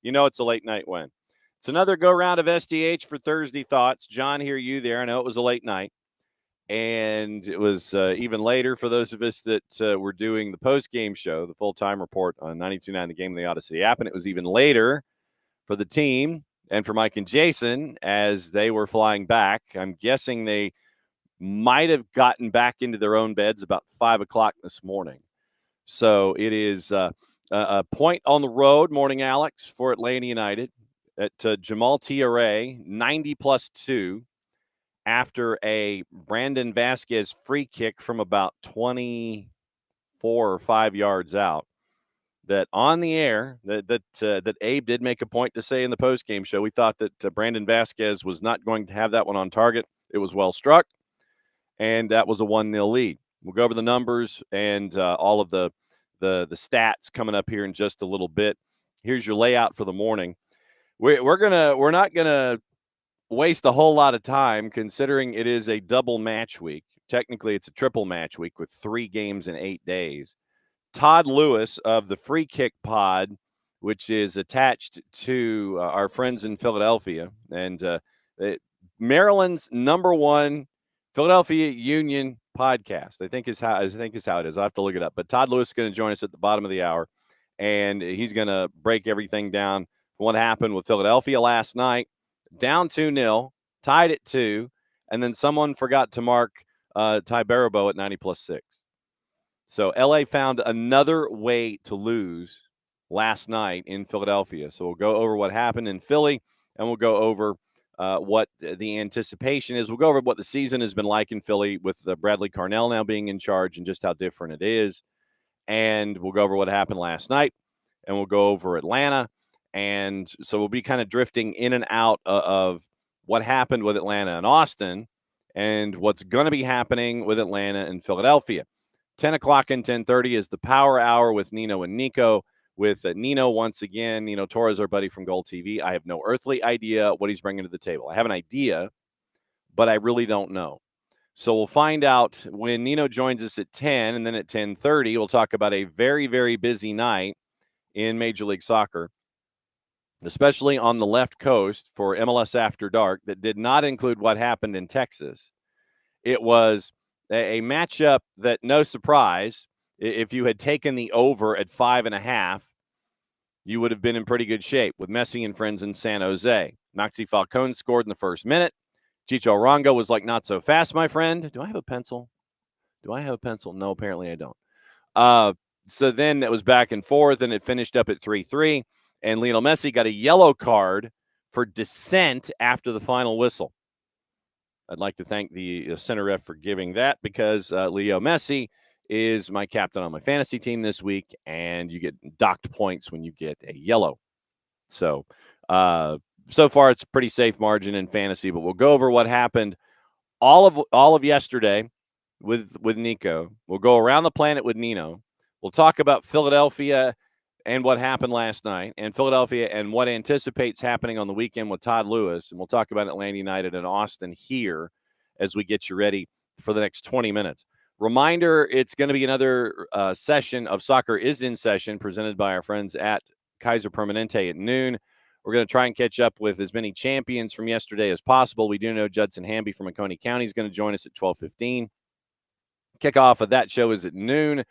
You know it's a late night when. It's another go-round of SDH for Thursday Thoughts. John here, you there. I know it was a late night. And it was even later for those of us that were doing the post-game show, the full-time report on 92.9 The Game of the Odyssey app. And it was even later for the team and for Mike and Jason as they were flying back. I'm guessing they might have gotten back into their own beds about 5 o'clock this morning. So it is a point on the road, morning Alex, for Atlanta United at Jamal Tiare, 90+2 after a Brandon Vasquez free kick from about 24 or 5 yards out. That on the air, that Abe did make a point to say in the postgame show, we thought that Brandon Vasquez was not going to have that one on target. It was well struck, and that was a 1-0 lead. We'll go over the numbers and all of the stats coming up here in just a little bit. Here's your layout for the morning. We're not gonna waste a whole lot of time considering it is a double match week. Technically, it's a triple match week with 3 games in 8 days. Todd Lewis of the Free Kick Pod, which is attached to our friends in Philadelphia, and Maryland's #1 Philadelphia Union podcast, I think is how it is. I have to look it up. But Todd Lewis is going to join us at the bottom of the hour, and he's going to break everything down from what happened with Philadelphia last night, down 2-0, tied at 2, and then someone forgot to mark Ty Barabo at 90+6. So LA found another way to lose last night in Philadelphia. So we'll go over what happened in Philly, and we'll go over what the anticipation is. We'll go over what the season has been like in Philly with Bradley Carnell now being in charge and just how different it is. And we'll go over what happened last night, and we'll go over Atlanta. And so we'll be kind of drifting in and out of what happened with Atlanta and Austin and what's going to be happening with Atlanta and Philadelphia. 10 o'clock and 10:30 is the Power Hour with Nino and Niko. With Nino once again, Nino Torres, our buddy from GOLTV. I have no earthly idea what he's bringing to the table. I have an idea, but I really don't know. So we'll find out when Nino joins us at 10, and then at 10:30, we'll talk about a very, very busy night in Major League Soccer, especially on the left coast for MLS After Dark that did not include what happened in Texas. It was a matchup that, no surprise, if you had taken the over at 5.5, you would have been in pretty good shape with Messi and friends in San Jose. Maxi Falcone scored in the first minute. Chicho Arango was like, not so fast, my friend. Do I have a pencil? No, apparently I don't. So then it was back and forth, and it finished up at 3-3. And Lionel Messi got a yellow card for dissent after the final whistle. I'd like to thank the center ref for giving that because Leo Messi is my captain on my fantasy team this week, and you get docked points when you get a yellow. So, so far it's a pretty safe margin in fantasy, but we'll go over what happened all of yesterday with Niko. We'll go around the planet with Nino. We'll talk about Philadelphia and what happened last night, and Philadelphia and what anticipates happening on the weekend with Todd Lewis. And we'll talk about Atlanta United and Austin here as we get you ready for the next 20 minutes. Reminder, it's going to be another session of Soccer is in Session presented by our friends at Kaiser Permanente at noon. We're going to try and catch up with as many champions from yesterday as possible. We do know Judson Hamby from Oconee County is going to join us at 12:15. Kickoff of that show is at noon.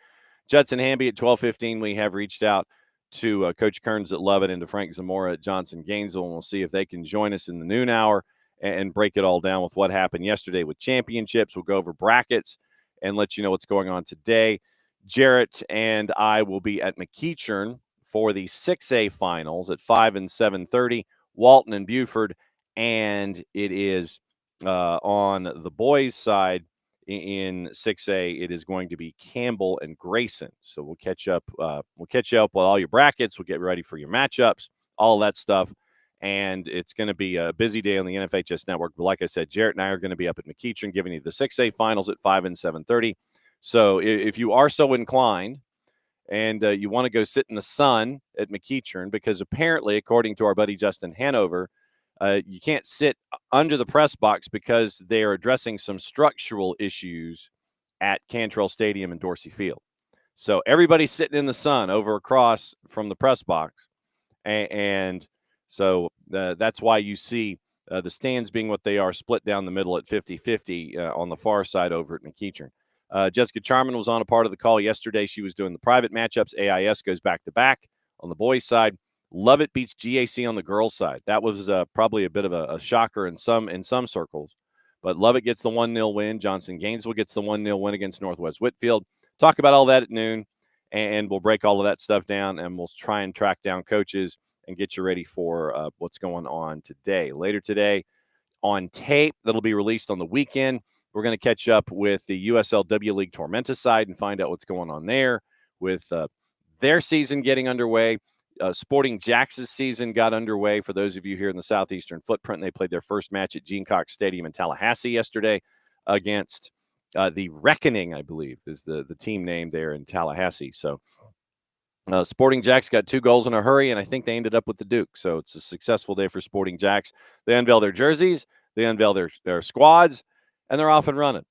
Judson Hamby at 12:15. We have reached out to Coach Kearns at Lovett and to Frank Zamora at Johnson Gainesville, and we'll see if they can join us in the noon hour and break it all down with what happened yesterday with championships. We'll go over brackets and let you know what's going on today. Jarrett and I will be at McEachern for the 6A finals at 5 and 7:30, Walton and Buford, and it is on the boys' side in 6A. It is going to be Campbell and Grayson. So we'll catch up. We'll catch you up with all your brackets. We'll get ready for your matchups, all of that stuff, and it's going to be a busy day on the NFHS network. But like I said, Jarrett and I are going to be up at McEachern giving you the 6A finals at 5 and 7:30. So if you are so inclined and you want to go sit in the sun at McEachern, because apparently, according to our buddy Justin Hanover, you can't sit under the press box because they are addressing some structural issues at Cantrell Stadium and Dorsey Field. So everybody's sitting in the sun over across from the press box. And so that's why you see the stands being what they are, split down the middle at 50-50 on the far side over at McEachern. Jessica Charman was on a part of the call yesterday. She was doing the private matchups. AIS goes back-to-back on the boys' side. Lovett beats GAC on the girls' side. That was probably a bit of a shocker in some circles. But Lovett gets the 1-0 win. Johnson Gainesville gets the 1-0 win against Northwest Whitfield. Talk about all that at noon, and we'll break all of that stuff down, and we'll try and track down coaches and get you ready for what's going on today. Later today on tape that'll be released on the weekend, we're going to catch up with the USLW League Tormenta side and find out what's going on there with their season getting underway. Sporting Jax's season got underway for those of you here in the southeastern footprint. They played their first match at Gene Cox Stadium in Tallahassee yesterday against the Reckoning, I believe, is the team name there in Tallahassee. So Sporting Jacks got 2 goals in a hurry, and I think they ended up with the Duke. So it's a successful day for Sporting Jacks. They unveil their jerseys, they unveil their squads, and they're off and running.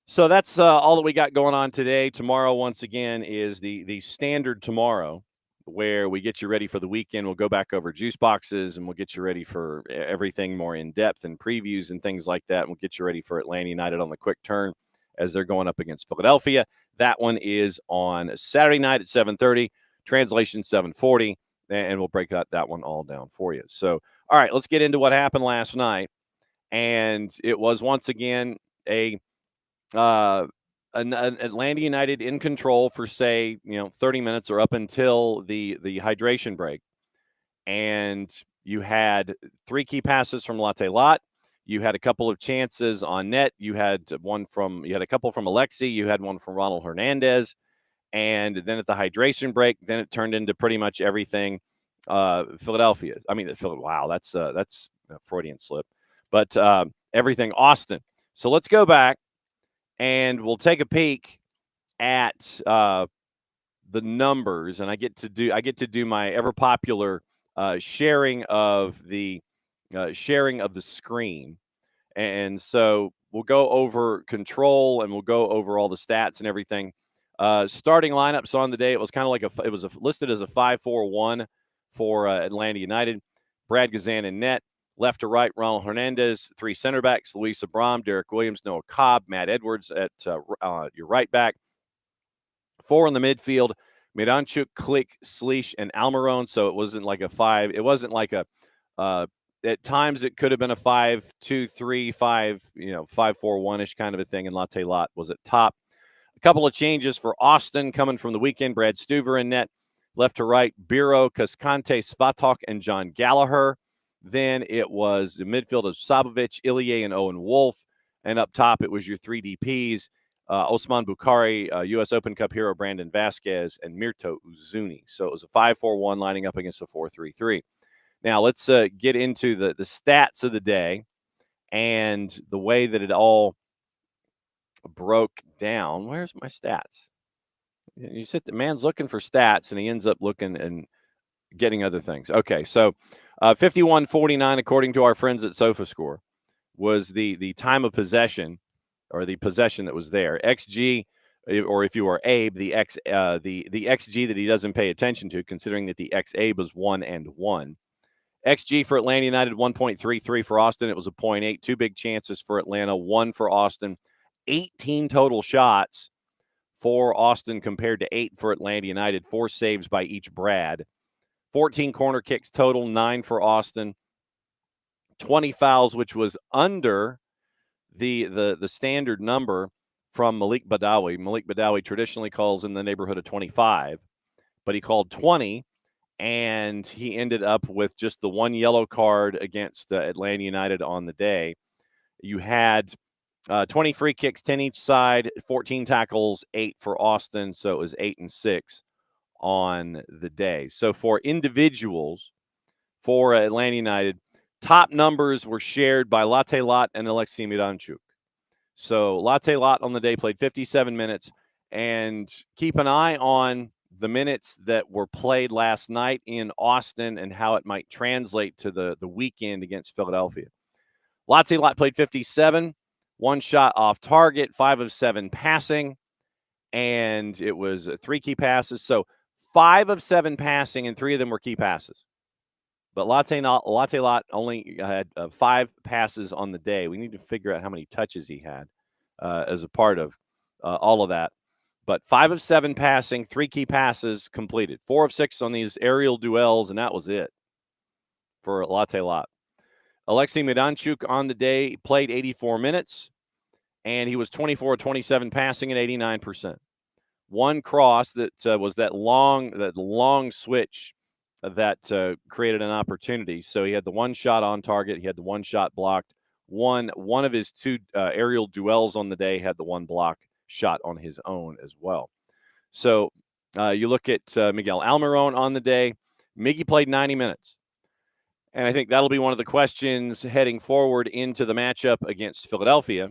So that's all that we got going on today. Tomorrow, once again, is the standard tomorrow, where we get you ready for the weekend. We'll go back over juice boxes, and we'll get you ready for everything more in depth and previews and things like that. And we'll get you ready for Atlanta United on the quick turn as they're going up against Philadelphia. That one is on Saturday night at 7:30, translation 7:40, and we'll break that one all down for you. So, all right, let's get into what happened last night. And it was once again an Atlanta United in control for, say, 30 minutes or up until the hydration break. And you had 3 key passes from Latte Lot. You had a couple of chances on net. You had a couple from Alexi. You had one from Ronald Hernandez. And then at the hydration break, then it turned into pretty much everything Philadelphia. Wow, that's a Freudian slip. But everything Austin. So let's go back and we'll take a peek at the numbers. And I get to do my ever popular sharing of the screen. And so we'll go over control and we'll go over all the stats and everything. Starting lineups on the day, it was kind of like it was listed as a 5-4-1 for Atlanta United. Brad Gazan in net. Left to right, Ronald Hernandez. 3 center backs, Luis Abram, Derek Williams, Noah Cobb, Matt Edwards at your right back. 4 in the midfield, Miranchuk, Klick, Sleesh, and Almiron. So it wasn't like a 5. It wasn't like a at times it could have been a 5-2-3, 5-4-1-ish kind of a thing, and Latte Lot was at top. A couple of changes for Austin coming from the weekend. Brad Stuver in net. Left to right, Biro, Cascante, Svatok, and John Gallagher. Then it was the midfield of Sabovic, Ilie, and Owen Wolf. And up top, it was your 3 DPs, Osman Bukhari, U.S. Open Cup hero Brandon Vasquez, and Mirto Uzuni. So it was a 5-4-1 lining up against a 4-3-3. Now, let's get into the stats of the day and the way that it all broke down. Where's my stats? You said the man's looking for stats, and he ends up looking and getting other things. Okay, so 51-49, according to our friends at SofaScore, was the time of possession, or the possession that was there. XG, or if you are Abe, the XG that he doesn't pay attention to, considering that the X-Abe was 1-1. XG for Atlanta United, 1.33 for Austin. It was a 0.8. 2 big chances for Atlanta, 1 for Austin. 18 total shots for Austin compared to 8 for Atlanta United. 4 saves by each Brad. 14 corner kicks total, 9 for Austin. 20 fouls, which was under the standard number from Malik Badawi. Malik Badawi traditionally calls in the neighborhood of 25, but he called 20, and he ended up with just the 1 yellow card against Atlanta United on the day. You had 20 free kicks, 10 each side, 14 tackles, 8 for Austin, so it was 8 and 6 on the day. So for individuals, for Atlanta United. Top numbers were shared by Latte Lot and Alexei Miranchuk. So Latte Lot on the day played 57 minutes. And keep an eye on the minutes that were played last night in Austin and how it might translate to the weekend against Philadelphia. Latte Lot played 57, one shot off target, 5 of 7 passing, and it was 3 key passes. So 5 of 7 passing, and 3 of them were key passes. But Latte Lot only had 5 passes on the day. We need to figure out how many touches he had as a part of all of that. But 5 of 7 passing, 3 key passes completed. 4 of 6 on these aerial duels, and that was it for Latte Lot. Alexei Miranchuk on the day played 84 minutes, and he was 24 of 27 passing at 89%. One cross that was that long switch that created an opportunity. So he had the one shot on target. He had the one shot blocked. One of his 2 aerial duels on the day had the one block shot on his own as well. So you look at Miguel Almiron on the day. Miggy played 90 minutes. And I think that'll be one of the questions heading forward into the matchup against Philadelphia,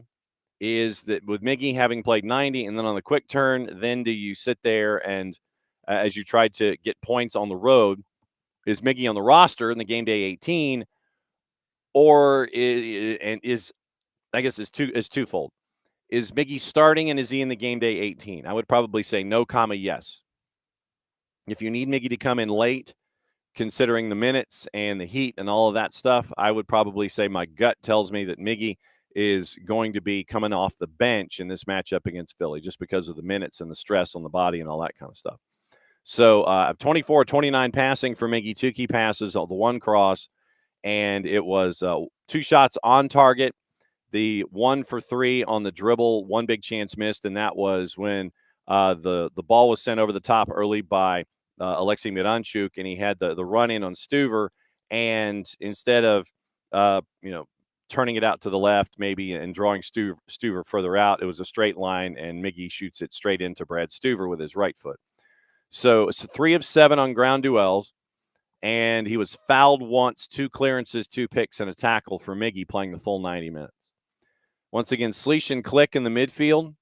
is that with Miggy having played 90 and then on the quick turn, then do you sit there and as you try to get points on the road, is Miggy on the roster in the game day 18, or is twofold. Is Miggy starting and is he in the game day 18? I would probably say no, yes. If you need Miggy to come in late, considering the minutes and the heat and all of that stuff, I would probably say my gut tells me that Miggy is going to be coming off the bench in this matchup against Philly just because of the minutes and the stress on the body and all that kind of stuff. So 24, 29 passing for Miggy, 2 key passes, the one cross, and it was 2 shots on target, the 1 for 3 on the dribble, 1 big chance missed, and that was when the ball was sent over the top early by Alexei Miranchuk, and he had the run in on Stuver, and instead of turning it out to the left maybe and drawing Stuver further out, it was a straight line, and Miggy shoots it straight into Brad Stuver with his right foot. So it's 3 of 7 on ground duels, and he was fouled once, 2 clearances, 2 picks, and a tackle for Miggy playing the full 90 minutes. Once again, Slish and Click in the midfield.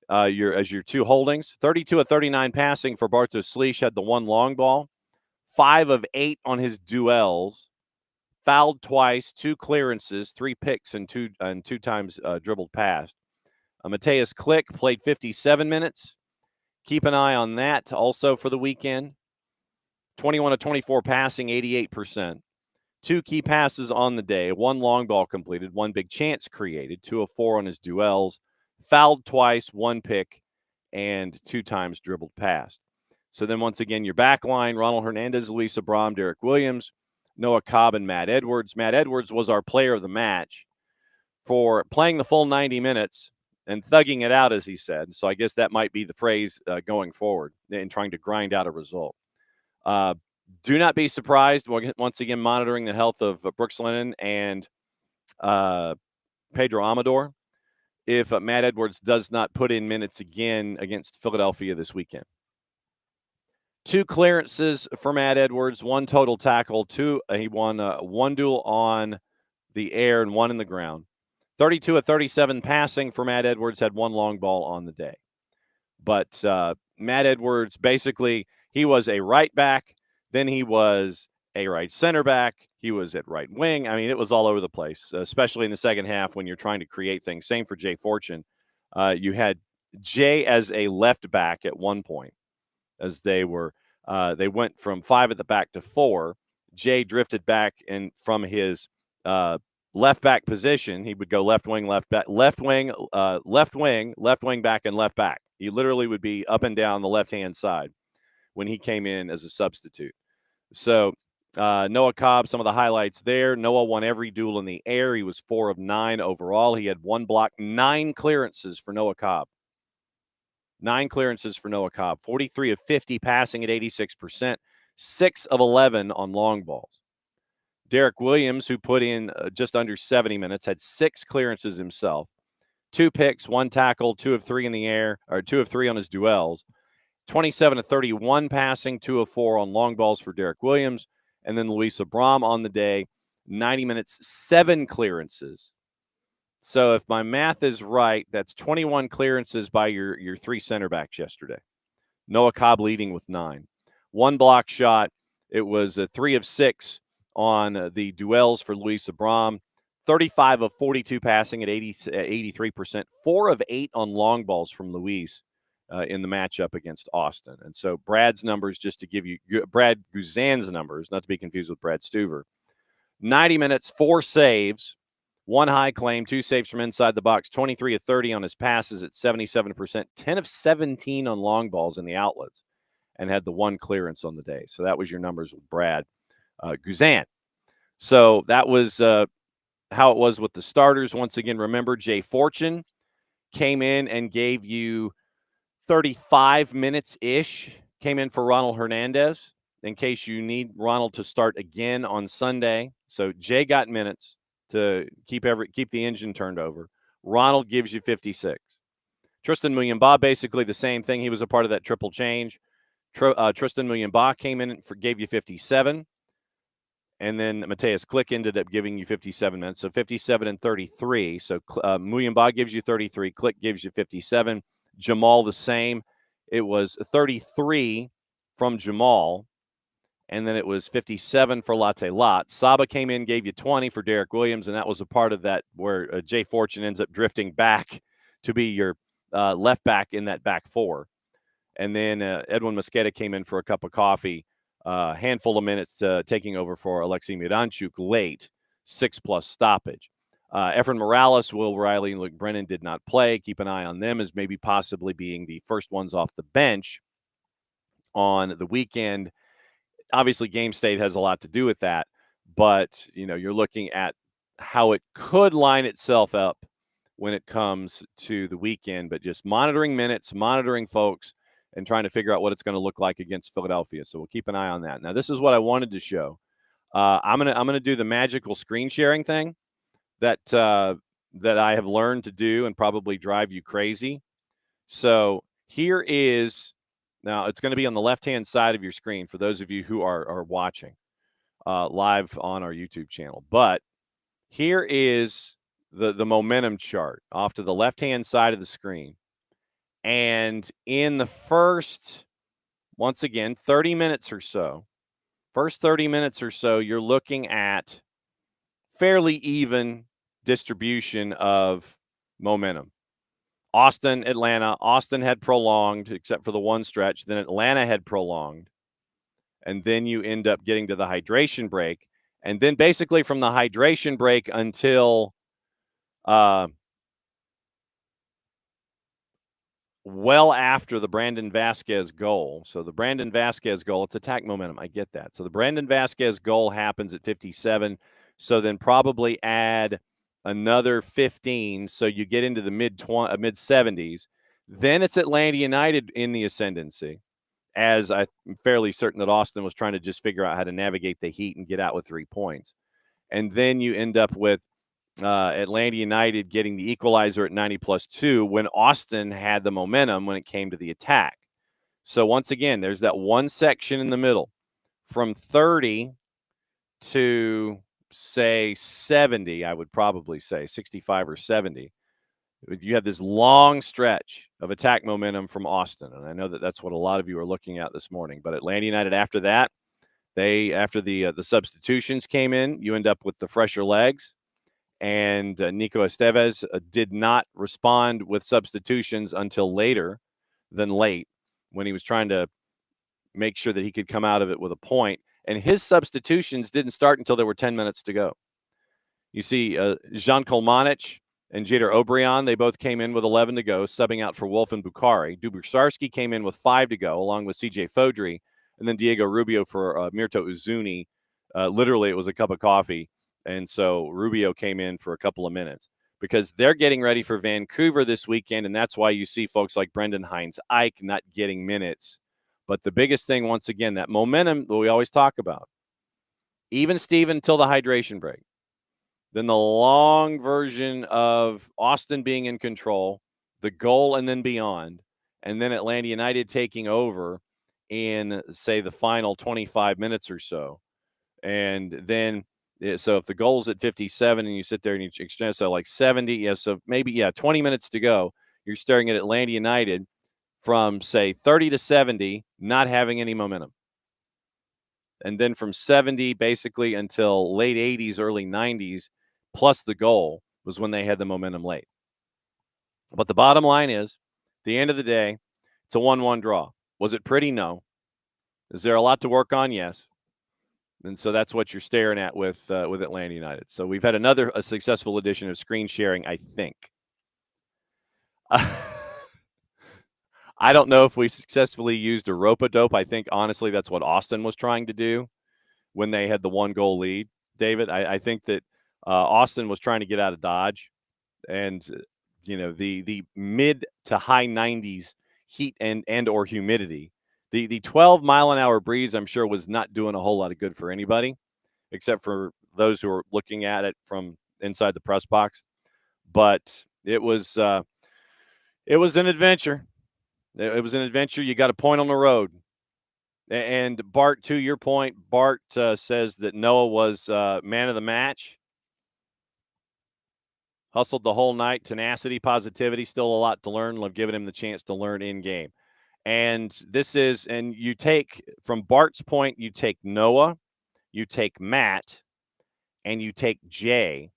Your 2 holdings. 32 of 39 passing for Bartosz Slish, had the 1 long ball. 5 of 8 on his duels. Fouled twice, 2 clearances, 3 picks, and 2 times dribbled past. Mateus Click played 57 minutes. Keep an eye on that also for the weekend. 21 of 24 passing, 88%. 2 key passes on the day, 1 long ball completed, 1 big chance created, 2 of 4 on his duels. Fouled twice, 1 pick, and 2 times dribbled past. So then once again, your back line, Ronald Hernandez, Luis Abram, Derek Williams, Noah Cobb, and Matt Edwards. Matt Edwards was our player of the match for playing the full 90 minutes and thugging it out, as he said. So I guess that might be the phrase going forward in trying to grind out a result. Do not be surprised, once again, monitoring the health of Brooks Lennon and Pedro Amador, if Matt Edwards does not put in minutes again against Philadelphia this weekend. 2 clearances for Matt Edwards, 1 total tackle, 2. He won 1 duel on the air and 1 in the ground. 32 of 37 passing for Matt Edwards, had 1 long ball on the day. But Matt Edwards, basically, he was a right back, then he was a right center back, he was at right wing. I mean, it was all over the place, especially in the second half when you're trying to create things. Same for Jay Fortune. You had Jay as a left back at one point, as they went from 5 at the back to 4. Jay drifted back and from his left back position, he would go left wing, left back, left wing, left wing back, and left back. He literally would be up and down the left-hand side when he came in as a substitute. So Noah Cobb, some of the highlights there. Noah won every duel in the air. He was 4 of 9 overall. He had 1 block, 9 clearances for Noah Cobb. 9 clearances for Noah Cobb. 43 of 50 passing at 86%. 6 of 11 on long balls. Derek Williams, who put in just under 70 minutes, had 6 clearances himself. 2 picks, 1 tackle, 2 of 3 in the air, or 2 of 3 on his duels. 27 of 31 passing, 2 of 4 on long balls for Derek Williams. And then Luis Abram on the day, 90 minutes, 7 clearances. So if my math is right, that's 21 clearances by your 3 center backs yesterday. Noah Cobb leading with 9. 1 block shot. It was 3 of 6 on the duels for Luis Abram. 35 of 42 passing at 83%. 4 of 8 on long balls from Luis in the matchup against Austin. And so Brad's numbers, just to give you Brad Guzan's numbers, not to be confused with Brad Stuver. 90 minutes, 4 saves, 1 high claim, 2 saves from inside the box, 23 of 30 on his passes at 77%, 10 of 17 on long balls in the outlets, and had the 1 clearance on the day. So that was your numbers with Brad Guzan. So that was how it was with the starters. Once again, remember, Jay Fortune came in and gave you 35 minutes-ish, came in for Ronald Hernandez, in case you need Ronald to start again on Sunday. So Jay got minutes to keep the engine turned over. Ronald gives you 56. Tristan Muyumba, basically the same thing. He was a part of that triple change. Tristan Muyumba came in and gave you 57. And then Mateus Click ended up giving you 57 minutes. So 57 and 33. So Muyumba gives you 33. Click gives you 57. Jamal the same. It was 33 from Jamal. And then it was 57 for Latte Lot. Saba came in, gave you 20 for Derek Williams, and that was a part of that where Jay Fortune ends up drifting back to be your left back in that back 4. And then Edwin Mosqueda came in for a cup of coffee, handful of minutes taking over for Alexei Miranchuk late, 6+ stoppage. Efren Morales, Will Riley, and Luke Brennan did not play. Keep an eye on them as maybe possibly being the first ones off the bench on the weekend. Obviously, game state has a lot to do with that, but you're looking at how it could line itself up when it comes to the weekend. But just monitoring minutes, monitoring folks, and trying to figure out what it's going to look like against Philadelphia. So we'll keep an eye on that. Now, this is what I wanted to show. I'm gonna do the magical screen sharing thing that I have learned to do and probably drive you crazy. So here is. Now, it's going to be on the left-hand side of your screen for those of you who are watching live on our YouTube channel. But here is the momentum chart off to the left-hand side of the screen. And in the first, once again, 30 minutes or so, you're looking at fairly even distribution of momentum. Austin, Atlanta. Austin had prolonged, except for the one stretch. Then Atlanta had prolonged. And then you end up getting to the hydration break. And then basically from the hydration break until well after the Brandon Vasquez goal. So the Brandon Vasquez goal, it's attack momentum. I get that. So the Brandon Vasquez goal happens at 57. So then probably add another 15, so you get into the mid 70s. Then it's Atlanta United in the ascendancy, as I'm fairly certain that Austin was trying to just figure out how to navigate the heat and get out with 3 points. And then you end up with Atlanta United getting the equalizer at 90+2 when Austin had the momentum when it came to the attack. So once again, there's that one section in the middle from 30 to say 70, I would probably say 65 or 70. You have this long stretch of attack momentum from Austin, and I know that that's what a lot of you are looking at this morning. But Atlanta United, after that, after the substitutions came in, you end up with the fresher legs, and Niko Estevez did not respond with substitutions until later than late, when he was trying to make sure that he could come out of it with a point. And his substitutions didn't start until there were 10 minutes to go. You see Jean Kolmanic and Jader Obrian, they both came in with 11 to go, subbing out for Wolf and Bukhari. Dubusarski came in with 5 to go, along with CJ Fodry, and then Diego Rubio for Mirto Uzuni. Literally, it was a cup of coffee. And so Rubio came in for a couple of minutes because they're getting ready for Vancouver this weekend, and that's why you see folks like Brendan Hines-Ike not getting minutes. But the biggest thing, once again, that momentum that we always talk about, even Steven until the hydration break. Then the long version of Austin being in control, the goal and then beyond, and then Atlanta United taking over in, say, the final 25 minutes or so. And then, so if the goal's at 57 and you sit there and you extend, so like 70, so maybe, 20 minutes to go, you're staring at Atlanta United from, say, 30 to 70, not having any momentum. And then from 70 basically until late 80s, early 90s, plus the goal, was when they had the momentum late. But the bottom line is, at the end of the day, it's a 1-1 draw. Was it pretty? No. Is there a lot to work on? Yes. And so that's what you're staring at with Atlanta United. So we've had a successful edition of screen sharing, I think. I don't know if we successfully used a rope-a-dope. I think, honestly, that's what Austin was trying to do when they had the 1-goal lead, David. I think that Austin was trying to get out of Dodge. And, the mid to high 90s heat and or humidity. The 12-mile-an-hour breeze, I'm sure, was not doing a whole lot of good for anybody, except for those who are looking at it from inside the press box. But it was an adventure. It was an adventure. You got a point on the road. And Bart, to your point, Bart says that Noah was man of the match. Hustled the whole night, tenacity, positivity, still a lot to learn. Love giving him the chance to learn in game. And you take, from Bart's point, you take Noah, you take Matt, and you take Jay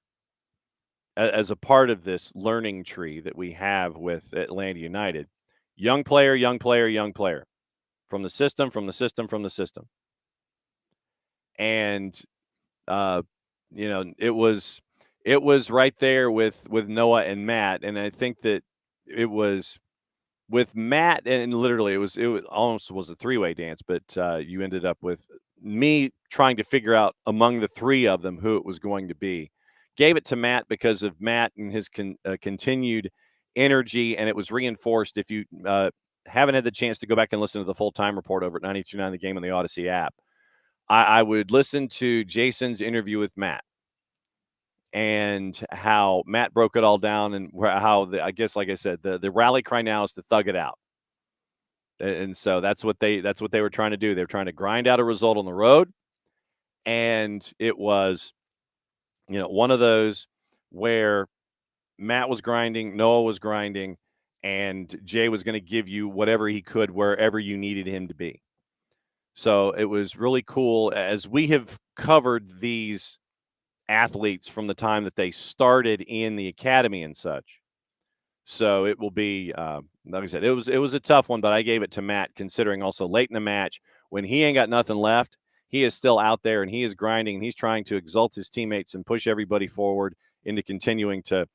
as a part of this learning tree that we have with Atlanta United. Young player, young player, young player. From the system, from the system, from the system. And, it was right there with Noah and Matt. And I think that it was with Matt, and literally it was almost was a three-way dance, but you ended up with me trying to figure out among the three of them who it was going to be. Gave it to Matt because of Matt and his continued energy, and it was reinforced. If you haven't had the chance to go back and listen to the full-time report over at 92.9 The Game on the Odyssey app, I would listen to Jason's interview with Matt and how Matt broke it all down, and how I guess, like I said, the rally cry now is to thug it out. And so that's what they were trying to do. They were trying to grind out a result on the road. And it was, one of those where Matt was grinding, Noah was grinding, and Jay was going to give you whatever he could wherever you needed him to be. So it was really cool as we have covered these athletes from the time that they started in the academy and such. So it will be, like I said, it was a tough one, but I gave it to Matt, considering also late in the match when he ain't got nothing left, he is still out there and he is grinding and he's trying to exalt his teammates and push everybody forward into continuing to,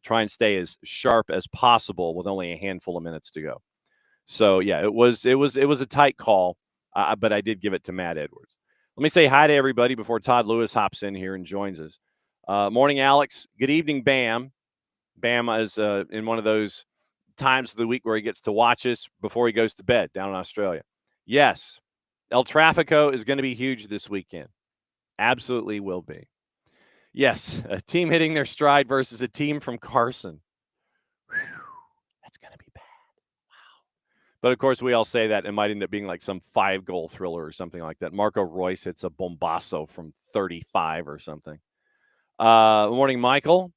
try and stay as sharp as possible with only a handful of minutes to go. So yeah, it was a tight call, but I did give it to Matt Edwards. Let me say hi to everybody before Todd Lewis hops in here and joins us. Morning, Alex. Good evening, Bam. Bam is in one of those times of the week where he gets to watch us before he goes to bed down in Australia. Yes, El Trafico is going to be huge this weekend. Absolutely will be. Yes, a team hitting their stride versus a team from Carson. Whew, that's going to be bad. Wow. But, of course, we all say that it might end up being like some 5-goal thriller or something like that. Marco Royce hits a bombasso from 35 or something. Morning, Michael.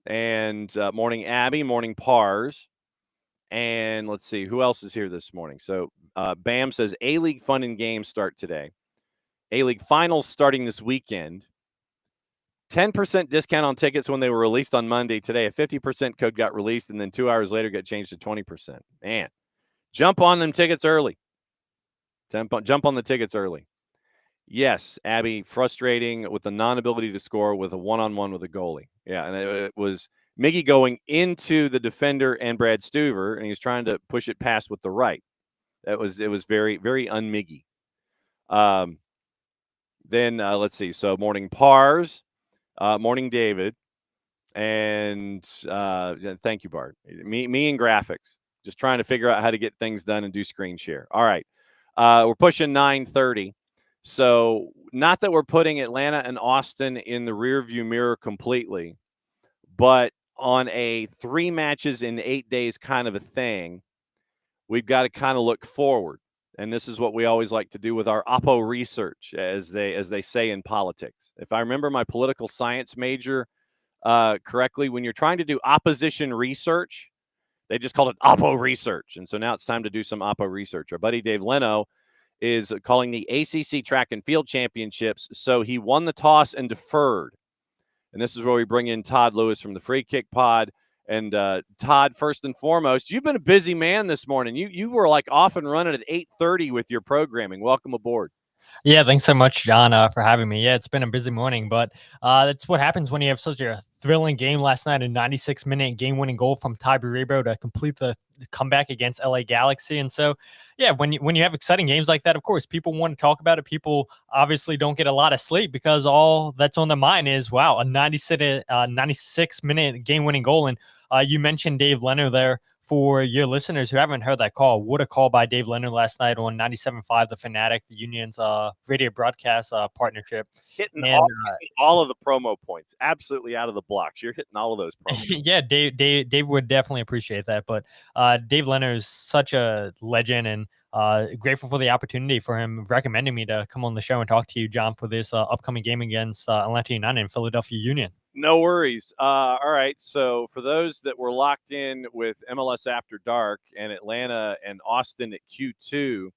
And morning, Abby. Morning, Pars. And let's see, who else is here this morning? So Bam says A-League Fun and Games start today. A-League Finals starting this weekend. 10% discount on tickets when they were released on Monday. Today, a 50% code got released, and then 2 hours later got changed to 20%. Man, jump on them tickets early. Jump on the tickets early. Yes, Abby, frustrating with the non-ability to score with a one-on-one with a goalie. Yeah, and it was Miggy going into the defender and Brad Stuver, and he was trying to push it past with the right. It was very, very un-Miggy. Then let's see. So morning, Pars. Morning, David. And thank you, Bart. Me and graphics. Just trying to figure out how to get things done and do screen share. All right. We're pushing 9:30. So not that we're putting Atlanta and Austin in the rearview mirror completely, but on a 3 matches in 8 days kind of a thing, we've got to kind of look forward. and this is what we always like to do with our oppo research, as they say in politics. If I remember my political science major correctly, when you're trying to do opposition research, they just called it oppo research. And so now it's time to do some oppo research. Our buddy Dave Leno is calling the ACC Track and Field Championships, so he won the toss and deferred. And this is where we bring in Todd Lewis from the Free Kick Pod. And Todd, first and foremost, you've been a busy man this morning. You were like off and running at 8:30 with your programming. Welcome aboard. Yeah, thanks so much, John, for having me. Yeah, it's been a busy morning, but that's what happens when you have such a thrilling game last night. A 96-minute game-winning goal from Ty Baribo to complete the comeback against LA Galaxy. And so, yeah, when you have exciting games like that, of course, people want to talk about it. People obviously don't get a lot of sleep because all that's on their mind is, wow, a 96-minute game-winning goal. And you mentioned Dave Leno there. For your listeners who haven't heard that call, what a call by Dave Leonard last night on 97.5 The Fanatic, the Union's radio broadcast partnership. Hitting all of the promo points. Absolutely out of the blocks. You're hitting all of those promos. Yeah, Dave would definitely appreciate that. But Dave Leonard is such a legend, and grateful for the opportunity for him recommending me to come on the show and talk to you, John, for this upcoming game against Atlanta United and Philadelphia Union. No worries. All right. So for those that were locked in with MLS After Dark and Atlanta and Austin at Q2,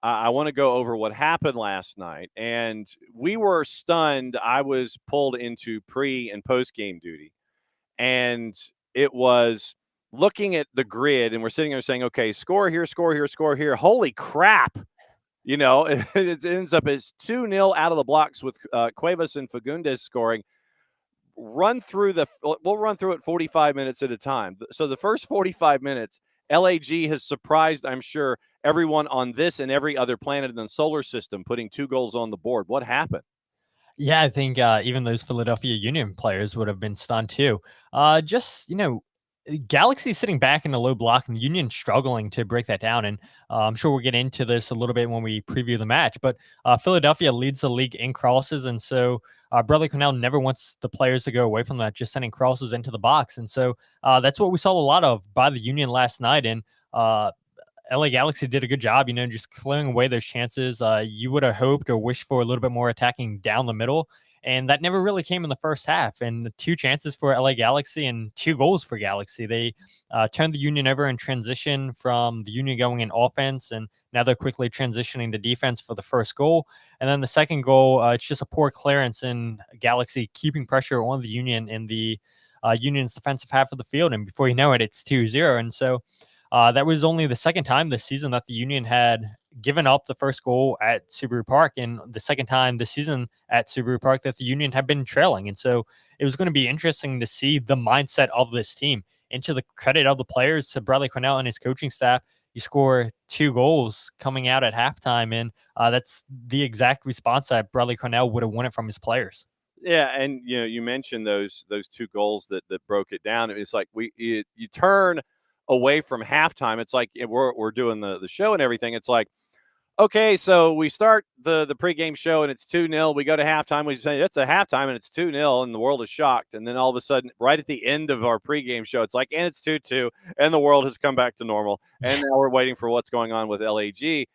I want to go over what happened last night. And we were stunned. I was pulled into pre and post game duty. And it was looking at the grid, and we're sitting there saying, okay, score here, score here, score here. Holy crap. You know, it ends up as 2-0 out of the blocks with Cuevas and Fagundes scoring. We'll run through it 45 minutes at a time. So the first 45 minutes, LAG has surprised, I'm sure, everyone on this and every other planet in the solar system, putting 2 goals on the board. What happened? Yeah, I think even those Philadelphia Union players would have been stunned too. Galaxy sitting back in the low block and the Union struggling to break that down. And I'm sure we'll get into this a little bit when we preview the match. But Philadelphia leads the league in crosses. And so Bradley Cornell never wants the players to go away from that, just sending crosses into the box. And so that's what we saw a lot of by the Union last night. And LA Galaxy did a good job, just clearing away those chances. You would have hoped or wished for a little bit more attacking down the middle. And that never really came in the first half. And 2 chances for LA Galaxy and 2 goals for Galaxy. They turned the Union over in transition from the Union going in offense. And now they're quickly transitioning to defense for the first goal. And then the second goal, it's just a poor clearance and Galaxy keeping pressure on the Union in the Union's defensive half of the field. And before you know it, it's 2-0. And so that was only the second time this season that the Union had given up the first goal at Subaru Park, and the second time this season at Subaru Park that the Union had been trailing. And so it was going to be interesting to see the mindset of this team. And to the credit of the players, to Bradley Cornell and his coaching staff, you score 2 goals coming out at halftime, and that's the exact response that Bradley Cornell would have wanted from his players. Yeah, and you mentioned those 2 goals that broke it down. It's like you turn away from halftime. It's like we're doing the show and everything. It's like, okay, so we start the pregame show and it's 2-0. We go to halftime. We say it's a halftime and it's 2-0, and the world is shocked. And then all of a sudden, right at the end of our pregame show, it's like, and it's 2-2, and the world has come back to normal. And now we're waiting for what's going on with LAG. You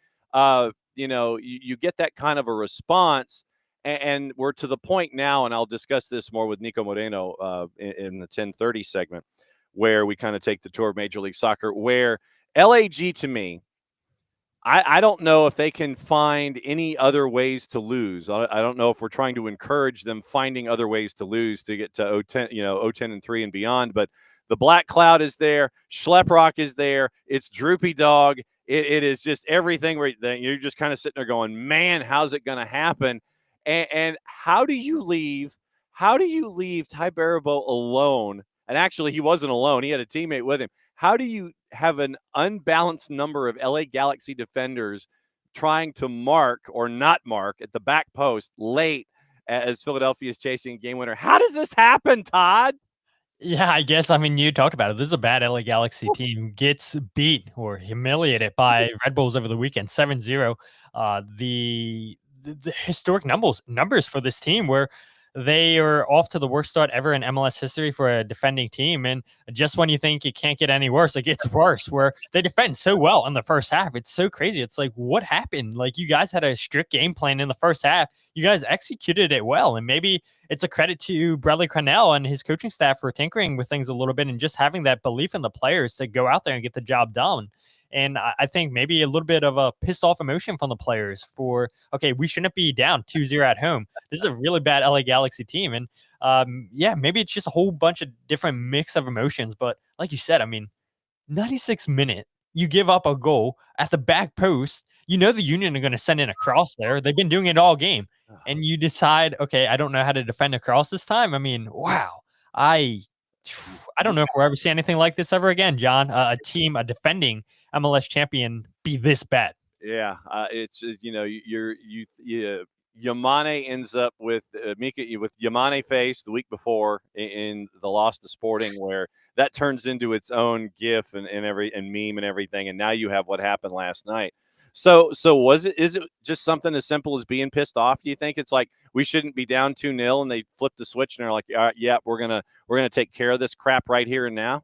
get that kind of a response, and we're to the point now, and I'll discuss this more with Niko Moreno in the 10:30 segment, where we kind of take the tour of Major League Soccer, where LAG, to me, I don't know if they can find any other ways to lose. I don't know if we're trying to encourage them finding other ways to lose to get to 0-10 and 3 and beyond. But the black cloud is there. Schleprock is there. It's droopy dog. It is just everything where you're just kind of sitting there going, man, how's it going to happen? And how do you leave Ty Baribo alone? And actually, he wasn't alone. He had a teammate with him. How do you have an unbalanced number of LA Galaxy defenders trying to mark or not mark at the back post late as Philadelphia is chasing a game winner? How does this happen, Todd? Yeah, I guess, you talked about it. This is a bad LA Galaxy team. Gets beat or humiliated by Red Bulls over the weekend, 7-0. The historic numbers for this team where they are off to the worst start ever in MLS history for a defending team. And just when you think it can't get any worse, it gets worse, where they defend so well in the first half. It's so crazy. It's like, what happened? Like, you guys had a strict game plan in the first half. You guys executed it well. And maybe it's a credit to Bradley Cornell and his coaching staff for tinkering with things a little bit and just having that belief in the players to go out there and get the job done. And I think maybe a little bit of a pissed off emotion from the players for, okay, we shouldn't be down 2-0 at home. This is a really bad LA Galaxy team. And yeah, maybe it's just a whole bunch of different mix of emotions. But like you said, I mean, 96 minute, you give up a goal at the back post. You know the Union are going to send in a cross there. They've been doing it all game. And you decide, okay, I don't know how to defend a cross this time. I mean, wow. I don't know if we'll ever see anything like this ever again, John. A team, a defending MLS champion, be this bad. Yeah, it's Yamane ends up with Mika with Yamane face the week before in the loss to Sporting, where that turns into its own GIF and meme and everything, and now you have what happened last night. So is it just something as simple as being pissed off? Do you think it's like we shouldn't be down 2-0 and they flip the switch and they're like, all right, yeah, we're gonna take care of this crap right here and now?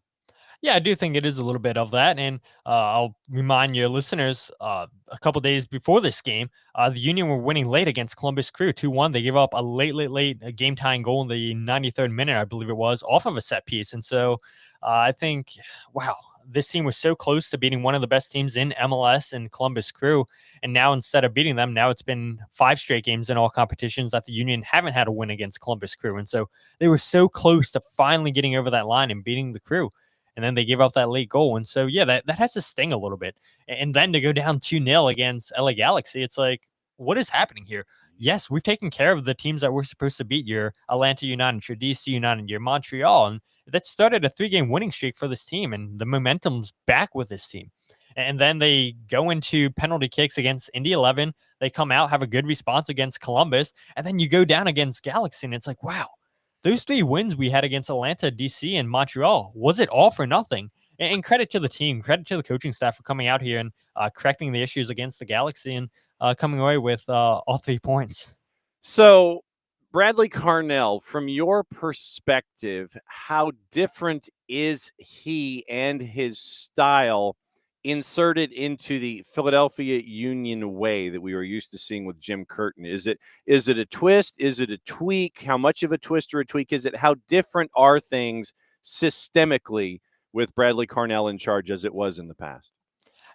Yeah, I do think it is a little bit of that. And I'll remind your listeners a couple days before this game, the Union were winning late against Columbus Crew 2-1. They gave up a late game tying goal in the 93rd minute, I believe it was, off of a set piece. And so I think, wow, this team was so close to beating one of the best teams in MLS and Columbus Crew. And now instead of beating them, now it's been 5 straight games in all competitions that the Union haven't had a win against Columbus Crew. And so they were so close to finally getting over that line and beating the Crew. And then they give up that late goal. And so, yeah, that has to sting a little bit. And then to go down 2-0 against LA Galaxy, it's like, what is happening here? Yes, we've taken care of the teams that we're supposed to beat, your Atlanta United, your DC United, your Montreal. And that started a 3-game winning streak for this team. And the momentum's back with this team. And then they go into penalty kicks against Indy 11. They come out, have a good response against Columbus. And then you go down against Galaxy. And it's like, wow. Those 3 wins we had against Atlanta, DC, and Montreal, was it all for nothing? And credit to the team, credit to the coaching staff for coming out here and correcting the issues against the Galaxy and coming away with all 3 points. So, Bradley Cornell, from your perspective, how different is he and his style inserted into the Philadelphia Union way that we were used to seeing with Jim Curtin? Is it a twist? Is it a tweak? How much of a twist or a tweak is it? How different are things systemically with Bradley Cornell in charge as it was in the past?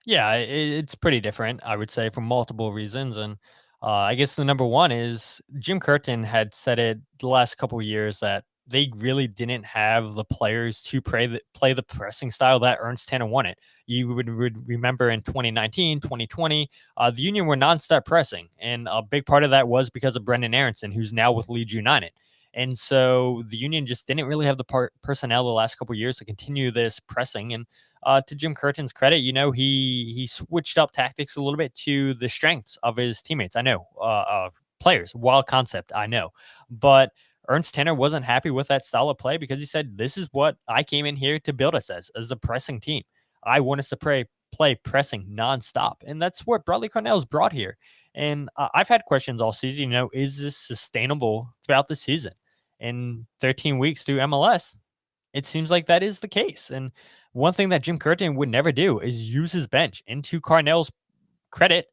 Yeah, it's pretty different, I would say, for multiple reasons. And I guess the number one is Jim Curtin had said it the last couple of years that they really didn't have the players to play the pressing style that Ernst Tanner wanted. You would remember in 2019, 2020, the Union were nonstop pressing. And a big part of that was because of Brendan Aronson, who's now with Leeds United. And so the Union just didn't really have the personnel the last couple of years to continue this pressing. And to Jim Curtin's credit, you know, he switched up tactics a little bit to the strengths of his teammates. I know, players, wild concept, I know. But Ernst Tanner wasn't happy with that style of play because he said, this is what I came in here to build us as a pressing team. I want us to play pressing nonstop. And that's what Bradley Cornell's brought here. And I've had questions all season, you know, is this sustainable throughout the season? In 13 weeks through MLS, it seems like that is the case. And one thing that Jim Curtin would never do is use his bench. And to Cornell's credit,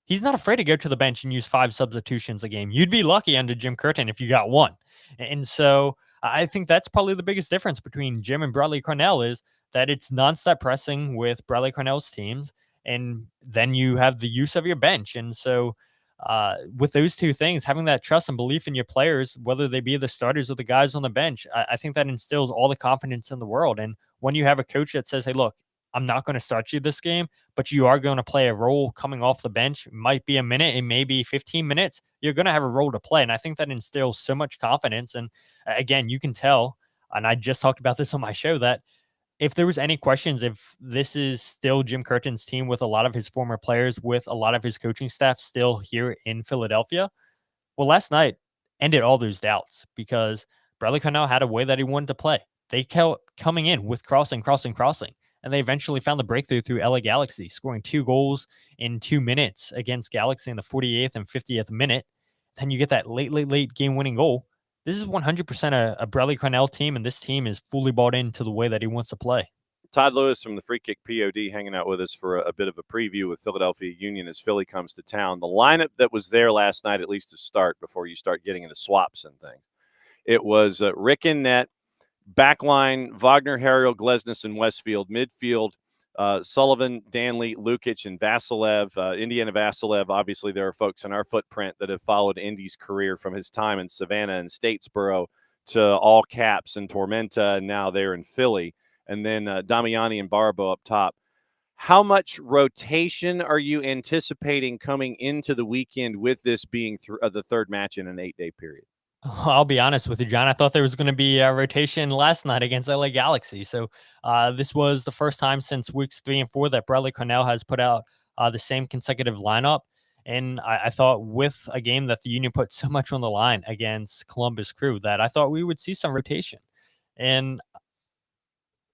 he's not afraid to go to the bench and use 5 substitutions a game. You'd be lucky under Jim Curtin if you got 1. And so I think that's probably the biggest difference between Jim and Bradley Cornell is that it's nonstop pressing with Bradley Cornell's teams. And then you have the use of your bench. And so with those 2 things, having that trust and belief in your players, whether they be the starters or the guys on the bench, I think that instills all the confidence in the world. And when you have a coach that says, hey, look, I'm not going to start you this game, but you are going to play a role coming off the bench. It might be a minute, it may be 15 minutes. You're going to have a role to play. And I think that instills so much confidence. And again, you can tell, and I just talked about this on my show, that if there was any questions, if this is still Jim Curtin's team with a lot of his former players, with a lot of his coaching staff still here in Philadelphia, well, last night ended all those doubts because Bradley Cornell had a way that he wanted to play. They kept coming in with crossing. And they eventually found the breakthrough through LA Galaxy, scoring 2 goals in 2 minutes against Galaxy in the 48th and 50th minute. Then you get that late game-winning goal. this is 100% a Bradley Cornell team, and this team is fully bought into the way that he wants to play. Todd Lewis from the Free Kick POD hanging out with us for a bit of a preview with Philadelphia Union as Philly comes to town. The lineup that was there last night, at least to start, before you start getting into swaps and things, it was Rick in net, backline, Wagner, Harriel, Glesnes, and Westfield, midfield, Sullivan, Danley, Lukic, and Vasilev. Indiana Vasilev, obviously there are folks in our footprint that have followed Indy's career from his time in Savannah and Statesboro to all caps and Tormenta, and now they're in Philly. And then Damiani and Barbo up top. How much rotation are you anticipating coming into the weekend with this being the third match in an 8-day period? I'll be honest with you, John. I thought there was going to be a rotation last night against LA Galaxy. So this was the first time since weeks 3 and 4 that Bradley Cornell has put out the same consecutive lineup. And I thought with a game that the Union put so much on the line against Columbus Crew that I thought we would see some rotation. And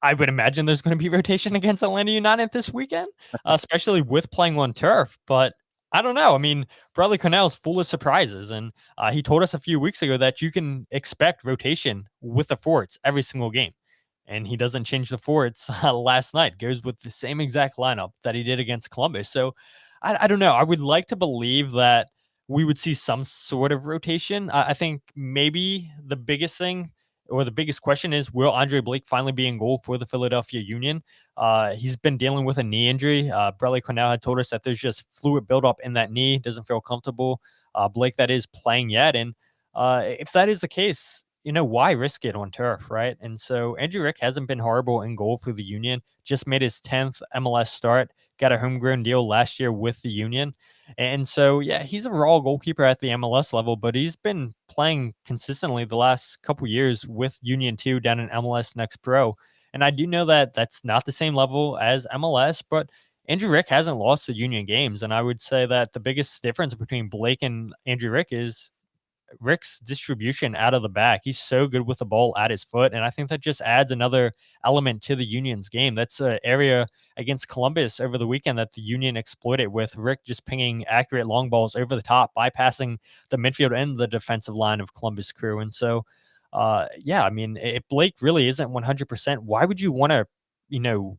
I would imagine there's going to be rotation against Atlanta United this weekend, especially with playing on turf. But I don't know. I mean, Bradley Cornell is full of surprises, and he told us a few weeks ago that you can expect rotation with the forwards every single game. And he doesn't change the forwards last night. Goes with the same exact lineup that he did against Columbus. So I don't know. I would like to believe that we would see some sort of rotation. I think maybe the biggest thing or the biggest question is, will Andre Blake finally be in goal for the Philadelphia Union? He's been dealing with a knee injury. Bradley Cornell had told us that there's just fluid buildup in that knee, doesn't feel comfortable. Blake, that is playing yet. And if that is the case, why risk it on turf, right? And so Andrew Rick hasn't been horrible in goal for the Union, just made his 10th MLS start, got a homegrown deal last year with the Union. And so, yeah, he's a raw goalkeeper at the MLS level, but he's been playing consistently the last couple years with Union 2 down in MLS Next Pro. And I do know that that's not the same level as MLS, but Andrew Rick hasn't lost the Union games. And I would say that the biggest difference between Blake and Andrew Rick is Rick's distribution out of the back. He's so good with the ball at his foot, and I think that just adds another element to the Union's game. That's an area against Columbus over the weekend that the Union exploited, with Rick just pinging accurate long balls over the top, bypassing the midfield and the defensive line of Columbus Crew. And so, yeah, I mean, if Blake really isn't 100%, why would you want to,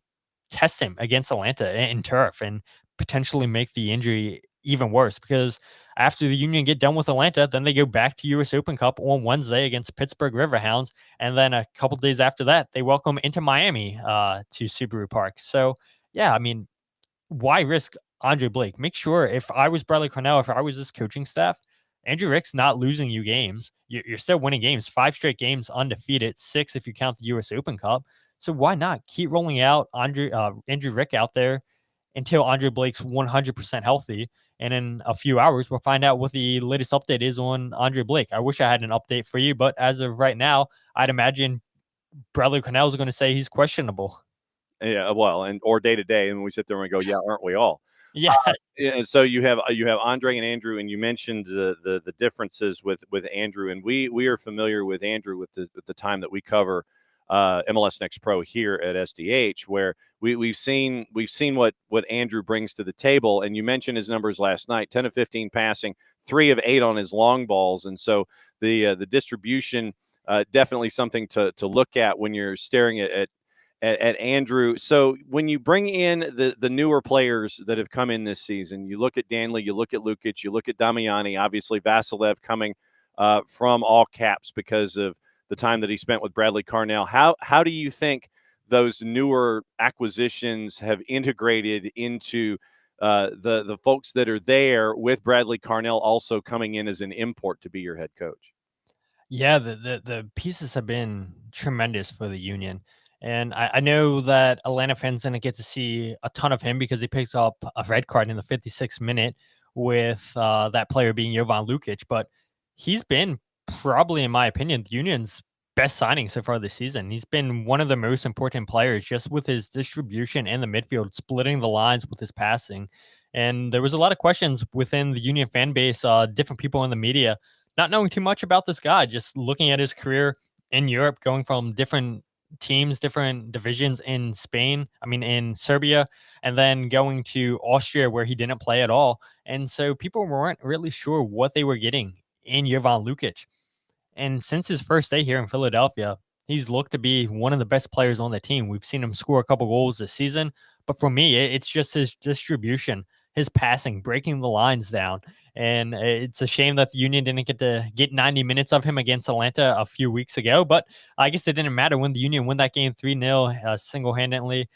test him against Atlanta in turf and potentially make the injury even worse? Because after the Union get done with Atlanta, then they go back to US Open Cup on Wednesday against Pittsburgh Riverhounds. And then a couple days after that, they welcome into Miami to Subaru Park. So, yeah, I mean, why risk Andre Blake? Make sure, if I was Bradley Cornell, if I was this coaching staff, Andrew Rick's not losing you games. You're still winning games, 5 straight games undefeated, 6 if you count the US Open Cup. So why not keep rolling out Andrew Rick out there until Andre Blake's 100% healthy? And in a few hours, we'll find out what the latest update is on Andre Blake. I wish I had an update for you, but as of right now, I'd imagine Bradley Cornell is going to say he's questionable. Yeah, well, or day to day, and we sit there and we go, yeah, aren't we all? Yeah. And so you have Andre and Andrew, and you mentioned the differences with Andrew, and we are familiar with Andrew with the time that we cover MLS Next Pro here at SDH, where we've seen what Andrew brings to the table. And you mentioned his numbers last night: 10 of 15 passing, 3 of 8 on his long balls, and so the distribution definitely something to look at when you're staring at Andrew. So when you bring in the newer players that have come in this season, you look at Danley, you look at Lukic, you look at Damiani, obviously Vasilev coming from all caps because of the time that he spent with Bradley Cornell. How do you think those newer acquisitions have integrated into the folks that are there, with Bradley Cornell also coming in as an import to be your head coach? Yeah, the pieces have been tremendous for the Union. And I know that Atlanta fans didn't get to see a ton of him because he picked up a red card in the 56th minute with that player being Jovan Lukic. But he's been probably, in my opinion, the Union's best signing so far this season. He's been one of the most important players just with his distribution in the midfield, splitting the lines with his passing. And there was a lot of questions within the Union fan base, different people in the media, not knowing too much about this guy, just looking at his career in Europe, going from different teams, different divisions in Spain, in Serbia, and then going to Austria where he didn't play at all. And so people weren't really sure what they were getting in Jovan Lukic. And since his first day here in Philadelphia, he's looked to be one of the best players on the team. We've seen him score a couple goals this season, but for me, it's just his distribution, his passing, breaking the lines down. And it's a shame that the Union didn't get to get 90 minutes of him against Atlanta a few weeks ago. But I guess it didn't matter when the Union won that game 3-0 single handedly.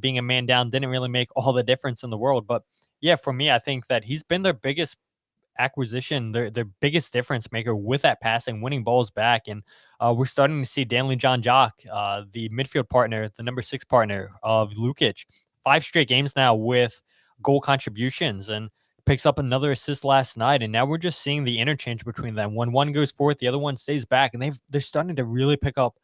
Being a man down didn't really make all the difference in the world. But yeah, for me, I think that he's been their biggest acquisition, their biggest difference maker with that passing, winning balls back. And we're starting to see Danley John Jock, the midfield partner, the number 6 partner of Lukic, 5 straight games now with goal contributions, and picks up another assist last night. And now we're just seeing the interchange between them. When one goes forth, the other one stays back, and they're starting to really pick up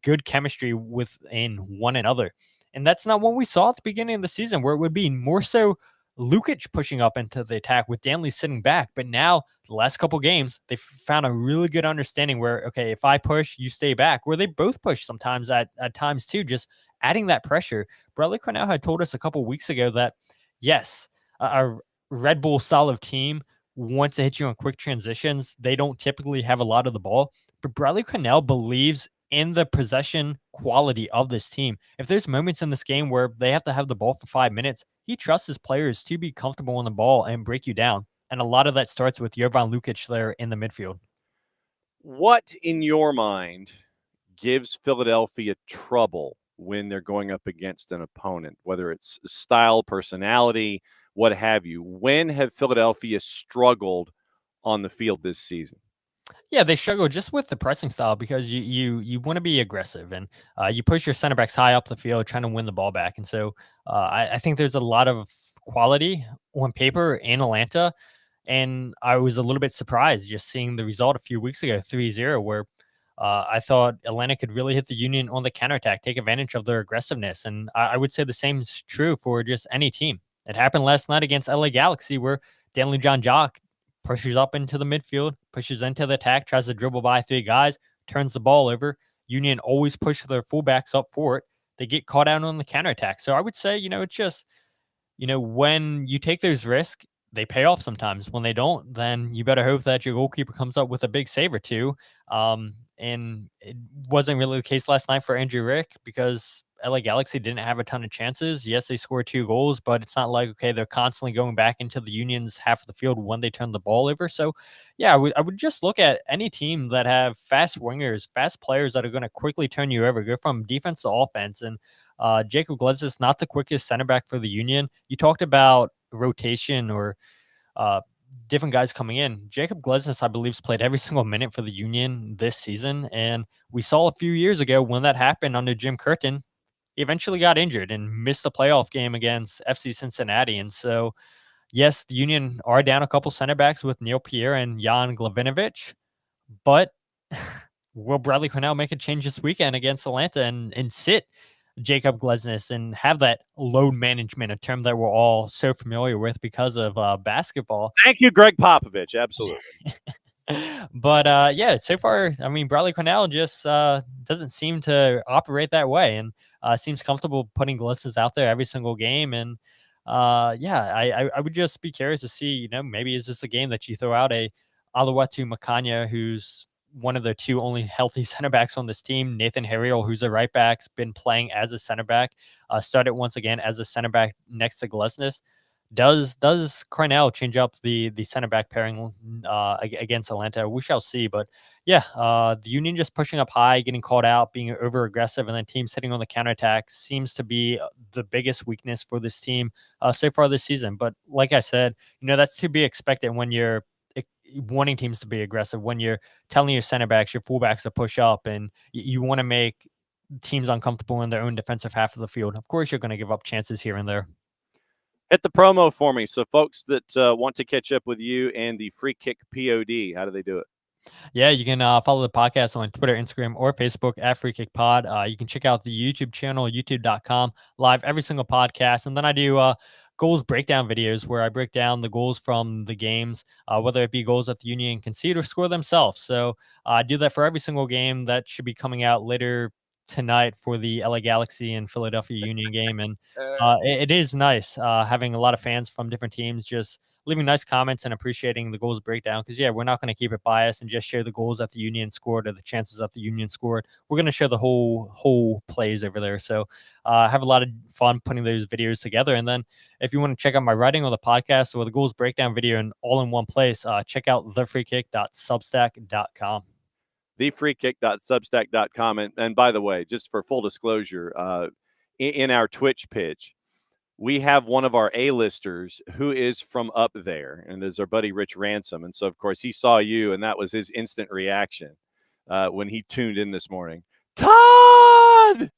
good chemistry within one another. And that's not what we saw at the beginning of the season, where it would be more so Lukic pushing up into the attack with Danley sitting back. But now, the last couple games, they found a really good understanding where, okay, if I push, you stay back, where they both push sometimes at times too, just adding that pressure. Bradley Cornell had told us a couple weeks ago that, yes, a Red Bull solid team wants to hit you on quick transitions. They don't typically have a lot of the ball, but Bradley Cornell believes in the possession quality of this team. If there's moments in this game where they have to have the ball for 5 minutes, he trusts his players to be comfortable on the ball and break you down. And a lot of that starts with Jovan Lukic there in the midfield. What, in your mind, gives Philadelphia trouble when they're going up against an opponent, whether it's style, personality, what have you? When have Philadelphia struggled on the field this season? Yeah, they struggle just with the pressing style because you want to be aggressive, and you push your center backs high up the field trying to win the ball back. And so I think there's a lot of quality on paper in Atlanta. And I was a little bit surprised just seeing the result a few weeks ago, 3-0, where I thought Atlanta could really hit the Union on the counterattack, take advantage of their aggressiveness. And I would say the same is true for just any team. It happened last night against LA Galaxy, where Danley John Jock pushes up into the midfield, pushes into the attack, tries to dribble by 3 guys, turns the ball over. Union always push their fullbacks up for it. They get caught out on the counterattack. So I would say, it's just, when you take those risks, they pay off sometimes. When they don't, then you better hope that your goalkeeper comes up with a big save or two. And it wasn't really the case last night for Andrew Rick because LA Galaxy didn't have a ton of chances. Yes, they scored 2 goals, but it's not like, okay, they're constantly going back into the Union's half of the field when they turn the ball over. So, yeah, I would just look at any team that have fast wingers, fast players that are going to quickly turn you over, go from defense to offense. And Jacob Glez is not the quickest center back for the Union. You talked about rotation or uh, different guys coming in. Jacob Glesnes, I believe, has played every single minute for the Union this season. And we saw a few years ago when that happened under Jim Curtin, he eventually got injured and missed the playoff game against FC Cincinnati. And so, yes, the Union are down a couple center backs with Neil Pierre and Jan Glavinovic, but will Bradley Cornell make a change this weekend against Atlanta and sit Jacob Glesnes and have that load management, a term that we're all so familiar with because of basketball? Thank you, Greg Popovich. Absolutely. But yeah, so far, I mean, Bradley Cornell just doesn't seem to operate that way, and seems comfortable putting Glesnes out there every single game. And yeah, I would just be curious to see, maybe is this a game that you throw out a Aluatu Makanya, who's one of the 2 only healthy center backs on this team. Nathan Harriel, who's a right back, has been playing as a center back, started once again as a center back next to Glesnes. Does Cornell change up the center back pairing against Atlanta? We shall see. But yeah, the Union just pushing up high, getting caught out, being over aggressive, and then teams sitting on the counterattack seems to be the biggest weakness for this team so far this season. But like I said, that's to be expected when you're wanting teams to be aggressive, when you're telling your center backs, your fullbacks to push up, and you want to make teams uncomfortable in their own defensive half of the field. Of course, you're going to give up chances here and there. Hit the promo for me. So folks that want to catch up with you and the Free Kick POD, how do they do it? Yeah, you can follow the podcast on Twitter, Instagram, or Facebook at Free Kick Pod. You can check out the YouTube channel, youtube.com, live every single podcast. And then I do goals breakdown videos where I break down the goals from the games, whether it be goals that the Union concede or score themselves. So I do that for every single game. That should be coming out later tonight for the LA Galaxy and Philadelphia Union game. And it is nice having a lot of fans from different teams just leaving nice comments and appreciating the goals breakdown. Because yeah, we're not going to keep it biased and just share the goals that the Union scored or the chances that the Union scored. We're going to share the whole plays over there. So have a lot of fun putting those videos together. And then if you want to check out my writing or the podcast or the goals breakdown video and all in one place, check out thefreekick.substack.com. Thefreekick.substack.com. And by the way, just for full disclosure, in our Twitch pitch, we have one of our A-listers who is from up there, and is our buddy Rich Ransom. And so, of course, he saw you, and that was his instant reaction when he tuned in this morning. Todd!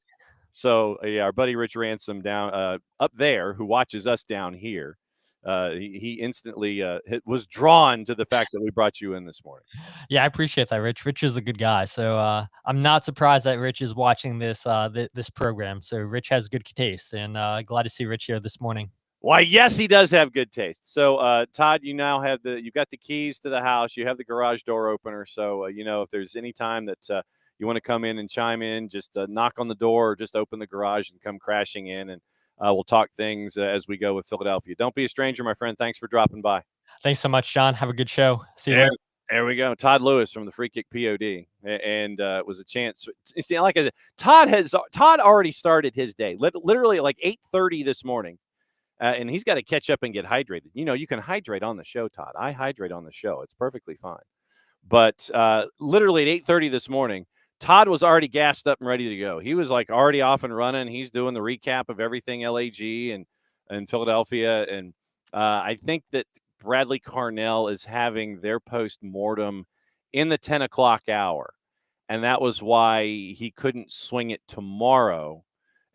So, yeah, our buddy Rich Ransom down up there, who watches us down here, he instantly was drawn to the fact that we brought you in this morning. Yeah, I appreciate that, Rich. Rich is a good guy, so I'm not surprised that Rich is watching this this program. So Rich has good taste, and glad to see Rich here this morning. Why, yes, he does have good taste. So, Todd, you now have you've got the keys to the house. You have the garage door opener. So, if there's any time that you want to come in and chime in, just knock on the door or just open the garage and come crashing in, and we'll talk things as we go with Philadelphia. Don't be a stranger, my friend. Thanks for dropping by. Thanks so much, John. Have a good show. See you later. There we go. Todd Lewis from the Free Kick POD. And it was a chance. See, like I said, Todd already started his day, literally like 8:30 this morning. And he's got to catch up and get hydrated. You can hydrate on the show, Todd. I hydrate on the show. It's perfectly fine. But literally at 8:30 this morning, Todd was already gassed up and ready to go. He was like already off and running. He's doing the recap of everything LAG and Philadelphia. And I think that Bradley Carnell is having their post-mortem in the 10 o'clock hour. And that was why he couldn't swing it tomorrow.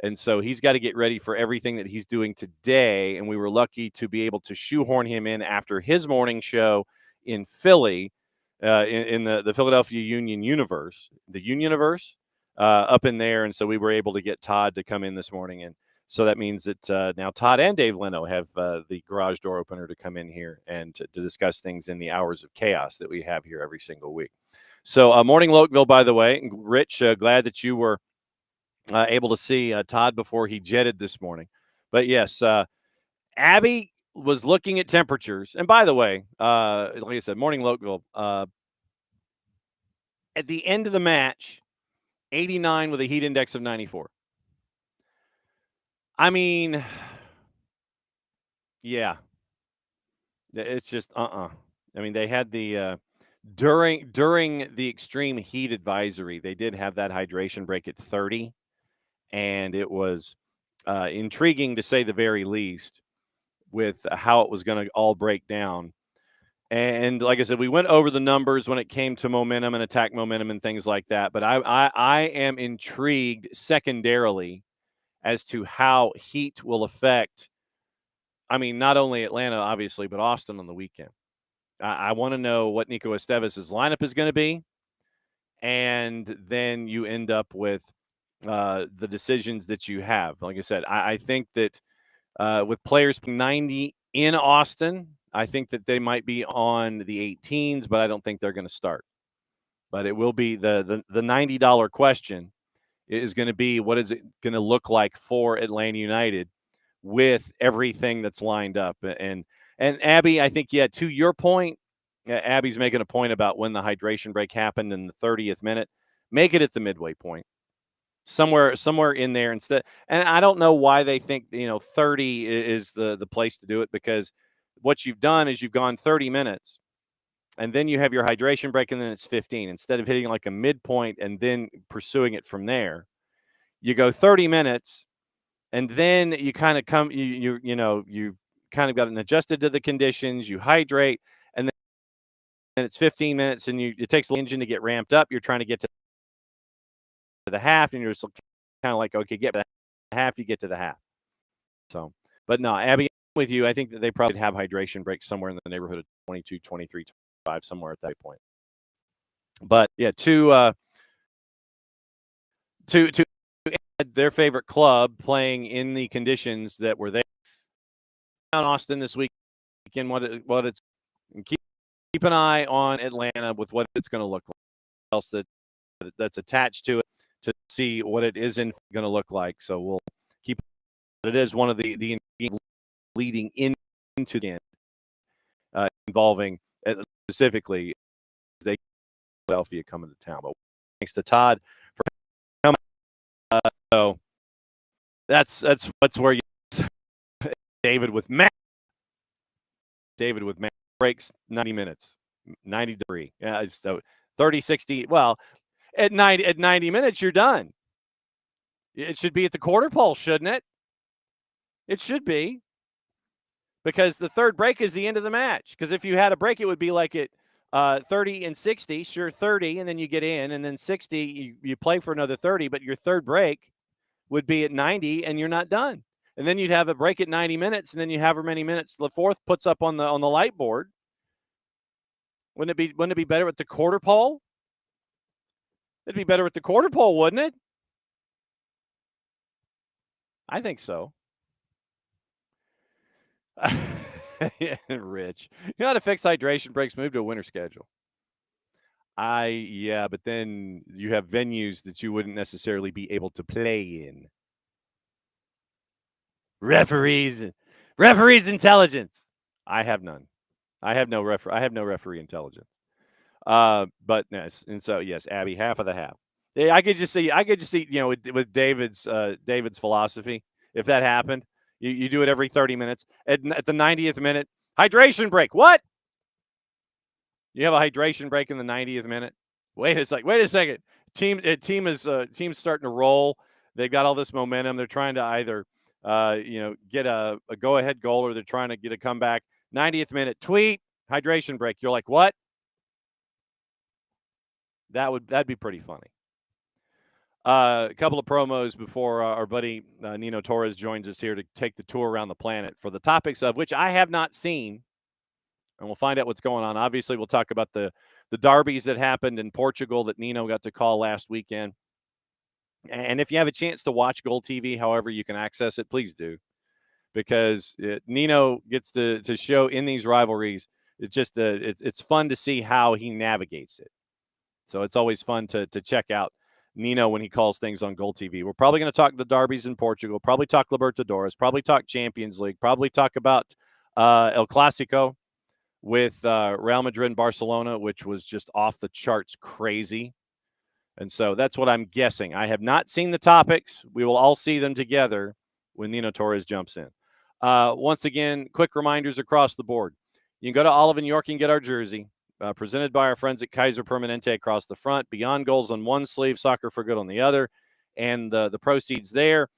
And so he's got to get ready for everything that he's doing today. And we were lucky to be able to shoehorn him in after his morning show in Philly, in the Philadelphia Universe, up in there. And so we were able to get Todd to come in this morning. And so that means that now Todd and Dave Leno have the garage door opener to come in here and to discuss things in the hours of chaos that we have here every single week. So morning, Lokeville, by the way. Rich, glad that you were able to see Todd before he jetted this morning. But yes, Abby was looking at temperatures. And by the way, like I said, morning, Lokeville. At the end of the match, 89 with a heat index of 94. I mean, yeah, it's just I mean, they had the during the extreme heat advisory, they did have that hydration break at 30, and it was intriguing to say the very least with how it was going to all break down. And like I said, we went over the numbers when it came to momentum and attack momentum and things like that. But I am intrigued secondarily as to how heat will affect, I mean, not only Atlanta, obviously, but Austin on the weekend. I want to know what Niko Estevez' lineup is going to be. And then you end up with the decisions that you have. Like I said, I think that with players 90 in Austin, I think that they might be on the 18s, but I don't think they're going to start. But it will be the $90 question is going to be, what is it going to look like for Atlanta United with everything that's lined up? And Abby, I think, yeah, to your point, Abby's making a point about when the hydration break happened in the 30th minute. Make it at the midway point. Somewhere in there instead. And I don't know why they think, 30 is the place to do it, because what you've done is you've gone 30 minutes and then you have your hydration break and then it's 15. Instead of hitting like a midpoint and then pursuing it from there, you go 30 minutes and then you kind of come, you kind of gotten adjusted to the conditions, you hydrate, and then it's 15 minutes and it takes the engine to get ramped up. You're trying to get to the half and you're just kind of like, okay, get to the half, you get to the half. So, but no, Abby, with you, I think that they probably have hydration breaks somewhere in the neighborhood of 22, 23, 25, somewhere at that point. But yeah, to their favorite club playing in the conditions that were there in Austin this weekend, what it's, keep an eye on Atlanta with what it's going to look like, else that's attached to it, to see what it isn't going to look like. So we'll keep it is one of the leading into the end. involving specifically they Philadelphia coming to town. But thanks to Todd for coming. So that's where you David with Matt breaks 90 minutes, 93. Yeah, so 30, 60. Well, at 90 minutes, you're done. It should be at the quarter pole, shouldn't it? It should be. Because the third break is the end of the match. Because if you had a break, it would be like at 30 and 60. Sure, 30, and then you get in. And then 60, you play for another 30. But your third break would be at 90, and you're not done. And then you'd have a break at 90 minutes, and then you have how many minutes the fourth puts up on the light board. Wouldn't it be better at the quarter pole? It'd be better at the quarter pole, wouldn't it? I think so. Rich. You know how to fix hydration breaks? Move to a winter schedule. Yeah, but then you have venues that you wouldn't necessarily be able to play in. Referees intelligence. I have none. I have no referee intelligence. But yes, and so yes, Abby, half of the half. Yeah, I could just see, with David's philosophy, if that happened, you do it every 30 minutes. At the 90th minute, hydration break. What? You have a hydration break in the 90th minute? Wait a second. Team's starting to roll. They've got all this momentum. They're trying to either get a go-ahead goal, or they're trying to get a comeback. 90th minute, tweet, hydration break. You're like, what? That'd be pretty funny. A couple of promos before our buddy Nino Torres joins us here to take the tour around the planet for the topics of which I have not seen, and we'll find out what's going on. Obviously, we'll talk about the derbies that happened in Portugal that Nino got to call last weekend. And if you have a chance to watch GOLTV, however you can access it, please do, because Nino gets to show in these rivalries. It's just it's fun to see how he navigates it. So it's always fun to check out Nino when he calls things on GOLTV. We're probably going to talk the derbies in Portugal, probably talk Libertadores, probably talk Champions League, probably talk about El Clásico with Real Madrid and Barcelona, which was just off the charts crazy. And so that's what I'm guessing. I have not seen the topics. We will all see them together when Nino Torres jumps in. Once again, quick reminders across the board. You can go to Olive and York and get our jersey. Presented by our friends at Kaiser Permanente across the front, Beyond Goals on one sleeve, Soccer for Good on the other. And the proceeds there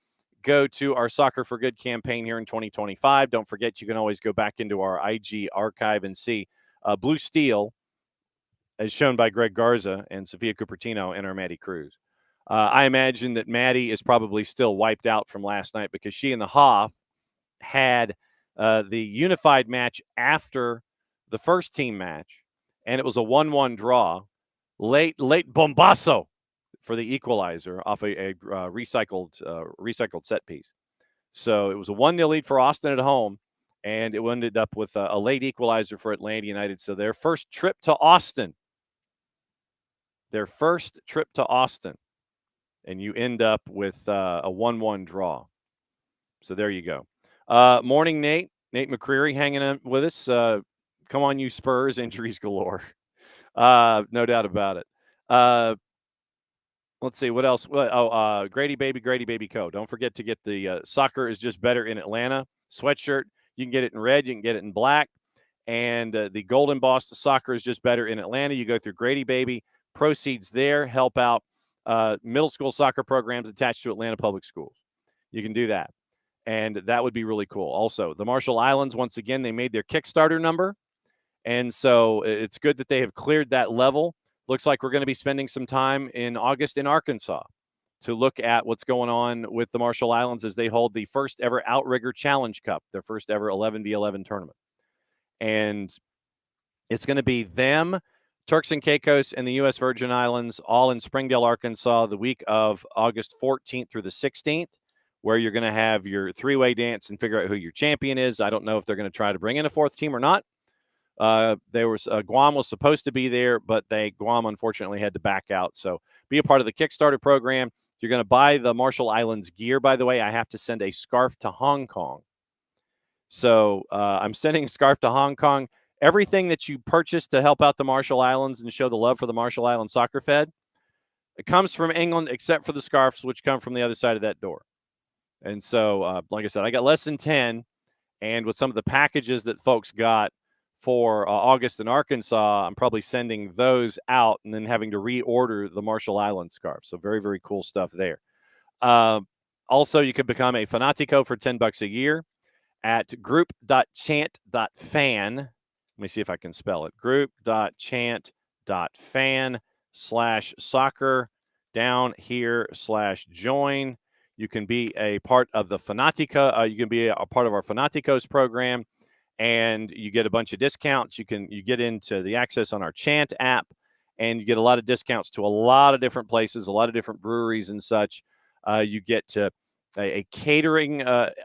go to our Soccer for Good campaign here in 2025. Don't forget, you can always go back into our IG archive and see Blue Steel, as shown by Greg Garza and Sofia Cupertino and our Maddie Cruz. I imagine that Maddie is probably still wiped out from last night because she and the Hoff had the unified match after the first team match. And it was a 1-1 draw. Late bombasso for the equalizer off a recycled set piece. So it was a 1-0 lead for Austin at home, and it ended up with a late equalizer for Atlanta United. So their first trip to Austin. And you end up with a 1-1 draw. So there you go. Morning, Nate. Nate McCreary hanging out with us. Come on, you Spurs, injuries galore. No doubt about it. Let's see, what else? Grady Baby Co. Don't forget to get the Soccer is Just Better in Atlanta sweatshirt. You can get it in red. You can get it in black. And the Gold Embossed Soccer is Just Better in Atlanta. You go through Grady Baby. Proceeds there help out middle school soccer programs attached to Atlanta Public Schools. You can do that. And that would be really cool. Also, the Marshall Islands, once again, they made their Kickstarter number. And so it's good that they have cleared that level. Looks like we're going to be spending some time in August in Arkansas to look at what's going on with the Marshall Islands as they hold the first ever Outrigger Challenge Cup, their first ever 11v11 tournament. And it's going to be them, Turks and Caicos, and the U.S. Virgin Islands all in Springdale, Arkansas, the week of August 14th through the 16th, where you're going to have your three-way dance and figure out who your champion is. I don't know if they're going to try to bring in a fourth team or not. Guam was supposed to be there, but Guam unfortunately had to back out. So be a part of the Kickstarter program. If you're going to buy the Marshall Islands gear, by the way, I have to send a scarf to Hong Kong. So I'm sending a scarf to Hong Kong. everything that you purchase to help out the Marshall Islands and show the love for the Marshall Islands Soccer Fed, it comes from England, except for the scarves, which come from the other side of that door. And so, like I said, I got less than 10. And with some of the packages that folks got for August in Arkansas, I'm probably sending those out and then having to reorder the Marshall Islands scarf. So very, very cool stuff there. Also, you could become a Fanatico for $10 a year at group.chant.fan. Let me see if I can spell it. Group.chant.fan/soccer down here /join. You can be a part of the Fanatica. You can be a part of our Fanaticos program, and you get a bunch of discounts. You get into the access on our Chant app, and you get a lot of discounts to a lot of different places, a lot of different breweries and such. You get to a catering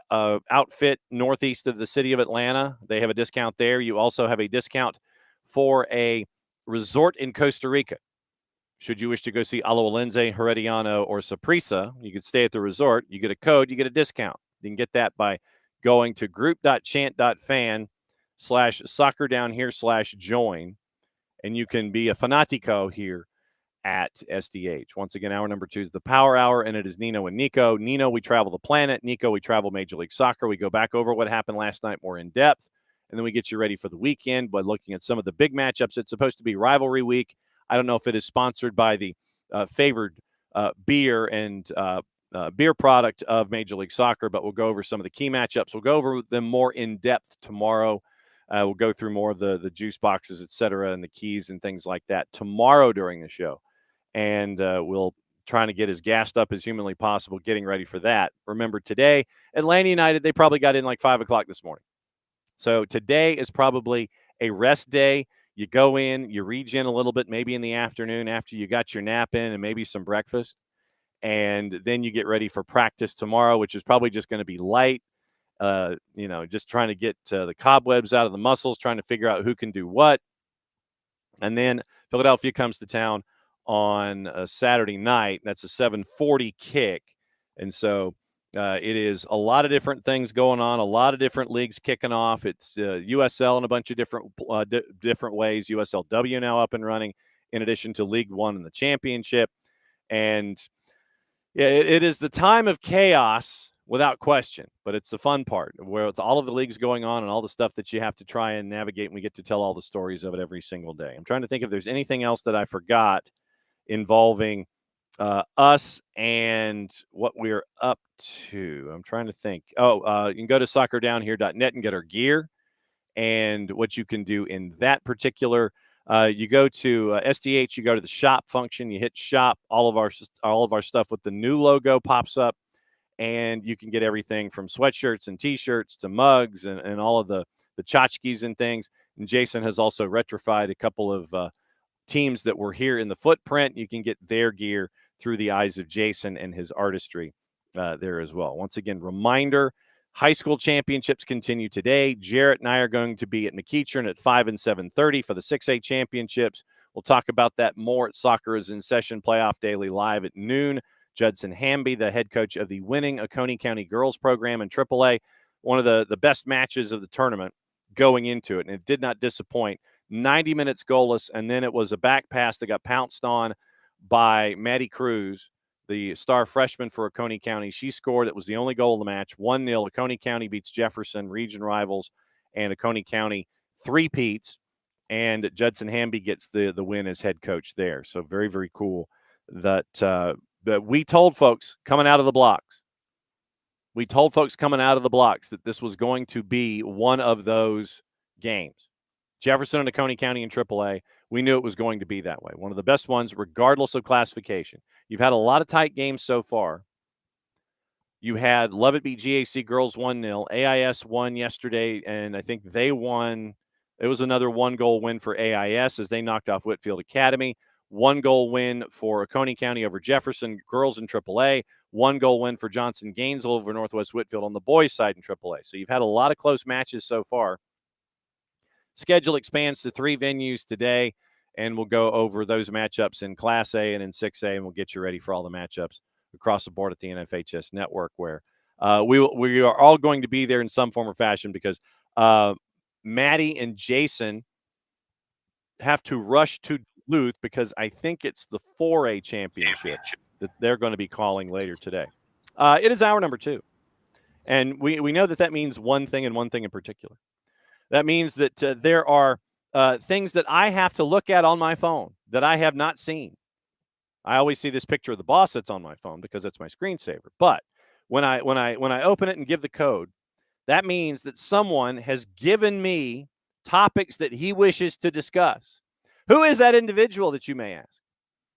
outfit northeast of the city of Atlanta. They have a discount there. You also have a discount for a resort in Costa Rica. Should you wish to go see Alajuelense, Herediano, or Saprissa, you could stay at the resort. You get a code, you get a discount. You can get that by going to group.chant.fan/soccer down here /join, and you can be a Fanatico here at SDH. Once again, hour number 2 is the Power Hour, and it is Nino and Niko. Nino, we travel the planet. Niko, we travel Major League Soccer. We go back over what happened last night more in depth, and then we get you ready for the weekend by looking at some of the big matchups. It's supposed to be rivalry week. I don't know if it is sponsored by the favored beer and beer product of Major League Soccer, but we'll go over some of the key matchups. We'll go over them more in depth tomorrow. We'll go through more of the juice boxes, et cetera, and the keys and things like that tomorrow during the show. And we'll try to get as gassed up as humanly possible getting ready for that. Remember, today, Atlanta United, they probably got in like 5 o'clock this morning. So today is probably a rest day. You go in, you regen a little bit, maybe in the afternoon after you got your nap in and maybe some breakfast. And then you get ready for practice tomorrow, which is probably just going to be light. Just trying to get the cobwebs out of the muscles, trying to figure out who can do what. And then Philadelphia comes to town on a Saturday night. That's a 7:40 kick. And so it is a lot of different things going on, a lot of different leagues kicking off. It's USL in a bunch of different ways. USLW now up and running, in addition to League One and the championship. And yeah, it is the time of chaos without question, but it's the fun part where with all of the leagues going on and all the stuff that you have to try and navigate, and we get to tell all the stories of it every single day. I'm trying to think if there's anything else that I forgot involving us and what we're up to. I'm trying to think. You can go to soccerdownhere.net and get our gear. And what you can do in that particular, you go to SDH, you go to the shop function, you hit shop, all of our stuff with the new logo pops up, and you can get everything from sweatshirts and T-shirts to mugs and all of the tchotchkes and things. And Jason has also retrified a couple of teams that were here in the footprint. You can get their gear through the eyes of Jason and his artistry there as well. Once again, reminder, high school championships continue today. Jarrett and I are going to be at McEachern at 5 and 7:30 for the 6A championships. We'll talk about that more at Soccer is in Session Playoff Daily live at noon. Judson Hamby, the head coach of the winning Oconee County girls program in AAA, one of the best matches of the tournament going into it, and it did not disappoint. 90 minutes goalless, and then it was a back pass that got pounced on by Maddie Cruz, the star freshman for Oconee County. She scored. It was the only goal of the match. 1-0. Oconee County beats Jefferson, region rivals, and Oconee County three-peats, and Judson Hamby gets the win as head coach there. So very, very cool that we told folks coming out of the blocks. We told folks coming out of the blocks that this was going to be one of those games. Jefferson and Oconee County in AAA, we knew it was going to be that way. One of the best ones, regardless of classification. You've had a lot of tight games so far. You had Lovett beat GAC girls 1-0. AIS won yesterday, and I think they won. It was another one-goal win for AIS as they knocked off Whitfield Academy. 1-goal win for Oconee County over Jefferson girls in AAA. 1-goal win for Johnson Gainesville over Northwest Whitfield on the boys' side in AAA. So you've had a lot of close matches so far. Schedule expands to 3 venues today, and we'll go over those matchups in Class A and in 6A, and we'll get you ready for all the matchups across the board at the NFHS Network, where we are all going to be there in some form or fashion because Maddie and Jason have to rush to Duluth because I think it's the 4A championship that they're going to be calling later today. It is hour number 2. And we know that means one thing and one thing in particular. That means that there are things that I have to look at on my phone that I have not seen. I always see this picture of the boss that's on my phone because that's my screensaver. But when I open it and give the code, that means that someone has given me topics that he wishes to discuss. Who is that individual, that you may ask?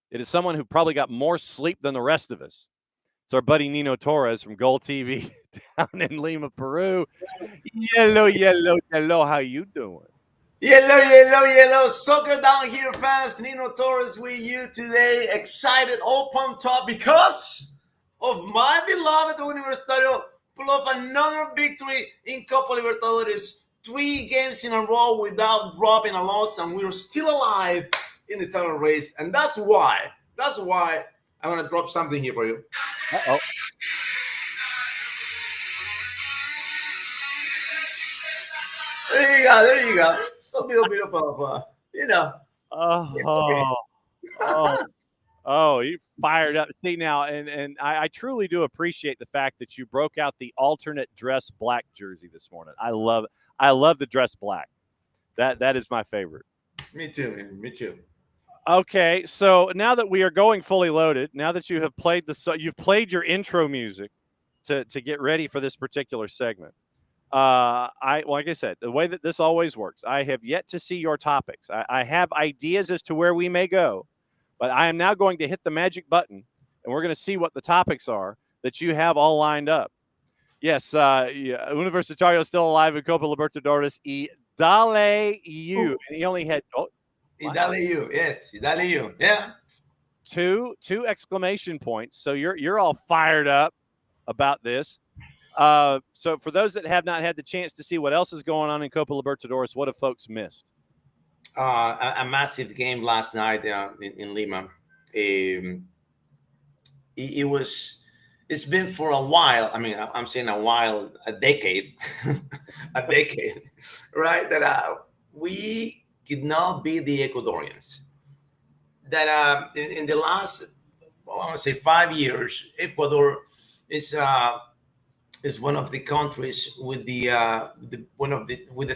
It is someone who probably got more sleep than the rest of us. It's our buddy Nino Torres from GOLTV down in Lima, Peru. Yellow. How you doing? Yellow. Soccer down here, fans. Nino Torres with you today. Excited, all pumped up because of my beloved Universitario pull up another victory in Copa Libertadores. 3 games in a row without dropping a loss, and we're still alive in the title race. And that's why I'm going to drop something here for you. Uh-oh. There you go. It's a little bit of, You fired up. See now, and I truly do appreciate the fact that you broke out the alternate dress black jersey this morning. I love the dress black. That is my favorite. Me too, man. Me too. Okay, so now that we are going fully loaded, now that you have you've played your intro music to get ready for this particular segment. Like I said, the way that this always works, I have yet to see your topics. I have ideas as to where we may go, but I am now going to hit the magic button, and we're going to see what the topics are that you have all lined up. Yes, Universitario is still alive in Copa Libertadores. Dale you. And he only had Dale you. Yes, Dale you. Yeah. Two exclamation points. So you're all fired up about this. So for those that have not had the chance to see what else is going on in Copa Libertadores, what have folks missed? A massive game last night in Lima. It's been for a while. I mean, I'm saying a while, a decade, right? That we could not beat the Ecuadorians. That in the last, I want to say 5 years, Ecuador is one of the countries with the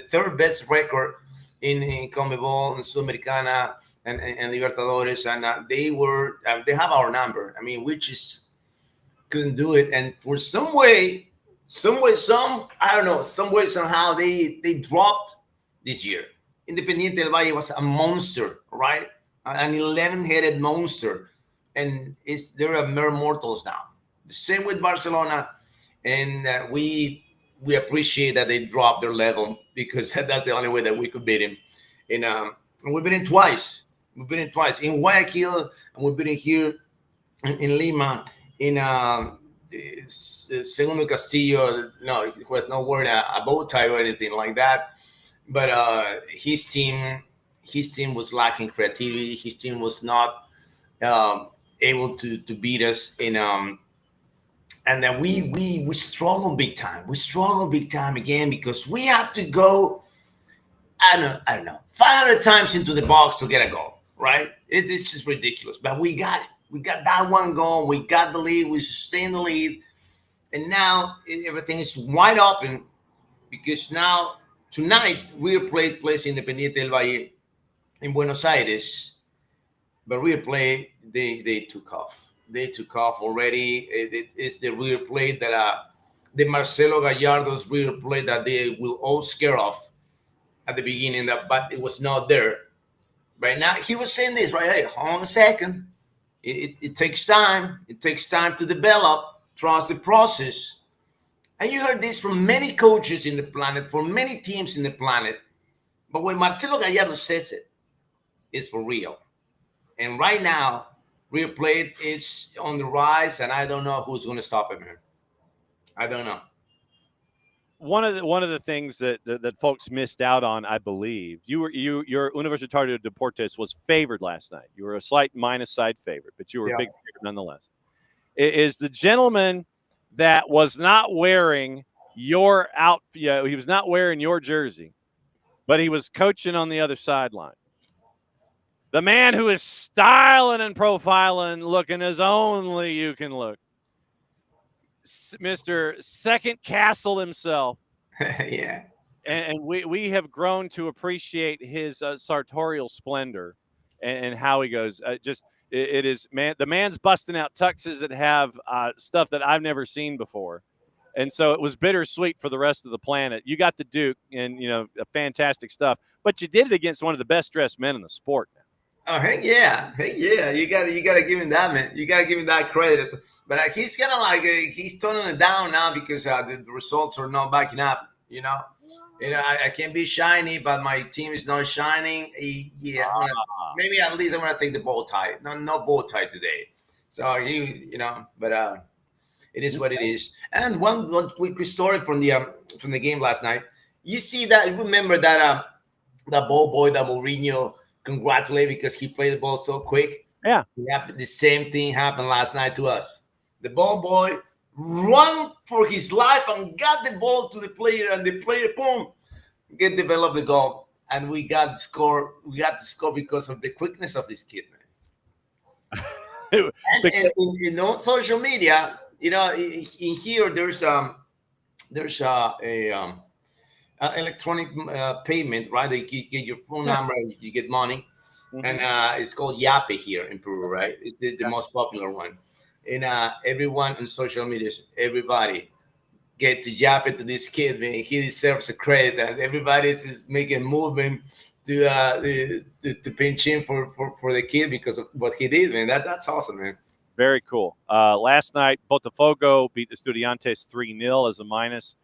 third best record in CONMEBOL and Sudamericana and Libertadores, and they have our number. I mean, we just couldn't do it, and for some way, I don't know, somehow they dropped this year. Independiente del Valle was a monster, right? An 11-headed monster, and they're mere mortals now. The same with Barcelona. And we appreciate that they dropped their level, because that's the only way that we could beat him. And we've been in twice. In Guayaquil, and we've been in here in Lima. In Segundo Castillo, no, he was not wearing a bow tie or anything like that. But his team was lacking creativity. His team was not able to beat us in. And then we struggle big time. We struggle big time again, because we have to go, I don't know, 500 times into the box to get a goal, right? It's just ridiculous. But we got it. We got that one goal. We got the lead. We sustained the lead. And now everything is wide open, because now, tonight, River Plate plays Independiente del Valle in Buenos Aires. But River Plate, they took off. They took off already. It's the River Plate that the Marcelo Gallardo's River Plate that they will all scare off at the beginning, but it was not there. Right now, he was saying this, right? Hey, hold on a second. It takes time. It takes time to develop. Trust the process. And you heard this from many coaches in the planet, from many teams in the planet. But when Marcelo Gallardo says it, it's for real. And right now, River Plate is on the rise, and I don't know who's going to stop him here. I don't know. One of the things that folks missed out on, I believe, your Universitario Deportes was favored last night. You were a slight minus side favorite, but you were a big favorite nonetheless. It is the gentleman that was not wearing your he was not wearing your jersey, but he was coaching on the other sideline. The man who is styling and profiling, looking as only you can look. Mr. Second Castle himself. Yeah. And we have grown to appreciate his sartorial splendor and how he goes. It is, man, the man's busting out tuxes that have stuff that I've never seen before. And so it was bittersweet for the rest of the planet. You got the Duke and, fantastic stuff, but you did it against one of the best dressed men in the sport. Oh, heck yeah. You gotta give him that, man. You gotta give him that credit. But he's kind of like, he's toning it down now because the results are not backing up, I can be shiny, but my team is not shining. Maybe at least I'm gonna take the bow tie. No bow tie today. So but it is what it is. And one quick story from the game last night. You see that? Remember that that ball boy that Moreno congratulated because he played the ball so quick. Yeah. The same thing happened last night to us. The ball boy run for his life and got the ball to the player, and the player, boom, developed the goal, and we got the score. We got to score because of the quickness of this kid, man. and in social media, in here there's electronic payment, right? You get your phone number and you get money, and it's called Yape here in Peru, right? It's the most popular one. And everyone on social media, everybody get to Yape to this kid, man. He deserves a credit, and everybody is making a movement to pinch him for the kid because of what he did, man. That's awesome, man. Very cool. Last night, Botafogo beat the Estudiantes 3-0 as a minus.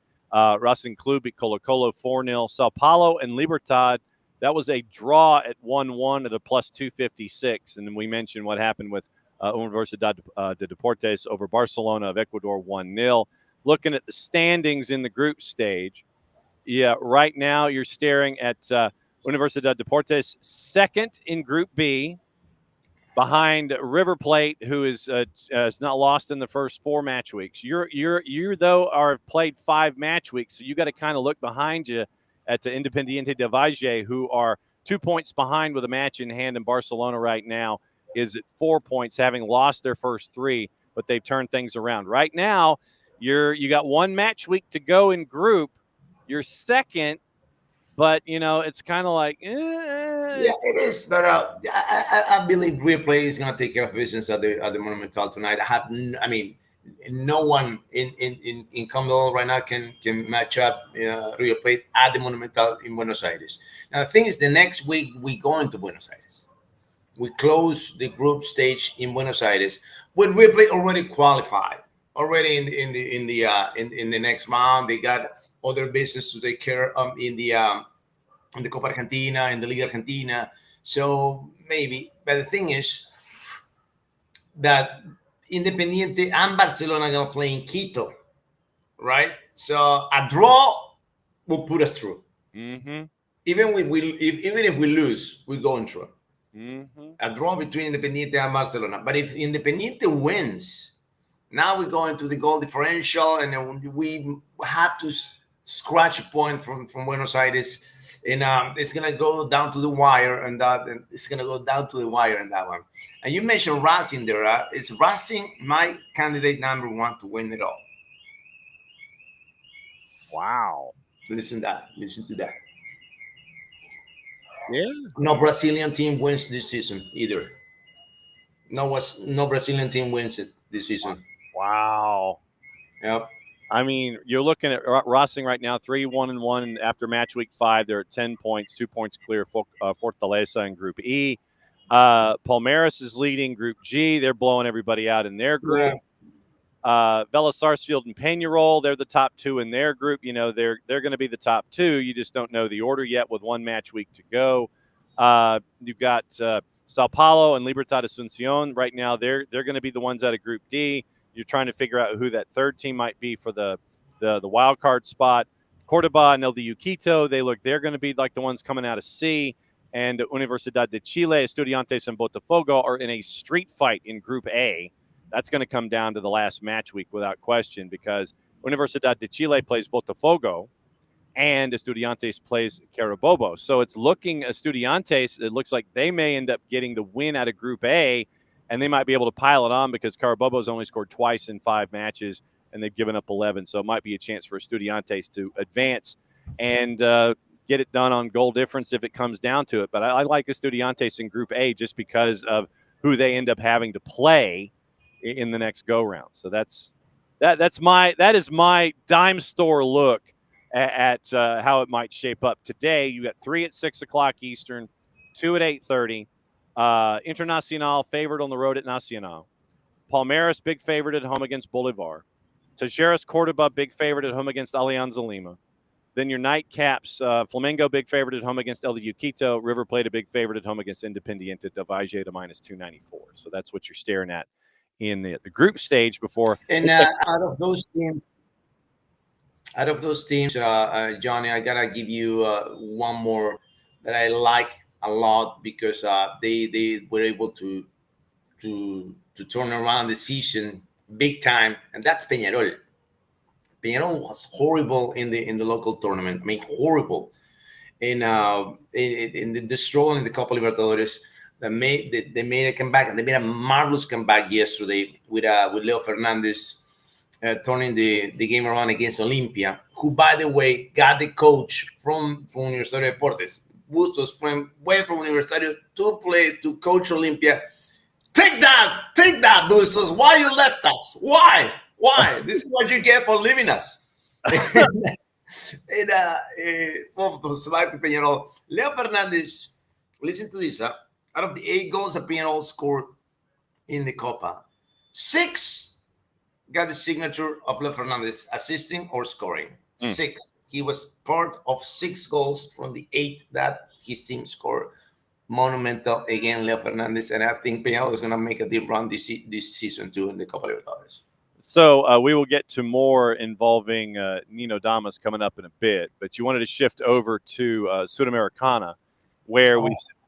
Racing Club beat Colo Colo 4-0. Sao Paulo and Libertad, that was a draw at 1-1 at a plus 256. And then we mentioned what happened with Universidad de Deportes over Barcelona of Ecuador 1-0. Looking at the standings in the group stage, right now you're staring at Universidad Deportes second in Group B, behind River Plate, who is not lost in the first 4 match weeks. You though are played 5 match weeks, so you got to kind of look behind you at the Independiente del Valle, who are 2 points behind with a match in hand, and Barcelona right now is at 4 points, having lost their first 3, but they've turned things around. Right now, you got 1 match week to go in group. You're second, but it's kind of like yeah, it is. But I believe River Plate is going to take care of business at the Monumental tonight. No one in Congo right now can match up River Plate at the Monumental in Buenos Aires. Now the thing is, the next week we go into Buenos Aires. We close the group stage in Buenos Aires with River Plate already qualified, already in the next round. They got other business to take care of in the Copa Argentina, in the Liga Argentina. So maybe, but the thing is that Independiente and Barcelona are gonna play in Quito, right? So a draw will put us through. Mm-hmm. Even if we lose, we go through. Mm-hmm. A draw between Independiente and Barcelona. But if Independiente wins, now we go into the goal differential, and then we have to scratch a point from Buenos Aires, and it's gonna go down to the wire, and it's gonna go down to the wire in that one. And you mentioned Racing there. Is Racing my candidate number 1 to win it all? Wow. Listen to that. Yeah. No Brazilian team wins this season either. No Brazilian team wins it this season. Wow. Yep. I mean, you're looking at Racing right now, 3-1-1 after match week 5. They're at 10 points, 2 points clear. Fortaleza in Group E. Palmeiras is leading Group G. They're blowing everybody out in their group. Yeah. Vélez Sarsfield and Peñarol, they're the top 2 in their group. They're going to be the top 2. You just don't know the order yet with 1 match week to go. You've got Sao Paulo and Libertad Asunción. Right now, they're going to be the ones out of Group D. You're trying to figure out who that third team might be for the wild card spot. Cordoba and LDU Quito, they're going to be like the ones coming out of C. And Universidad de Chile, Estudiantes, and Botafogo are in a street fight in Group A. That's going to come down to the last match week without question, because Universidad de Chile plays Botafogo, and Estudiantes plays Carabobo. So it's looking Estudiantes. It looks like they may end up getting the win out of Group A, and they might be able to pile it on because Carabobo's only scored twice in 5 matches, and they've given up 11. So it might be a chance for Estudiantes to advance and get it done on goal difference if it comes down to it. But I like Estudiantes in Group A just because of who they end up having to play in the next go round. So that is my dime store look at how it might shape up. Today, you got 3 at 6 o'clock Eastern, 2 at 8:30. Internacional favored on the road at Nacional. Palmeiras, big favorite at home against Bolivar. Talleres Cordoba, big favorite at home against Alianza Lima. Then your nightcaps, Flamengo, big favorite at home against LDU Quito. River Plate, a big favorite at home against Independiente del Valle to -294. So that's what you're staring at in the group stage before. And out of those teams, Johnny, I gotta give you one more that I like a lot because they were able to turn around the season big time, and that's Peñarol. Peñarol was horrible in the local tournament. I mean, horrible. In the struggle in the Copa Libertadores, they made a comeback, and they made a marvelous comeback yesterday with Leo Fernandez turning the game around against Olimpia, who, by the way, got the coach from Universitario de Deportes. Bustos went from Universitario to coach Olimpia. Take that, Bustos. Why you left us? Why? This is what you get for leaving us. So back to Peñarol. Leo Fernandez, listen to this. Out of the 8 goals that Peñarol scored in the Copa, 6 got the signature of Leo Fernandez assisting or scoring. 6. He was part of 6 goals from the 8 that his team scored. Monumental again, Leo Fernandez, and I think Peñarol is going to make a deep run this season too in the Copa Libertadores. So we will get to more involving Nino Damas coming up in a bit, but you wanted to shift over to Sudamericana, where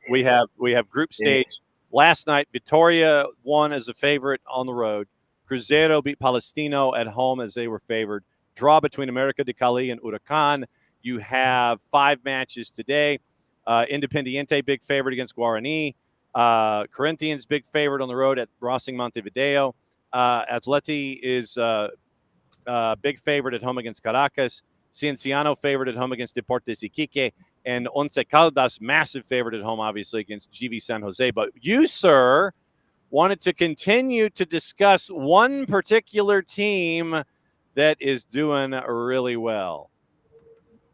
we have group stage. Last night, Vitória won as a favorite on the road. Cruzeiro beat Palestino at home as they were favored. Draw between América de Cali and Huracan. You have 5 matches today. Independiente, big favorite against Guarani. Corinthians, big favorite on the road at Racing Montevideo. ATLUTD is big favorite at home against Caracas. Cienciano favorite at home against Deportes Iquique. And Once Caldas, massive favorite at home, obviously, against GV San Jose. But you, sir, wanted to continue to discuss one particular team that is doing really well.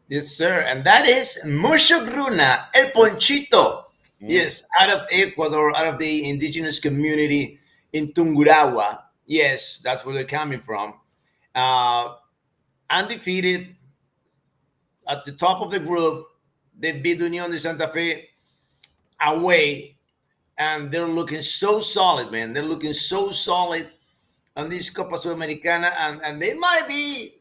Yes, sir. And that is Mushugruna, El Ponchito. Yes, out of Ecuador, out of the indigenous community in Tungurahua. Yes, that's where they're coming from. Undefeated at the top of the group. They beat Unión de Santa Fe away, and they're looking so solid, man. They're looking so solid on this Copa Sudamericana, and they might be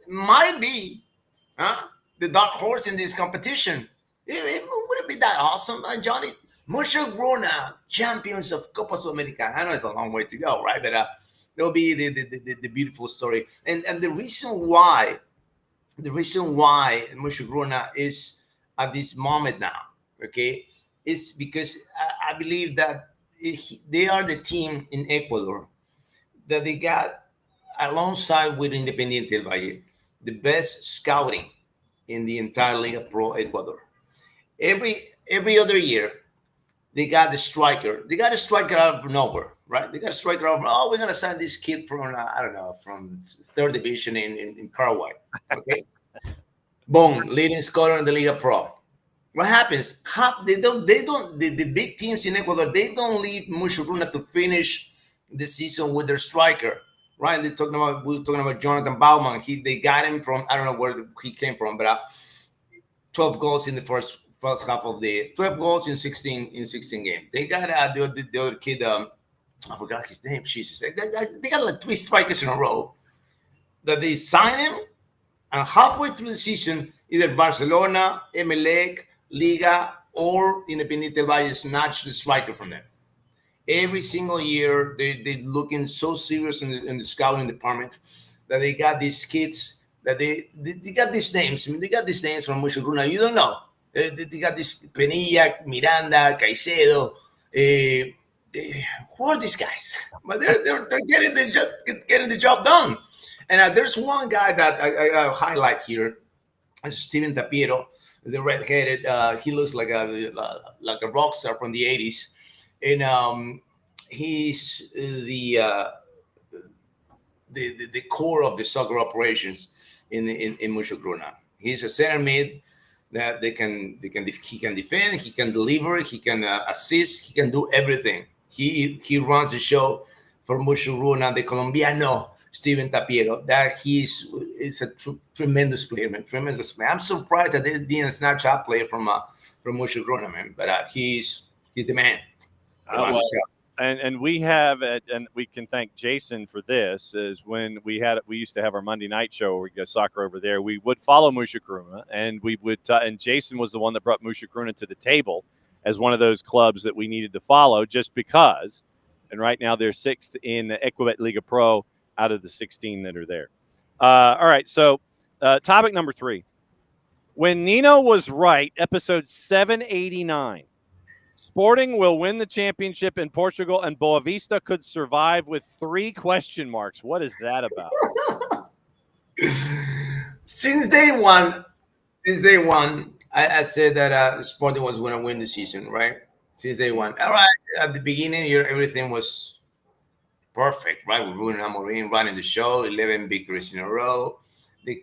the dark horse in this competition. Would it be that awesome, Johnny? Mushugruna, champions of Copa Sudamericana. I know it's a long way to go, right? But there'll be the beautiful story. And the reason why Mushugruna is at this moment now, okay, is because I believe that they are the team in Ecuador that they got, alongside with Independiente del Valle, the best scouting in the entire Liga Pro Ecuador. Every other year, they got the striker. They got a striker out of nowhere, right? They got a striker out of, we're going to sign this kid from, from 3rd division in Paraguay. Okay. Boom, leading scorer in the Liga Pro. What happens? The big teams in Ecuador, they don't leave Mushugruna to finish the season with their striker, right? We were talking about Jonathan Baumann. They got him from, I don't know where he came from, but 12 goals in the first half of the 12 goals in 16 games. They got the other kid. I forgot his name. Jesus, they got like 3 strikers in a row that they sign him, and halfway through the season, either Barcelona, Emelec, Liga, or Independiente del Valle snatch the striker from them. Every single year, they're looking so serious in the scouting department that they got these kids that they got these names. I mean, they got these names from Mushuruna. You don't know. They got this Penilla, Miranda, Caicedo. Who are these guys? But they're getting the job done. And there's one guy that I highlight here. It's Steven Tapiero, the red-headed. He looks like a rock star from the '80s, and he's the core of the soccer operations in Mushuruna. He's a center mid that he can defend, he can deliver, he can assist, he can do everything. He runs the show for Mushuruna, the Colombiano Steven Tapiero. That is a tremendous player, man. Tremendous player. I'm surprised that they didn't snatch a player from Mushuruna, man. But he's the man. And we have, and we can thank Jason for this, is when we used to have our Monday night show where we go soccer over there, we would follow Mushakruna, and we would, and Jason was the one that brought Mushakruna to the table as one of those clubs that we needed to follow just because. And right now they're 6th in the Equibet Liga Pro out of the 16 that are there. All right, so topic number 3. When Nino was right, episode 789. Sporting will win the championship in Portugal, and Boavista could survive with 3 question marks. What is that about? Since day one, I said that Sporting was going to win the season, right? Since day one. All right, at the beginning, everything was perfect, right? With Ruben Amorim running the show, 11 victories in a row. The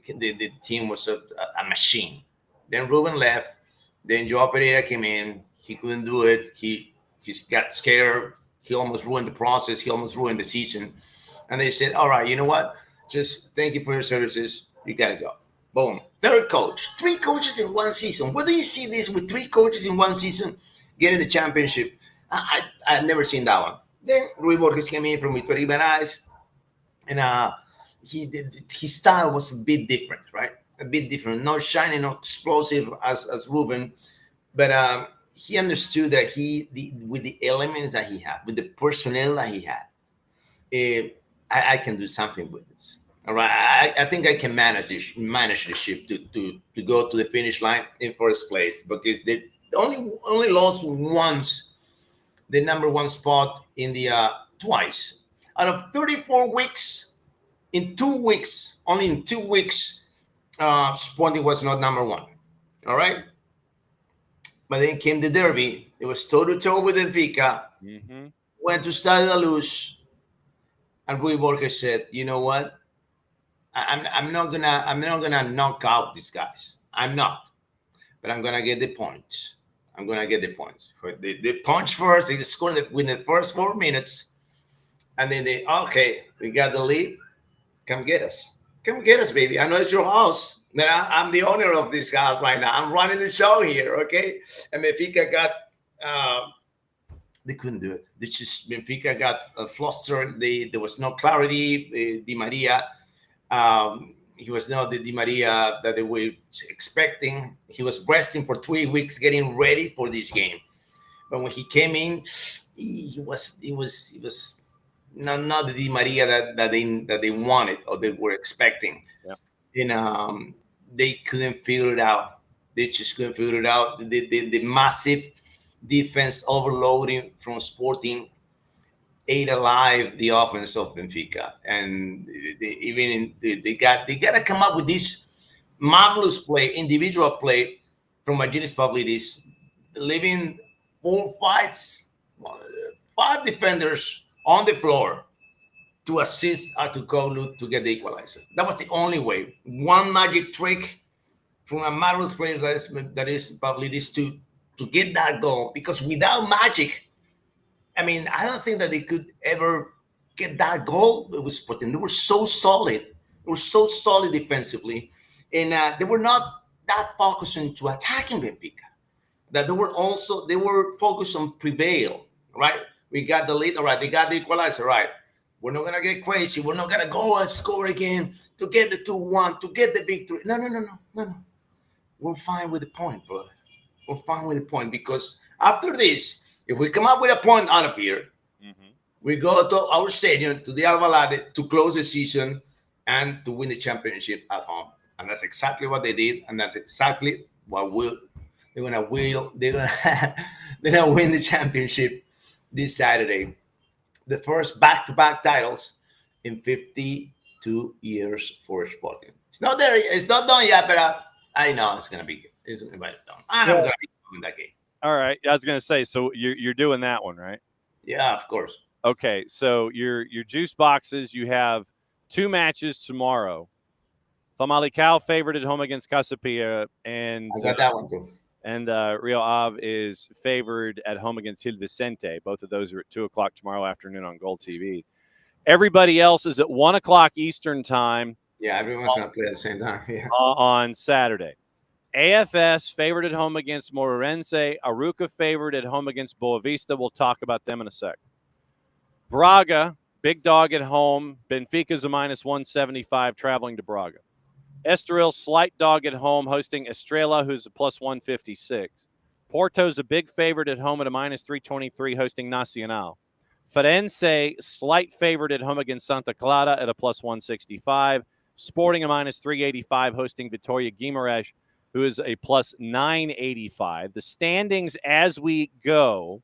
team was a machine. Then Ruben left. Then Joao Pereira came in. He couldn't do it. He got scared. He almost ruined the process. He almost ruined the season. And they said, all right, you know what? Just thank you for your services. You got to go. Boom. 3rd coach. 3 coaches in one season. Where do you see this with 3 coaches in one season getting the championship? I've never seen that one. Then Rui Borges came in from Vitória Guimarães. And his style was a bit different, right? A bit different. Not shiny, not explosive as Ruben. But he understood that with the elements that he had, with the personnel that he had, I can do something with this. All right, I think I can manage the ship to go to the finish line in first place, because they only lost once the number 1 spot in the twice out of 34 weeks. In 2 weeks, only in 2 weeks, Sporting was not number 1. All right. But then came the derby. It was toe-to-toe with Benfica. Mm-hmm. Went to Estádio da Luz, and Rui Borges said, "You know what? I'm not gonna knock out these guys. I'm not, but I'm gonna get the points. I'm gonna get the points. They punch first. They scored within the first 4 minutes, and then we got the lead. Come get us. Come get us, baby. I know it's your house." Man, I'm the owner of this house right now. I'm running the show here, okay? And Benfica they couldn't do it. Benfica got flustered. There was no clarity. Di Maria, he was not the Di Maria that they were expecting. He was resting for 3 weeks, getting ready for this game. But when he came in, he was not the Di Maria that they wanted or they were expecting. Yeah. And they couldn't figure it out. They just couldn't figure it out. The massive defense overloading from Sporting ate alive the offense of Benfica, and they got to come up with this marvelous play, individual play from Maginis Pavlidis, leaving 5 defenders on the floor to assist Artukoglu to get the equalizer. That was the only way. One magic trick from a marvelous player that is Pavlidis to get that goal. Because without magic, I mean, I don't think that they could ever get that goal. It was Sporting. They were so solid. They were so solid defensively, and they were not that focused into attacking Benfica. That they were focused on prevail. Right? We got the lead. All right, they got the equalizer. Right? We're not going to get crazy. We're not going to go and score again to get the 2-1, to get the victory. No. We're fine with the point, brother. We're fine with the point, because after this, if we come up with a point out of here, we go to our stadium, to the Alvalade, to close the season and to win the championship at home. And that's exactly what they did, and that's exactly what they're gonna they're gonna win the championship this Saturday. The first back-to-back titles in 52 years for Sporting. It's not there. It's not done yet, but I know it's gonna be. It's gonna be done. I know it's gonna be done in that game. All right. I was going to say, so you're doing that one, right? Yeah, of course. Okay. So your juice boxes, you have 2 matches tomorrow. Famalicão favored at home against Casapia, and I got that one too. And Rio Ave is favored at home against Gil Vicente. Both of those are at 2:00 tomorrow afternoon on GOLTV. Everybody else is at 1:00 Eastern time. Yeah, everyone's going to play at the same time. Yeah. On Saturday. AFS favored at home against Moreirense. Aruca favored at home against Boavista. We'll talk about them in a sec. Braga, big dog at home. Benfica's a -175 traveling to Braga. Estoril, slight dog at home, hosting Estrela, who's a +156. Porto's a big favorite at home at a -323, hosting Nacional. Farense, slight favorite at home against Santa Clara at a +165. Sporting a -385, hosting Vitória Guimarães, who is a +985. The standings as we go: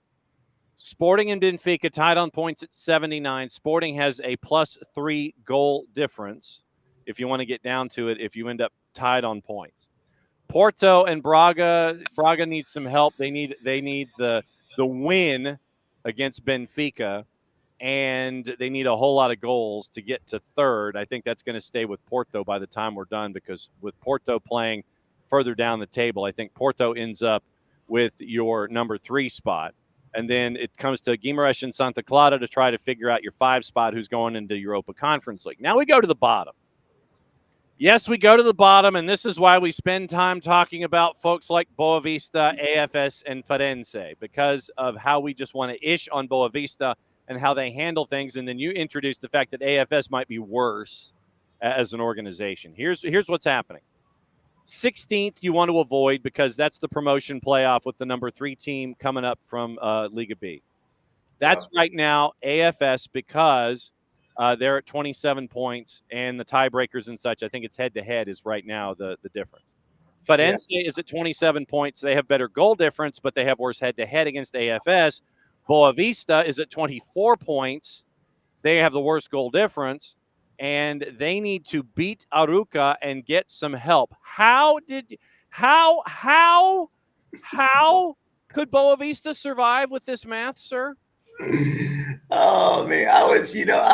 Sporting and Benfica tied on points at 79. Sporting has a +3 goal difference. If you want to get down to it, if you end up tied on points. Porto and Braga needs some help. They need the win against Benfica, and they need a whole lot of goals to get to third. I think that's going to stay with Porto by the time we're done, because with Porto playing further down the table, I think Porto ends up with your number 3 spot. And then it comes to Guimarães and Santa Clara to try to figure out your 5 spot, who's going into Europa Conference League. Now we go to the bottom. Yes, we go to the bottom, and this is why we spend time talking about folks like Boavista, AFS, and Farense, because of how we just want to ish on Boavista and how they handle things. And then you introduced the fact that AFS might be worse as an organization. Here's what's happening. 16th you want to avoid, because that's the promotion playoff with the number 3 team coming up from Liga B. That's right now AFS, because they're at 27 points, and the tiebreakers and such, I think it's head-to-head is right now the difference. Farense is at 27 points. They have better goal difference, but they have worse head-to-head against AFS. Boavista is at 24 points. They have the worst goal difference, and they need to beat Aruca and get some help. How could Boavista survive with this math, sir? Oh man, I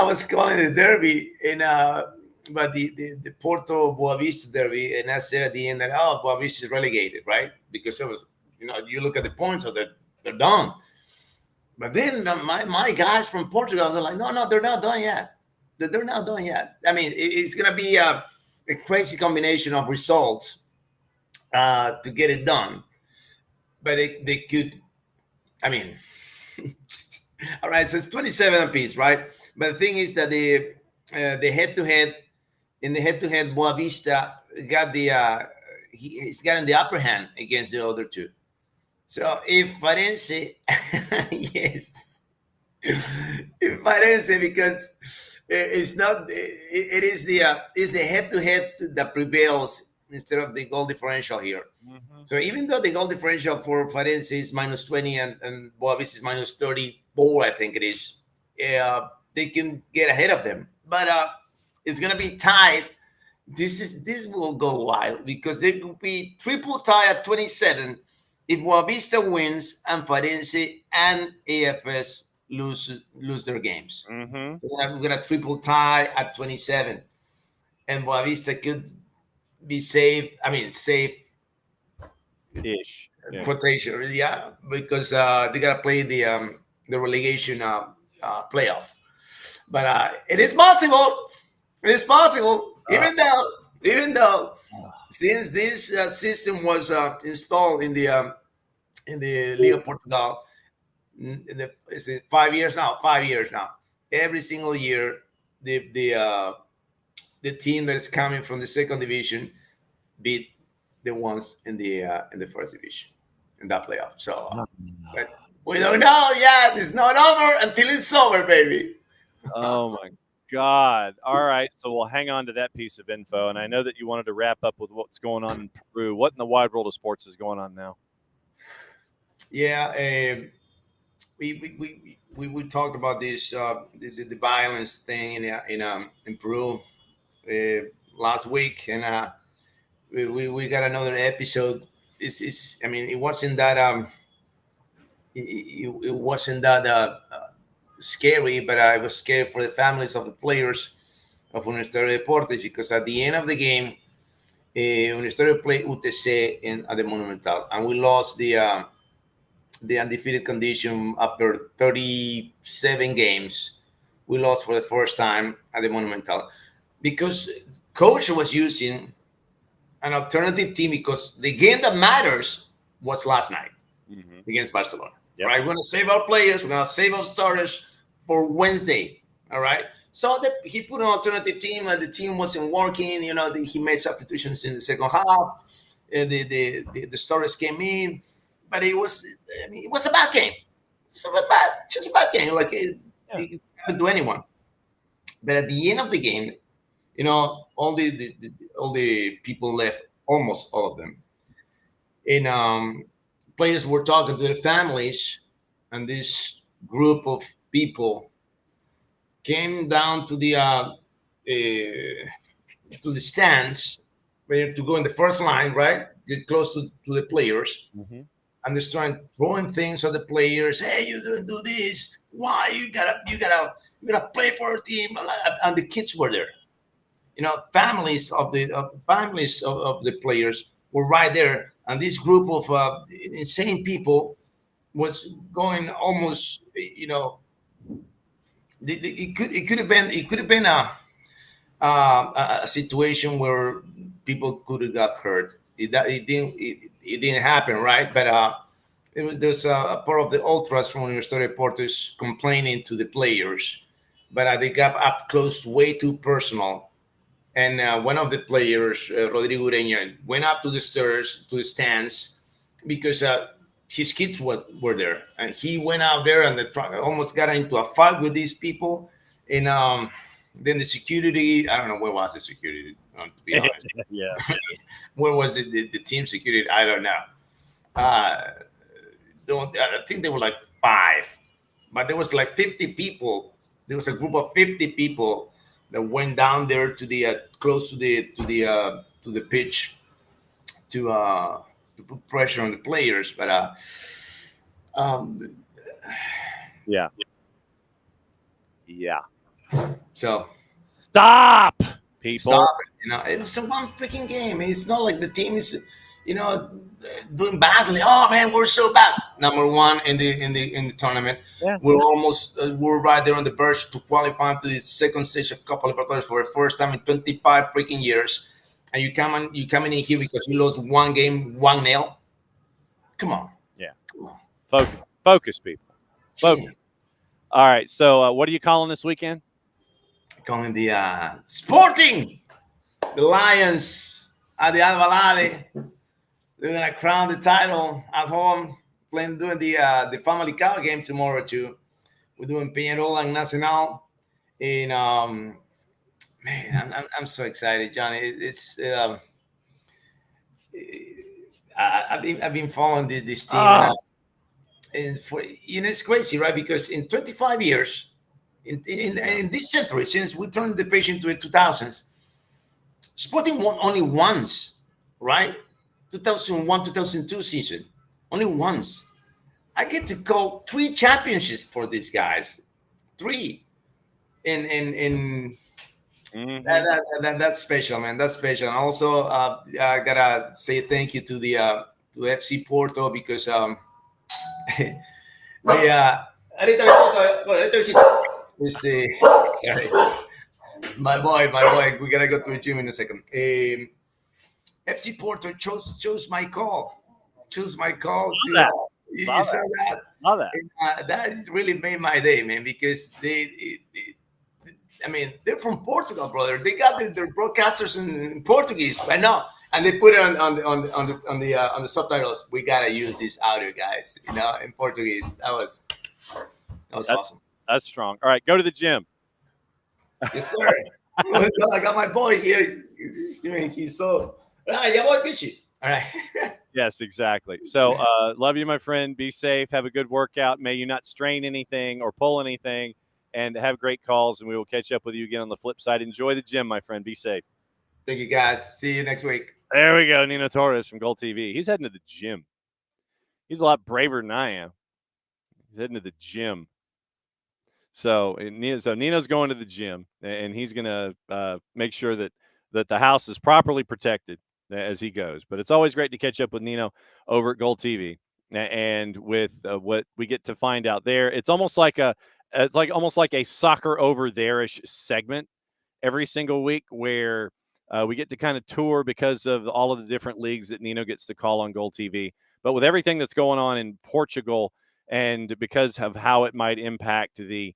was calling the derby but the Porto Boavista derby, and I said at the end that Boavista is relegated, right? Because it was, you look at the points, so they're done. But then my guys from Portugal, they're like, no, they're not done yet. They're not done yet. I mean, it's gonna be a crazy combination of results to get it done. But they could, I mean. All right, so it's 27 apiece, right? But the thing is that the head-to-head, Boavista got he's gotten the upper hand against the other 2. So if Farense, yes, if Farense, because it's not, it is the head-to-head that prevails instead of the goal differential here. Mm-hmm. So even though the goal differential for Farense is -20 and Boavista is -34, I think it is, they can get ahead of them. But it's going to be tied. This will go wild, because they could be triple tie at 27 if Boavista wins and Farense and AFS lose their games. Mm-hmm. We're going to triple tie at 27, and Boavista could be safe. I mean, safe-ish, quotation, because they got to play the relegation playoff. But it is possible. It is possible, even though since this system was installed in the Liga Portugal, is it 5 years now? 5 years now. Every single year, the team that is coming from the second division beat the ones in the first division in that playoff. So but we don't know yet. It's not over until it's over, baby. Oh my God. All right. So we'll hang on to that piece of info. And I know that you wanted to wrap up with what's going on in Peru. What in the wide world of sports is going on now? Yeah, we talked about this the violence thing in Peru last week, and we got another episode. It's I mean, it wasn't that it wasn't that scary, but I was scared for the families of the players of Universitario Deportes, because at the end of the game, Universitario played UTC at the Monumental, and we lost the undefeated condition after 37 games. We lost for the first time at the Monumental because coach was using an alternative team, because the game that matters was last night against Barcelona. Yep. Right, we're going to save our players. We're going to save our starters for Wednesday. All right. So he put an alternative team, and the team wasn't working. He made substitutions in the second half. The starters came in, but it was a bad game. Just a bad game. Like it happened to anyone. But at the end of the game, all the people left, almost all of them, and players were talking to their families, and this group of people came down to the stands, to go in the first line, right? Get close to the players, and they're starting throwing things at the players. Hey, you don't do this. Why you gotta play for our team? And the kids were there. Families of the players were right there, and this group of insane people was going almost. It could have been a situation where people could have got hurt. It didn't happen, right? But there's a part of the ultras from Universitario de Deportes complaining to the players, but they got up close, way too personal. And one of the players, Rodrigo Ureña, went up to the stands, because his kids were there, and he went out there and almost got into a fight with these people. And then the security, I don't know, where was the security, to be honest. Yeah. Where was it, the team security? I don't know. I think there were like 5, but there was like 50 people. There was a group of 50 people that went down there to the close to the pitch to put pressure on the players. But yeah. So stop, people. Stop it. It was a one freaking game. It's not like the team is, doing badly. Oh man, we're so bad. Number one in the tournament. Yeah. We're right there on the verge to qualify to the second stage of Copa Libertadores for the first time in 25 freaking years. And you coming in here because you lost one game, 1-0. Come on. Yeah. Come on. Focus, people. Focus. Jeez. All right. So what are you calling this weekend? Calling the Sporting. The Lions at the Alvalade. They're gonna crown the title at home. Doing the Family Cup game tomorrow too. We're doing Peñarol and Nacional. And man, I'm so excited, Johnny. I've been following this team, and it's crazy, right? Because in 25 years, in this century, since we turned the page into the 2000s, Sporting won only once, right? 2001, 2002 season, only once. I get to call 3 championships for these guys, 3, and that's special, man. That's special. And also, I gotta say thank you to the to FC Porto, because sorry. My boy. We gotta go to the gym in a second. FC Porto chose my call. Chose my call. You saw that? Saw that. And, that really made my day, man, because they're from Portugal, brother. They got their broadcasters in Portuguese. I know, and they put it on the subtitles. We gotta use this audio, guys. In Portuguese. That was awesome. That's strong. All right, go to the gym. Yes, sir. I got my boy here. He's so. Ya voy, Pichi. All right. Yes, exactly. So, love you, my friend. Be safe. Have a good workout. May you not strain anything or pull anything, and have great calls. And we will catch up with you again on the flip side. Enjoy the gym, my friend. Be safe. Thank you, guys. See you next week. There we go. Nino Torres from GOLTV. He's heading to the gym. He's a lot braver than I am. He's heading to the gym. So Nino's going to the gym, and he's going to make sure that the house is properly protected as he goes. But it's always great to catch up with Nino over at GOLTV, and with what we get to find out there. It's almost like almost like a soccer over there-ish segment every single week where we get to kind of tour because of all of the different leagues that Nino gets to call on GOLTV. But with everything that's going on in Portugal, and because of how it might impact the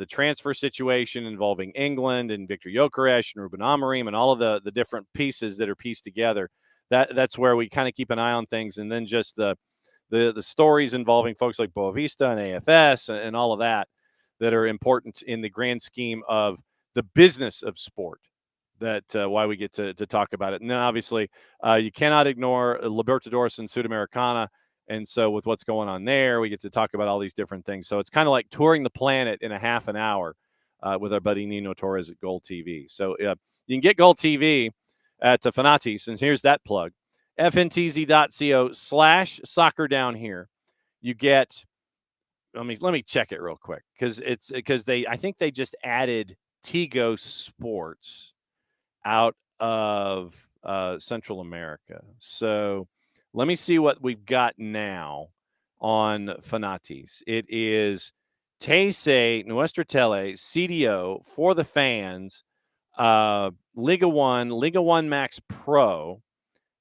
transfer situation involving England and Victor Gyökeres and Ruben Amorim and all of the different pieces that are pieced together, that's where we kind of keep an eye on things. And then just the stories involving folks like Boavista and AFS and all of that are important in the grand scheme of the business of sport. That why we get to talk about it. And then obviously you cannot ignore Libertadores and Sudamericana. And so with what's going on there, we get to talk about all these different things. So it's kind of like touring the planet in a half an hour with our buddy Nino Torres at GOLTV. So you can get GOLTV at Fanatis. And here's that plug. fntz.co/soccer down here. You get, let me check it real quick. Because I think they just added Tigo Sports out of Central America. So let me see what we've got now on Fanatis. It is Teise, Nuestra Tele, CDO, For the Fans, Liga 1 Max Pro.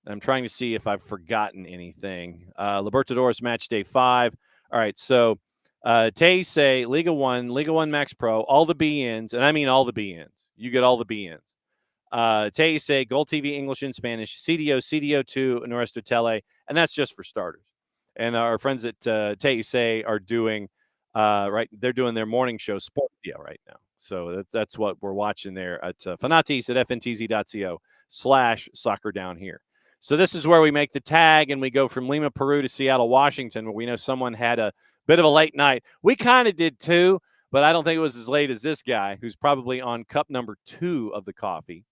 I'm trying to see if I've forgotten anything. Libertadores Match Day 5. All right, so Teise, Liga 1 Max Pro, all the BNs, and I mean all the BNs. You get all the BNs. Teise, GOLTV English and Spanish, CDO2, Nuestra Tele, and that's just for starters. And our friends at Teise are doing, they're doing their morning show, Sportia, right now. So that's what we're watching there at Fanatis at fntz.co/soccer down here. So this is where we make the tag and we go from Lima, Peru to Seattle, Washington, where we know someone had a bit of a late night. We kind of did too, but I don't think it was as late as this guy who's probably on cup number 2 of the coffee.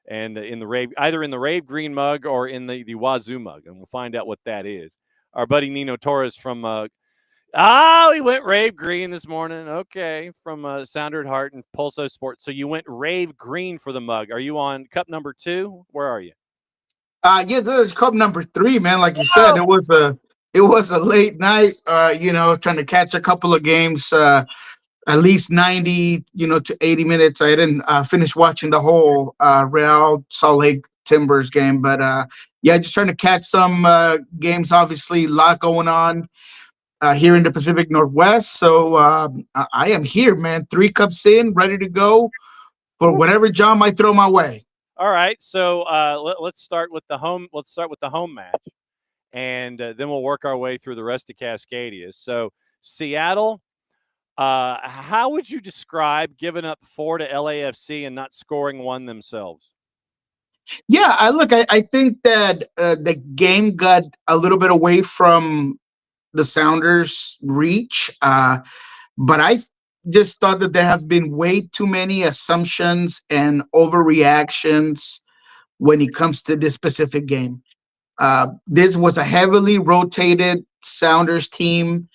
And in the either in the Rave Green mug or in the Wazoo mug. And we'll find out what that is. Our buddy Nino Torres from, he went Rave Green this morning. Okay. From Sounder at Heart and Pulso Sports. So you went Rave Green for the mug. Are you on cup number 2? Where are you? Yeah, this is cup number 3, man. Like you said, it was a late night, trying to catch a couple of games, at least 90, to 80 minutes. I didn't finish watching the whole Real Salt Lake Timbers game, but yeah, just trying to catch some games. Obviously, a lot going on here in the Pacific Northwest. So I am here, man. 3 cups in, ready to go for whatever John might throw my way. All right, so let's start with the home. Let's start with the home match, and then we'll work our way through the rest of Cascadia. So Seattle. How would you describe giving up 4 to LAFC and not scoring 1 themselves? Yeah, I think that the game got a little bit away from the Sounders' reach, but I just thought that there have been way too many assumptions and overreactions when it comes to this specific game. This was a heavily rotated Sounders team.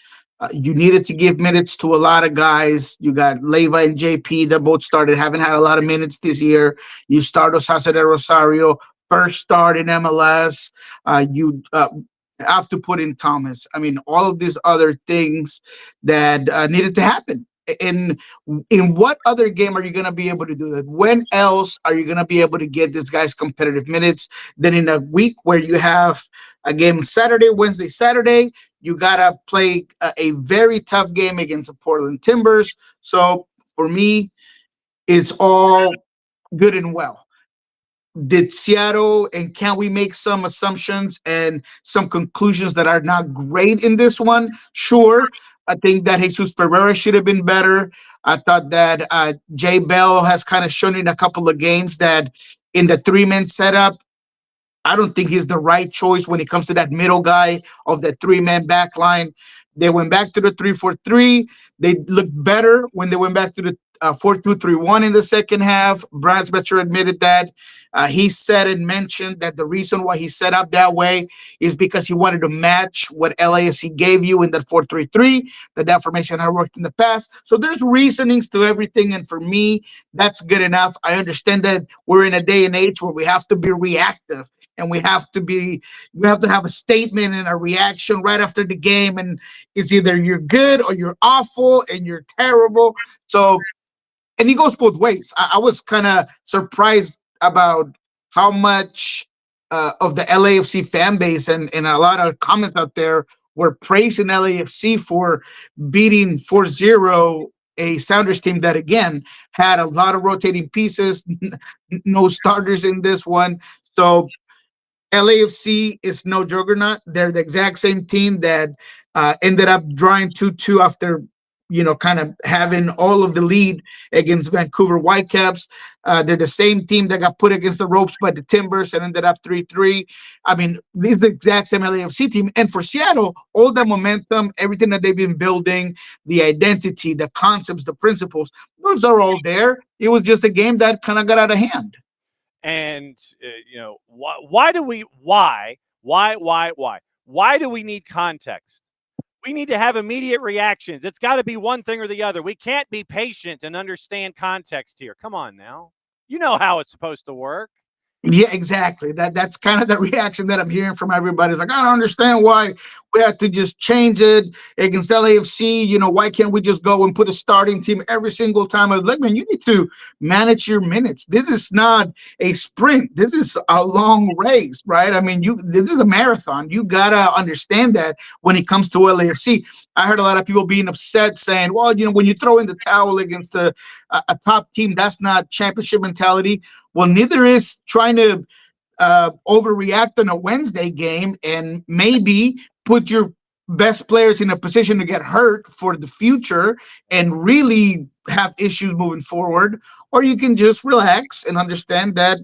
You needed to give minutes to a lot of guys. You got Leiva and JP that both started, haven't had a lot of minutes this year. You start Osasa de Rosario, first start in MLS. You have to put in Thomas. I mean, all of these other things that needed to happen. In what other game are you going to be able to do that? When else are you going to be able to get these guys competitive minutes than in a week where you have a game Saturday, Wednesday, Saturday? You got to play a very tough game against the Portland Timbers. So for me, it's all good and well. Did Seattle, and can we make some assumptions and some conclusions that are not great in this one? Sure. I think that Jesus Ferreira should have been better. I thought that Jay Bell has kind of shown in a couple of games that in the three-man setup, I don't think he's the right choice when it comes to that middle guy of the three-man back line. They went back to the 3-4-3. They looked better when they went back to the 4-2-3-1 in the second half. Brian Spencer admitted that. He said and mentioned that the reason why he set up that way is because he wanted to match what LAFC gave you in that 4-3-3, that formation had worked in the past. So there's reasonings to everything. And for me, that's good enough. I understand that we're in a day and age where we have to be reactive and we have to have a statement and a reaction right after the game. And it's either you're good or you're awful and you're terrible. So, and he goes both ways. I was kind of surprised about how much of the LAFC fan base and a lot of comments out there were praising LAFC for beating 4-0 a Sounders team that, again, had a lot of rotating pieces, no starters in this one. So LAFC is no juggernaut. They're the exact same team that ended up drawing 2-2 after, kind of having all of the lead against Vancouver Whitecaps. They're the same team that got put against the ropes by the Timbers and ended up 3-3. I mean, this is the exact same LAFC team. And for Seattle, all the momentum, everything that they've been building, the identity, the concepts, the principles, those are all there. It was just a game that kind of got out of hand. And why do we need context? We need to have immediate reactions. It's got to be one thing or the other. We can't be patient and understand context here. Come on now. You know how it's supposed to work. Yeah, exactly. That's kind of the reaction that I'm hearing from everybody. It's like, I don't understand why we have to just change it against LAFC. Why can't we just go and put a starting team every single time? I was like, man, you need to manage your minutes. This is not a sprint. This is a long race, right? I mean, this is a marathon. You gotta understand that when it comes to LAFC. I heard a lot of people being upset saying, well, when you throw in the towel against a top team, that's not championship mentality. Well, neither is trying to overreact on a Wednesday game and maybe put your best players in a position to get hurt for the future and really have issues moving forward. Or you can just relax and understand that,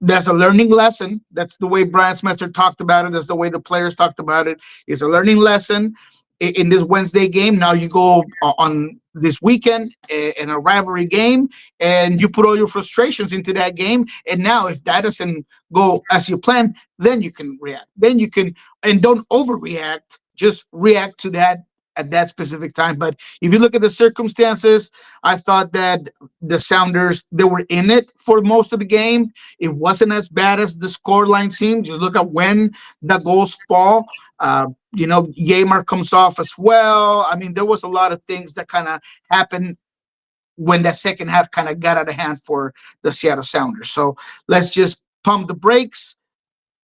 that's a learning lesson. That's the way Brian Spencer talked about it. That's the way the players talked about it. It's a learning lesson in this Wednesday game. Now you go on this weekend in a rivalry game and you put all your frustrations into that game. And now if that doesn't go as you plan, then you can react. Then you can, and don't overreact. Just react to that at that specific time. But if you look at the circumstances, I thought that the Sounders, they were in it for most of the game. It wasn't as bad as the scoreline seemed. You look at when the goals fall. Yamar comes off as well. I mean, there was a lot of things that kind of happened when that second half kind of got out of hand for the Seattle Sounders. So let's just pump the brakes.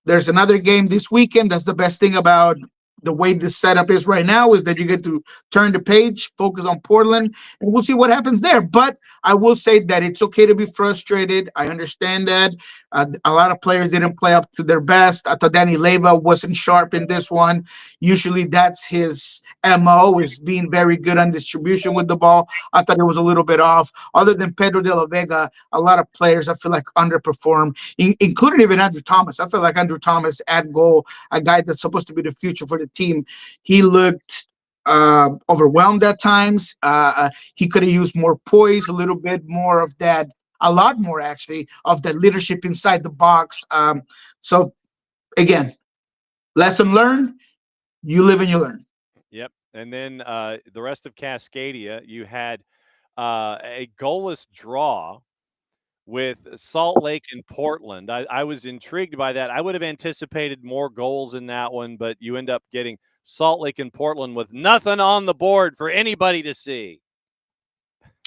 There's another game this weekend. That's the best thing about the way this setup is right now, is that you get to turn the page, focus on Portland, and we'll see what happens there. But I will say that it's okay to be frustrated. I understand that. A lot of players didn't play up to their best. I thought Danny Leyva wasn't sharp in this one. Usually that's his MO, is being very good on distribution with the ball. I thought it was a little bit off. Other than Pedro de la Vega, a lot of players I feel like underperformed, including even Andrew Thomas. I feel like Andrew Thomas at goal, a guy that's supposed to be the future for the team, he looked overwhelmed at times. He could have used more poise, a little bit more of that, a lot more actually, of that leadership inside the box. So again, lesson learned, you live and you learn. Yep. And then the rest of Cascadia, you had a goalless draw with Salt Lake and Portland. I was intrigued by that. I would have anticipated more goals in that one, but you end up getting Salt Lake and Portland with nothing on the board for anybody to see.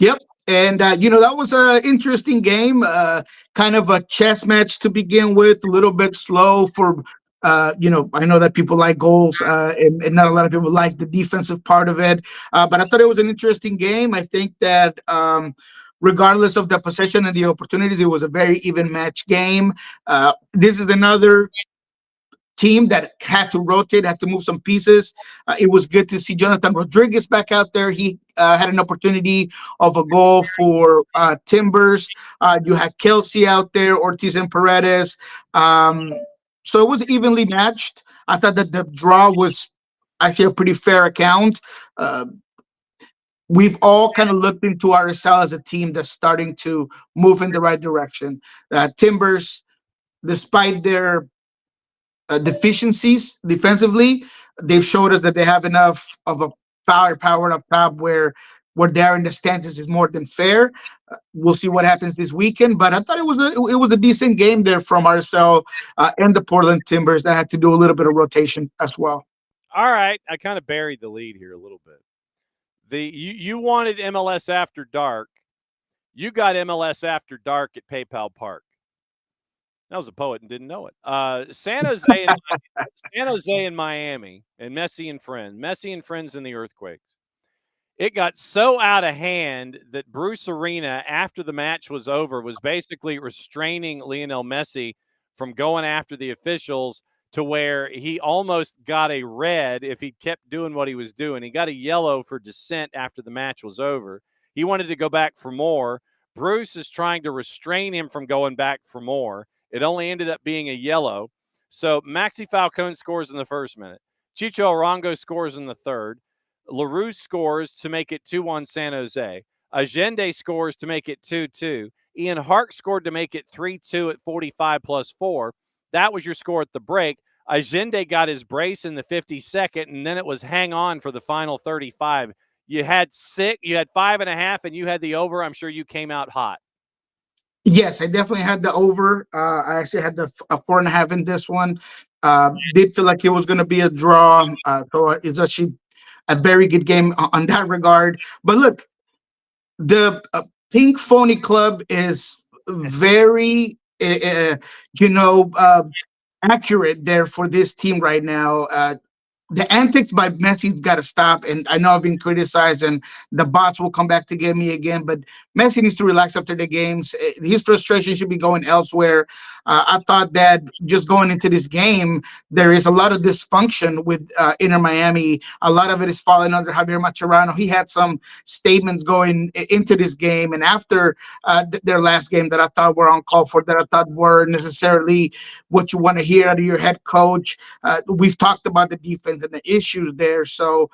Yep. And, that was an interesting game, kind of a chess match to begin with, a little bit slow for, I know that people like goals and not a lot of people like the defensive part of it. But I thought it was an interesting game. I think that regardless of the possession and the opportunities, it was a very even match game. This is another team that had to rotate, had to move some pieces. It was good to see Jonathan Rodriguez back out there. He had an opportunity of a goal for Timbers. You had Kelsey out there, Ortiz and Paredes. So it was evenly matched. I thought that the draw was actually a pretty fair account. We've all kind of looked into ourselves as a team that's starting to move in the right direction. Timbers, despite their deficiencies defensively, they've showed us that they have enough of a power up top where they're in the standings is more than fair. We'll see what happens this weekend, but I thought it was a decent game there from Marcel and the Portland Timbers that had to do a little bit of rotation as well. All right, I kind of buried the lead here a little bit. You wanted MLS After Dark. You got MLS After Dark at PayPal Park. That was a poet and didn't know it. San Jose and Miami, and Messi and friends in the Earthquakes. It got so out of hand that Bruce Arena, after the match was over, was basically restraining Lionel Messi from going after the officials, to where he almost got a red if he kept doing what he was doing. He got a yellow for dissent after the match was over. He wanted to go back for more. Bruce is trying to restrain him from going back for more. It only ended up being a yellow. So Maxi Falcone scores in the first minute. Chicho Arango scores in the third. LaRue scores to make it 2-1 San Jose. Allende scores to make it 2-2. Ian Hart scored to make it 3-2 at 45 plus 4. That was your score at the break. Allende got his brace in the 52nd, and then it was hang on for the final 35. You had 5.5, and you had the over. I'm sure you came out hot. Yes, I definitely had the over. I actually had a 4.5 in this one. Did feel like it was going to be a draw. So it's actually a very good game on that regard. But look, the Pink Phony Club is very, accurate there for this team right now. The antics by Messi's got to stop. And I know I've been criticized, and the bots will come back to get me again. But Messi needs to relax after the games. His frustration should be going elsewhere. I thought that just going into this game, there is a lot of dysfunction with Inter Miami. A lot of it is falling under Javier Mascherano. He had some statements going into this game and after their last game that I thought were uncalled for, that I thought were necessarily what you want to hear out of your head coach. We've talked about the defense and the issues there. So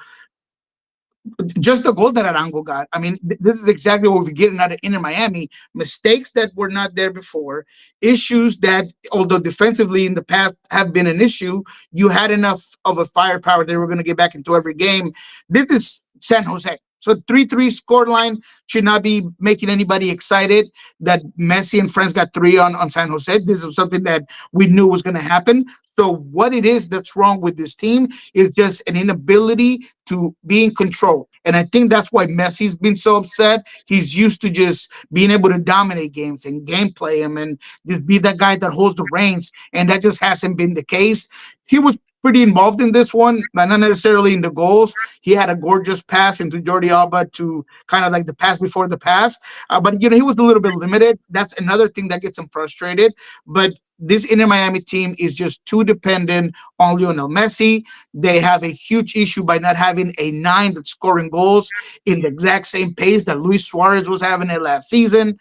just the goal that Arango got. I mean, this is exactly what we're getting out of Inter Miami. Mistakes that were not there before, issues that, although defensively in the past have been an issue, you had enough of a firepower they were going to get back into every game. This is San Jose. So 3-3 scoreline should not be making anybody excited that Messi and friends got 3 on San Jose. This is something that we knew was going to happen. So what it is that's wrong with this team is just an inability to be in control. And I think that's why Messi's been so upset. He's used to just being able to dominate games and gameplay him and just be that guy that holds the reins. And that just hasn't been the case. He was pretty involved in this one, but not necessarily in the goals. He had a gorgeous pass into Jordi Alba to kind of like the pass before the pass. But, he was a little bit limited. That's another thing that gets him frustrated. But this Inter Miami team is just too dependent on Lionel Messi. They have a huge issue by not having a 9 that's scoring goals in the exact same pace that Luis Suarez was having it last season.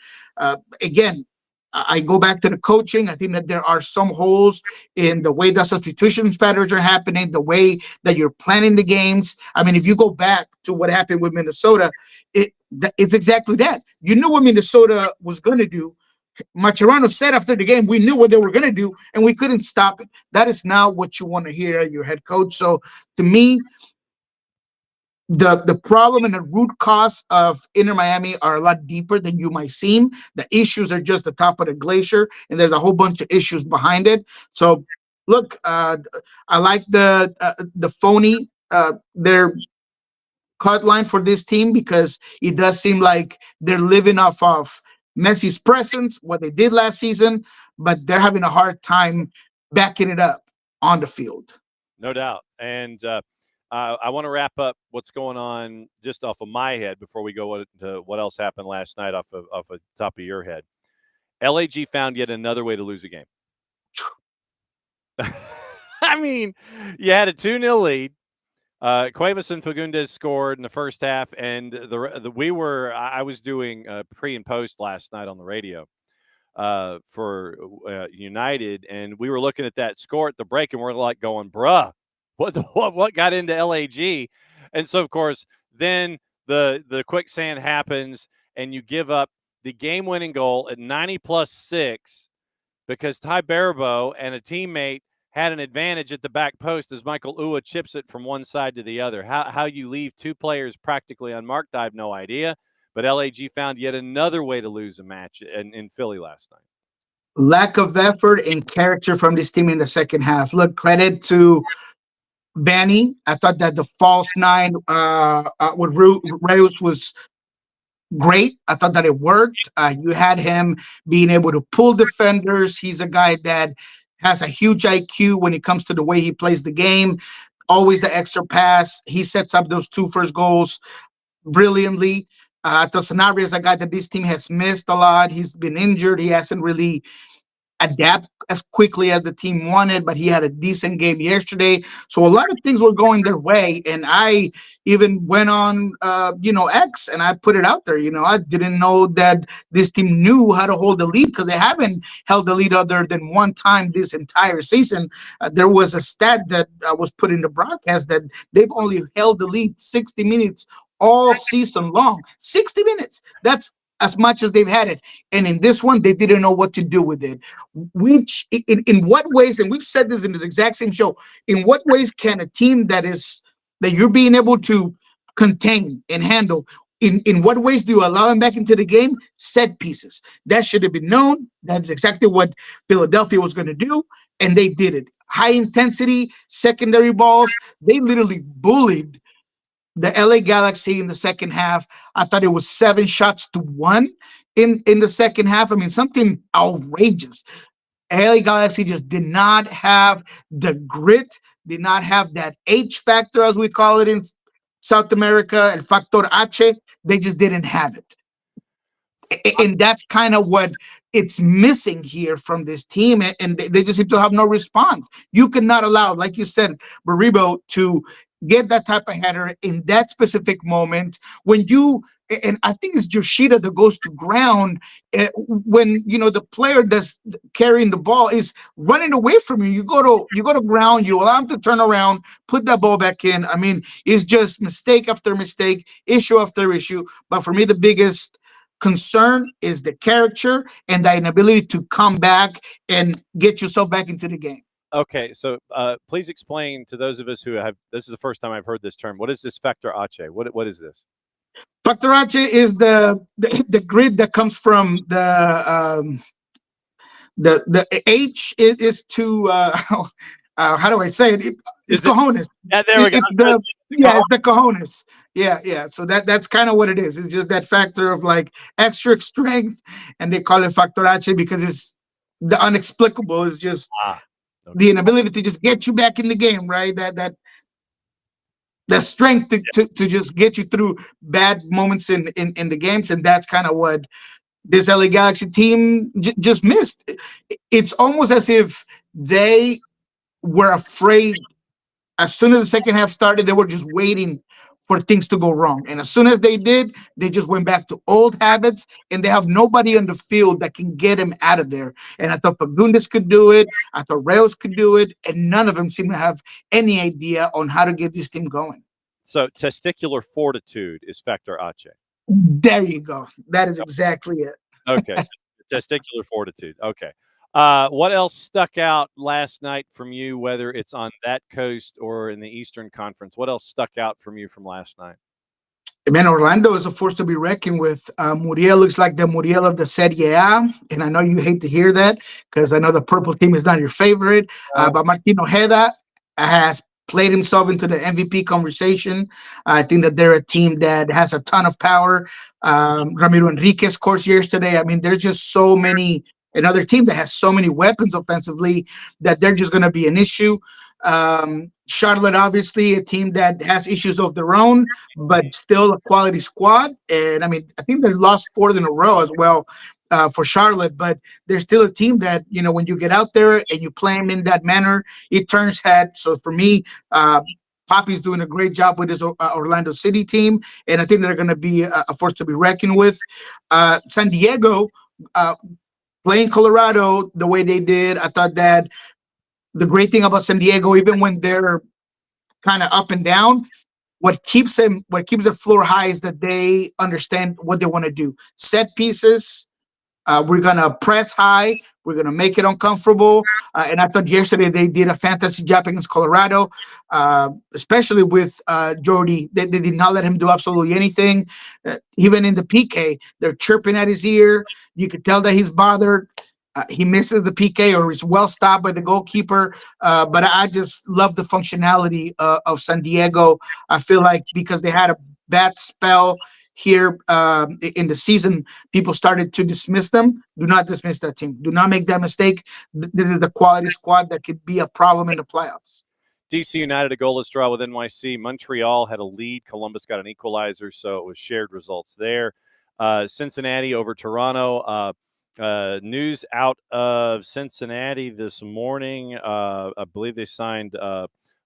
Again, I go back to the coaching. I think that there are some holes in the way the substitutions patterns are happening, the way that you're planning the games. I mean, if you go back to what happened with Minnesota, it's exactly that. You knew what Minnesota was going to do. Mascherano said after the game, we knew what they were going to do, and we couldn't stop it. That is not what you want to hear at your head coach. So to me, the problem and the root cause of Inter Miami are a lot deeper than you might seem. The issues are just the top of the glacier, and there's a whole bunch of issues behind it. So, look, I like the phony their cut line for this team, because it does seem like they're living off of Messi's presence, what they did last season, but they're having a hard time backing it up on the field. No doubt. And I want to wrap up what's going on just off of my head before we go to what else happened last night off the top of your head. LAG found yet another way to lose a game. I mean, you had a 2-0 lead. Cuevas and Fagundes scored in the first half, and I was doing pre and post last night on the radio for United, and we were looking at that score at the break, and we're like going, "Bruh, what got into LAG?" And so, of course, then the quicksand happens, and you give up the game-winning goal at 90+6 because Ty Barabo and a teammate had an advantage at the back post as Michael Ua chips it from one side to the other. How you leave two players practically unmarked, I have no idea. But LAG found yet another way to lose a match in Philly last night. Lack of effort and character from this team in the second half. Look, credit to Banny. I thought that the false nine with Reus was great. I thought that it worked. You had him being able to pull defenders. He's a guy that has a huge IQ when it comes to the way he plays the game. Always the extra pass. He sets up those two first goals brilliantly. Sanabria is a guy that this team has missed a lot. He's been injured. He hasn't really adapt as quickly as the team wanted, but he had a decent game yesterday. So a lot of things were going their way. And I even went on, X, and I put it out there. I didn't know that this team knew how to hold the lead because they haven't held the lead other than one time this entire season. There was a stat that was put in the broadcast that they've only held the lead 60 minutes all season long. 60 minutes. That's as much as they've had it. And in this one, they didn't know what to do with it. Which, in what ways, and we've said this in the exact same show, in what ways can a team that you're being able to contain and handle, in what ways do you allow them back into the game? Set pieces. That should have been known. That's exactly what Philadelphia was going to do, and they did it. High intensity, secondary balls. They literally bullied the LA Galaxy in the second half. I thought it was 7-1 in the second half. I mean, something outrageous. LA Galaxy just did not have the grit, did not have that H factor, as we call it in South America, el factor H. They just didn't have it. And that's kind of what it's missing here from this team. And they just seem to have no response. You cannot allow, like you said, Baribo to get that type of header in that specific moment when and I think it's Yoshida that goes to ground when the player that's carrying the ball is running away from you. You go to ground, you allow him to turn around, put that ball back in. I mean, it's just mistake after mistake, issue after issue. But for me, the biggest concern is the character and the inability to come back and get yourself back into the game. Okay, so please explain to those of us who this is the first time I've heard this term. What is this factor H? What is this? Factor H is the grid that comes from the H is to how do I say it? It's cojones. Yeah, there we go. It's the cojones. Yeah. So that's kind of what it is. It's just that factor of like extra strength, and they call it Factor H because it's the unexplicable. Is just the inability to just get you back in the game, right? That strength to just get you through bad moments in the games, and that's kind of what this LA Galaxy team just missed. It's almost as if they were afraid. As soon as the second half started, they were just waiting for things to go wrong. And as soon as they did, they just went back to old habits, and they have nobody on the field that can get him out of there. And I thought Fagundes could do it. I thought Reus could do it. And none of them seem to have any idea on how to get this team going. So testicular fortitude is factor H. There you go. That is exactly it. Okay. Testicular fortitude. Okay. What else stuck out last night from you, whether it's on that coast or in the Eastern Conference? What else stuck out from you from last night? Man, Orlando is a force to be reckoned with. Muriel looks like the Muriel of the Serie A, and I know you hate to hear that because I know the purple team is not your favorite. But Martin Ojeda has played himself into the MVP conversation. I think that they're a team that has a ton of power. Ramiro Enriquez scores yesterday. I mean, there's just so many. Another team that has so many weapons offensively that they're just going to be an issue. Charlotte, obviously, a team that has issues of their own, but still a quality squad. And I mean, I think they've lost 4 in a row as well for Charlotte, but they're still a team that, when you get out there and you play them in that manner, it turns head. So for me, Poppy's doing a great job with his Orlando City team, and I think they're going to be a force to be reckoned with. San Diego, playing Colorado the way they did, I thought that the great thing about San Diego, even when they're kind of up and down, what keeps their floor high is that they understand what they want to do. Set pieces. We're gonna press high. We're gonna make it uncomfortable. And I thought yesterday they did a fantastic job against Colorado, especially with Jordy. They did not let him do absolutely anything. Even in the PK, they're chirping at his ear. You could tell that he's bothered. He misses the PK or is well stopped by the goalkeeper. But I just love the functionality of San Diego. I feel like because they had a bad spell here in the season, people started to dismiss them. Do not dismiss that team. Do not make that mistake. This is the quality squad that could be a problem in the playoffs. DC United a goalless draw with NYC. Montreal had a lead. Columbus got an equalizer, so it was shared results there. Cincinnati over Toronto. News out of Cincinnati this morning. I believe they signed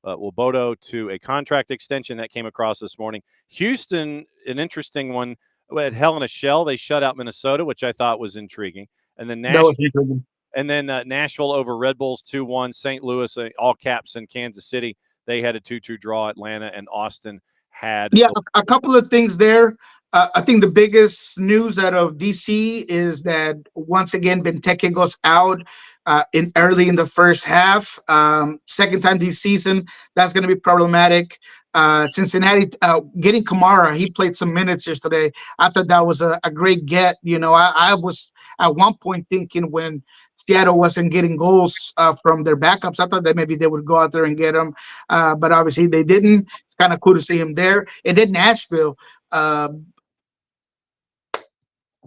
Wilbodo to a contract extension that came across this morning. Houston, an interesting one. At Hell in a Shell, they shut out Minnesota, which I thought was intriguing. And then Nashville over Red Bulls 2-1. St. Louis, all caps in Kansas City. They had a 2-2 draw. Atlanta and Austin had. Yeah, a couple of things there. I think the biggest news out of DC is that once again Benteke goes out early in the first half. Second time this season, that's going to be problematic. Cincinnati getting Kamara, he played some minutes yesterday. I thought that was a great get. I was at one point thinking when Seattle wasn't getting goals from their backups, I thought that maybe they would go out there and get them, but obviously they didn't. It's kind of cool to see him there. And then Nashville.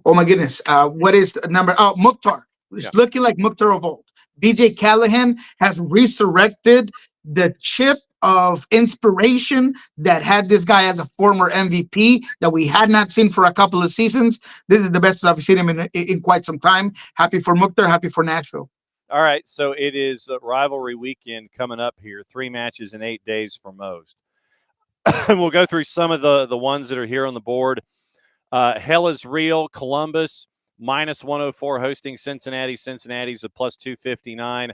Oh my goodness! What is the number? Oh, Mukhtar. It's looking like Mukhtar of old. BJ Callahan has resurrected the chip of inspiration that had this guy as a former MVP that we had not seen for a couple of seasons. This is the best I've seen him in quite some time. Happy for Mukhtar. Happy for Nashville. All right, so it is rivalry weekend coming up here. 3 matches in 8 days for most. We'll go through some of the ones that are here on the board. Hell is real. Columbus minus 104 hosting Cincinnati. Cincinnati's a plus 259,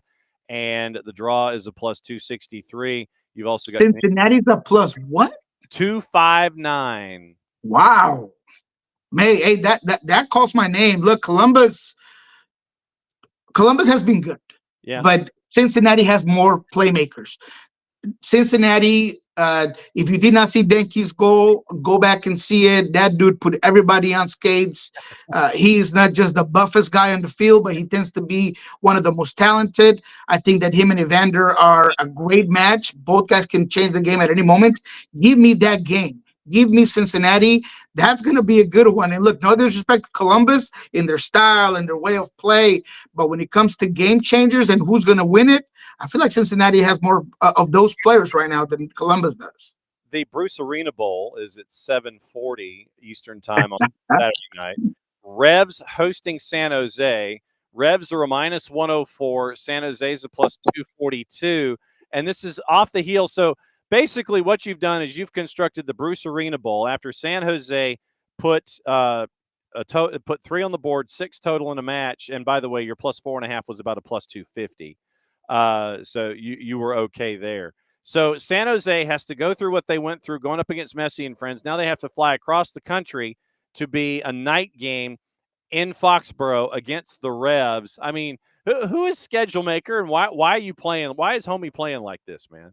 and the draw is a plus 263. You've also got Cincinnati's a plus what? 259. Wow. Hey, that calls my name. Look, Columbus has been good. Yeah. But Cincinnati has more playmakers. Cincinnati, if you did not see Denke's goal, go back and see it. That dude put everybody on skates. He is not just the buffest guy on the field, but he tends to be one of the most talented. I think that him and Evander are a great match. Both guys can change the game at any moment. Give me that game. Give me Cincinnati. That's going to be a good one. And look, no disrespect to Columbus in their style and their way of play, but when it comes to game changers and who's going to win it, I feel like Cincinnati has more of those players right now than Columbus does. The Bruce Arena Bowl is at 7:40 Eastern time on Saturday night. Revs hosting San Jose. Revs are a minus 104. San Jose is a plus 242. And this is off the heel. So basically what you've done is you've constructed the Bruce Arena Bowl after San Jose put 3 on the board, 6 total in a match. And by the way, your plus 4.5 was about a plus 250. So you were okay there. So San Jose has to go through what they went through going up against Messi and friends. Now they have to fly across the country to be a night game in Foxborough against the Revs. I mean, who is schedule maker and why are you playing? Why is homie playing like this, man?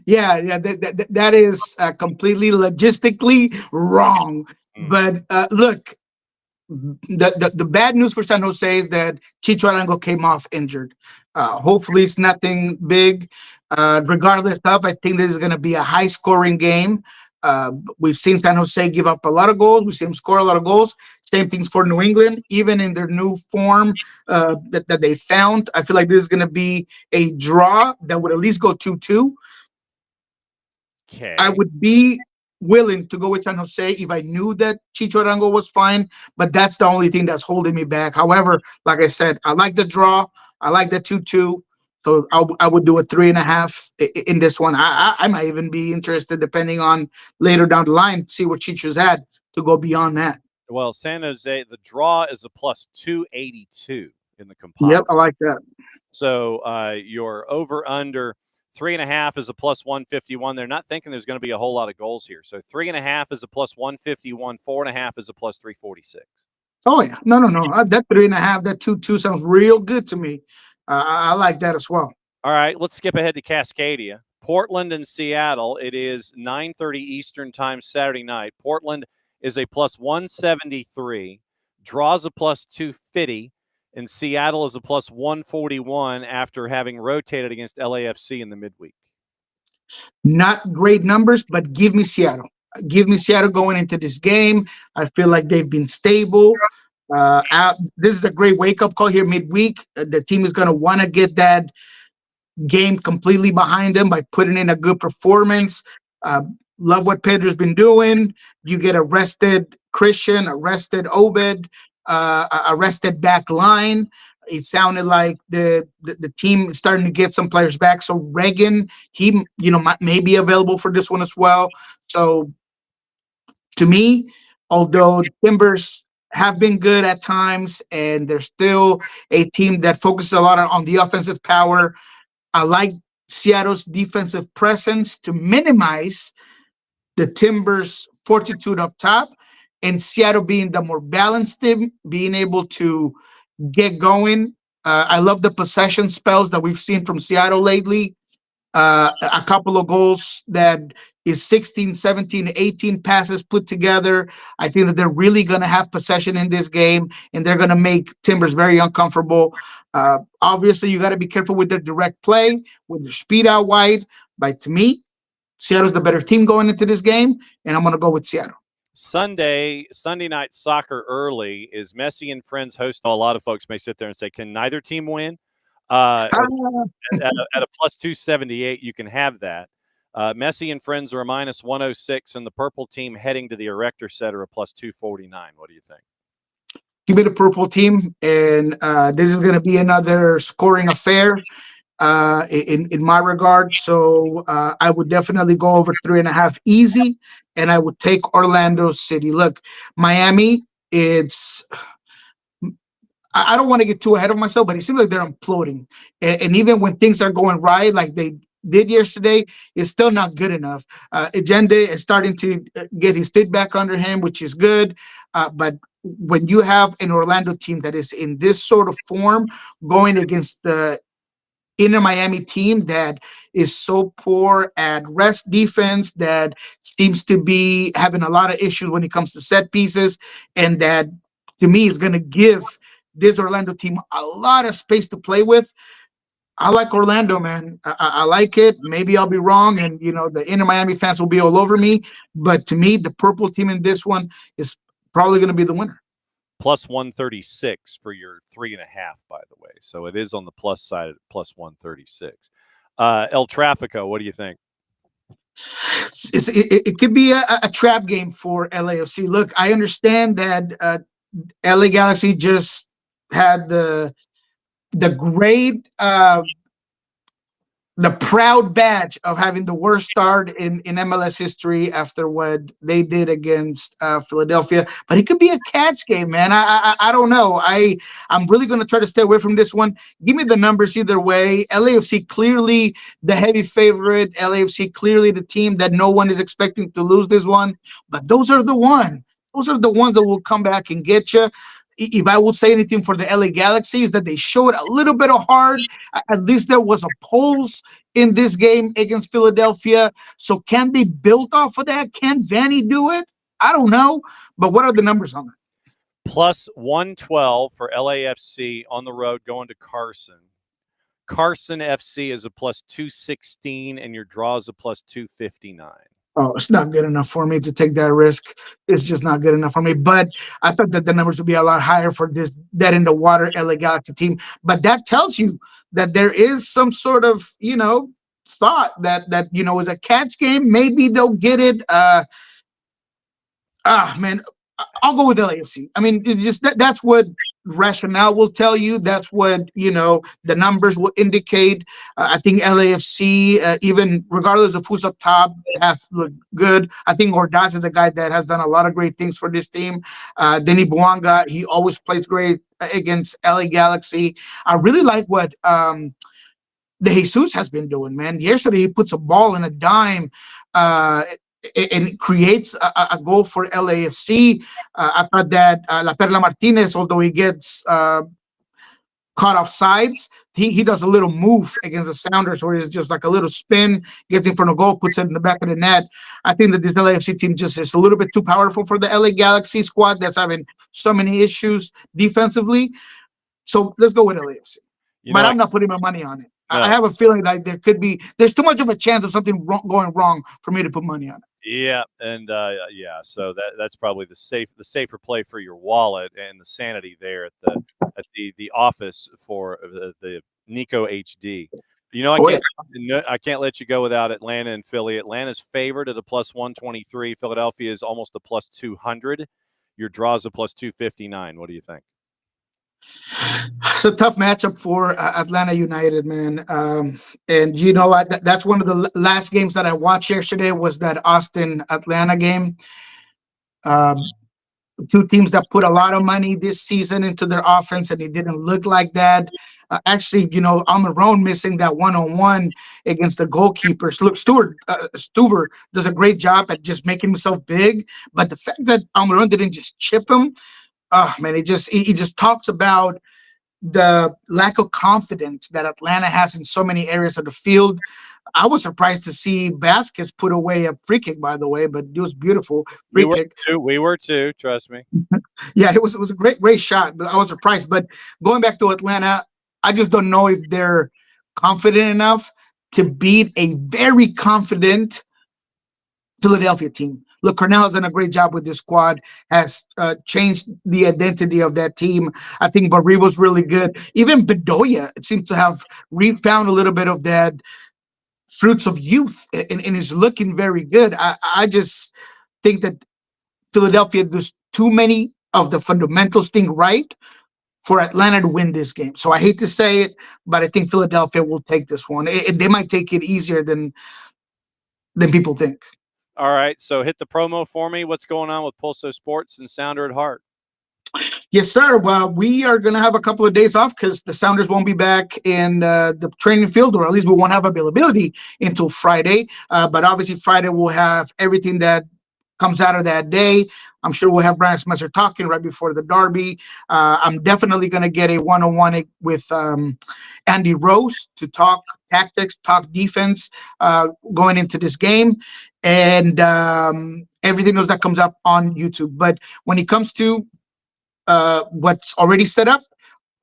yeah, that is completely logistically wrong. But look, the bad news for San Jose is that Chicho Arango came off injured. Hopefully it's nothing big. Regardless of, I think this is going to be a high-scoring game. We've seen San Jose give up a lot of goals. We've seen them score a lot of goals. Same things for New England, even in their new form that they found. I feel like this is going to be a draw that would at least go 2-2. Okay. I would be willing to go with San Jose if I knew that Chicho Arango was fine, but that's the only thing that's holding me back. However, like I said, I like the draw. I like the 2-2. So I would do a 3.5 in this one. I might even be interested, depending on later down the line, see what Chicho's at to go beyond that. Well, San Jose, the draw is a plus 282 in the composite. Yep, I like that. So your over-under 3.5 is a plus 151. They're not thinking there's going to be a whole lot of goals here. So 3.5 is a plus 151. 4.5 is a plus 346. Oh, yeah. No. That 3.5, that 2-2 sounds real good to me. I like that as well. All right, let's skip ahead to Cascadia. Portland and Seattle. It is 9:30 Eastern time Saturday night. Portland is a plus 173. Draws a plus 250. And Seattle is a plus 141 after having rotated against LAFC in the midweek. Not great numbers, but give me Seattle. Give me Seattle going into this game. I feel like they've been stable. This is a great wake-up call here midweek. The team is going to want to get that game completely behind them by putting in a good performance. Love what Pedro's been doing. You get a rested Christian, a rested Obed, a rested back line. It sounded like the team is starting to get some players back. So Reagan, he may be available for this one as well. So to me, although Timbers have been good at times and they're still a team that focuses a lot on the offensive power, I like Seattle's defensive presence to minimize the Timbers' fortitude up top, and Seattle being the more balanced team, being able to get going. I love the possession spells that we've seen from Seattle lately. A couple of goals that is 16, 17, 18 passes put together. I think that they're really going to have possession in this game, and they're going to make Timbers very uncomfortable. Obviously, you got to be careful with their direct play, with their speed out wide. But to me, Seattle's the better team going into this game, and I'm going to go with Seattle. Sunday night soccer early is Messi and Friends host. A lot of folks may sit there and say, can neither team win? At a plus 278, you can have that. Messi and Friends are a minus 106, and the purple team heading to the Erector Set are a plus 249. What do you think? Give me the purple team, and this is going to be another scoring affair in my regard. So I would definitely go over 3.5 easy, and I would take Orlando City. Look, Miami, I don't want to get too ahead of myself, but it seems like they're imploding. And even when things are going right, like they did yesterday, it's still not good enough. Agenda is starting to get his feet back under him, which is good. But when you have an Orlando team that is in this sort of form going against the Inter Miami team that is so poor at rest defense, that seems to be having a lot of issues when it comes to set pieces, and that to me is going to give this Orlando team a lot of space to play with. I like Orlando, man. I like it. Maybe I'll be wrong, and the Inter Miami fans will be all over me. But to me, the purple team in this one is probably going to be the winner. Plus 136 for your 3.5, by the way. So it is on the plus side at plus 136. El Trafico, what do you think? It could be a trap game for LAFC. Look, I understand that LA Galaxy just had the great the proud badge of having the worst start in MLS history after what they did against Philadelphia. But it could be a catch game, man. I don't know. I'm really going to try to stay away from this one. Give me the numbers either way. LAFC clearly the heavy favorite. LAFC clearly the team that no one is expecting to lose this one. But those are the ones that will come back and get you. If I will say anything for the LA Galaxy, is that they showed a little bit of heart. At least there was a pulse in this game against Philadelphia. So can they build off of that? Can Vanny do it? I don't know. But what are the numbers on that? Plus 112 for LAFC on the road going to Carson. Carson FC is a plus 216, and your draw is a plus 259. Oh, it's not good enough for me to take that risk. It's just not good enough for me. But I thought that the numbers would be a lot higher for this dead in the water LA Galaxy team. But that tells you that there is some sort of, thought that is a catch game. Maybe they'll get it. Man, I'll go with LAFC. I mean, it's just that's what rationale will tell you. That's what the numbers will indicate. I think LAFC, even regardless of who's up top, have looked good. I think Ordaz is a guy that has done a lot of great things for this team. Denis Bouanga, he always plays great against LA Galaxy. I really like what De Jesus has been doing, man. Yesterday he puts a ball in a dime. And creates a goal for LAFC. I thought that La Perla Martinez, although he gets caught off sides, he does a little move against the Sounders where it's just like a little spin, gets in front of goal, puts it in the back of the net. I think that this LAFC team just is a little bit too powerful for the LA Galaxy squad that's having so many issues defensively. So let's go with LAFC. But I'm not putting my money on it. No. I have a feeling like there's too much of a chance of something going wrong for me to put money on it. Yeah, and so that's probably the safer play for your wallet and the sanity there at the office for the Niko HD. I can't let you go without Atlanta and Philly. Atlanta's favored at a plus 123. Philadelphia is almost a plus 200. Your draw's a plus 259. What do you think? It's a tough matchup for Atlanta United, man. And you know what? That's one of the last games that I watched yesterday was that Austin-Atlanta game. Two teams that put a lot of money this season into their offense, and it didn't look like that. Actually, Almiron missing that one-on-one against the goalkeepers. Look, Stuver does a great job at just making himself big, but the fact that Almiron didn't just chip him, oh man, he just talks about the lack of confidence that Atlanta has in so many areas of the field. I was surprised to see Vasquez put away a free kick, by the way, but it was beautiful free kick. We were too, trust me. Yeah, it was a great shot, but I was surprised. But going back to Atlanta, I just don't know if they're confident enough to beat a very confident Philadelphia team. Look, Cornell has done a great job with this squad, has changed the identity of that team. I think Barry was really good. Even Bedoya, it seems to have refound a little bit of that fruits of youth and is looking very good. I just think that Philadelphia does too many of the fundamentals thing right for Atlanta to win this game. So I hate to say it, but I think Philadelphia will take this one. They might take it easier than people think. All right, so hit the promo for me. What's going on with Pulso Sports and Sounder at Heart? Yes, sir. Well, we are going to have a couple of days off because the Sounders won't be back in the training field, or at least we won't have availability until Friday. But obviously Friday we'll have everything that comes out of that day. I'm sure we'll have Brian Smesser talking right before the derby. I'm definitely going to get a one-on-one with Andy Rose to talk tactics, talk defense going into this game, and everything else that comes up on YouTube. But when it comes to what's already set up,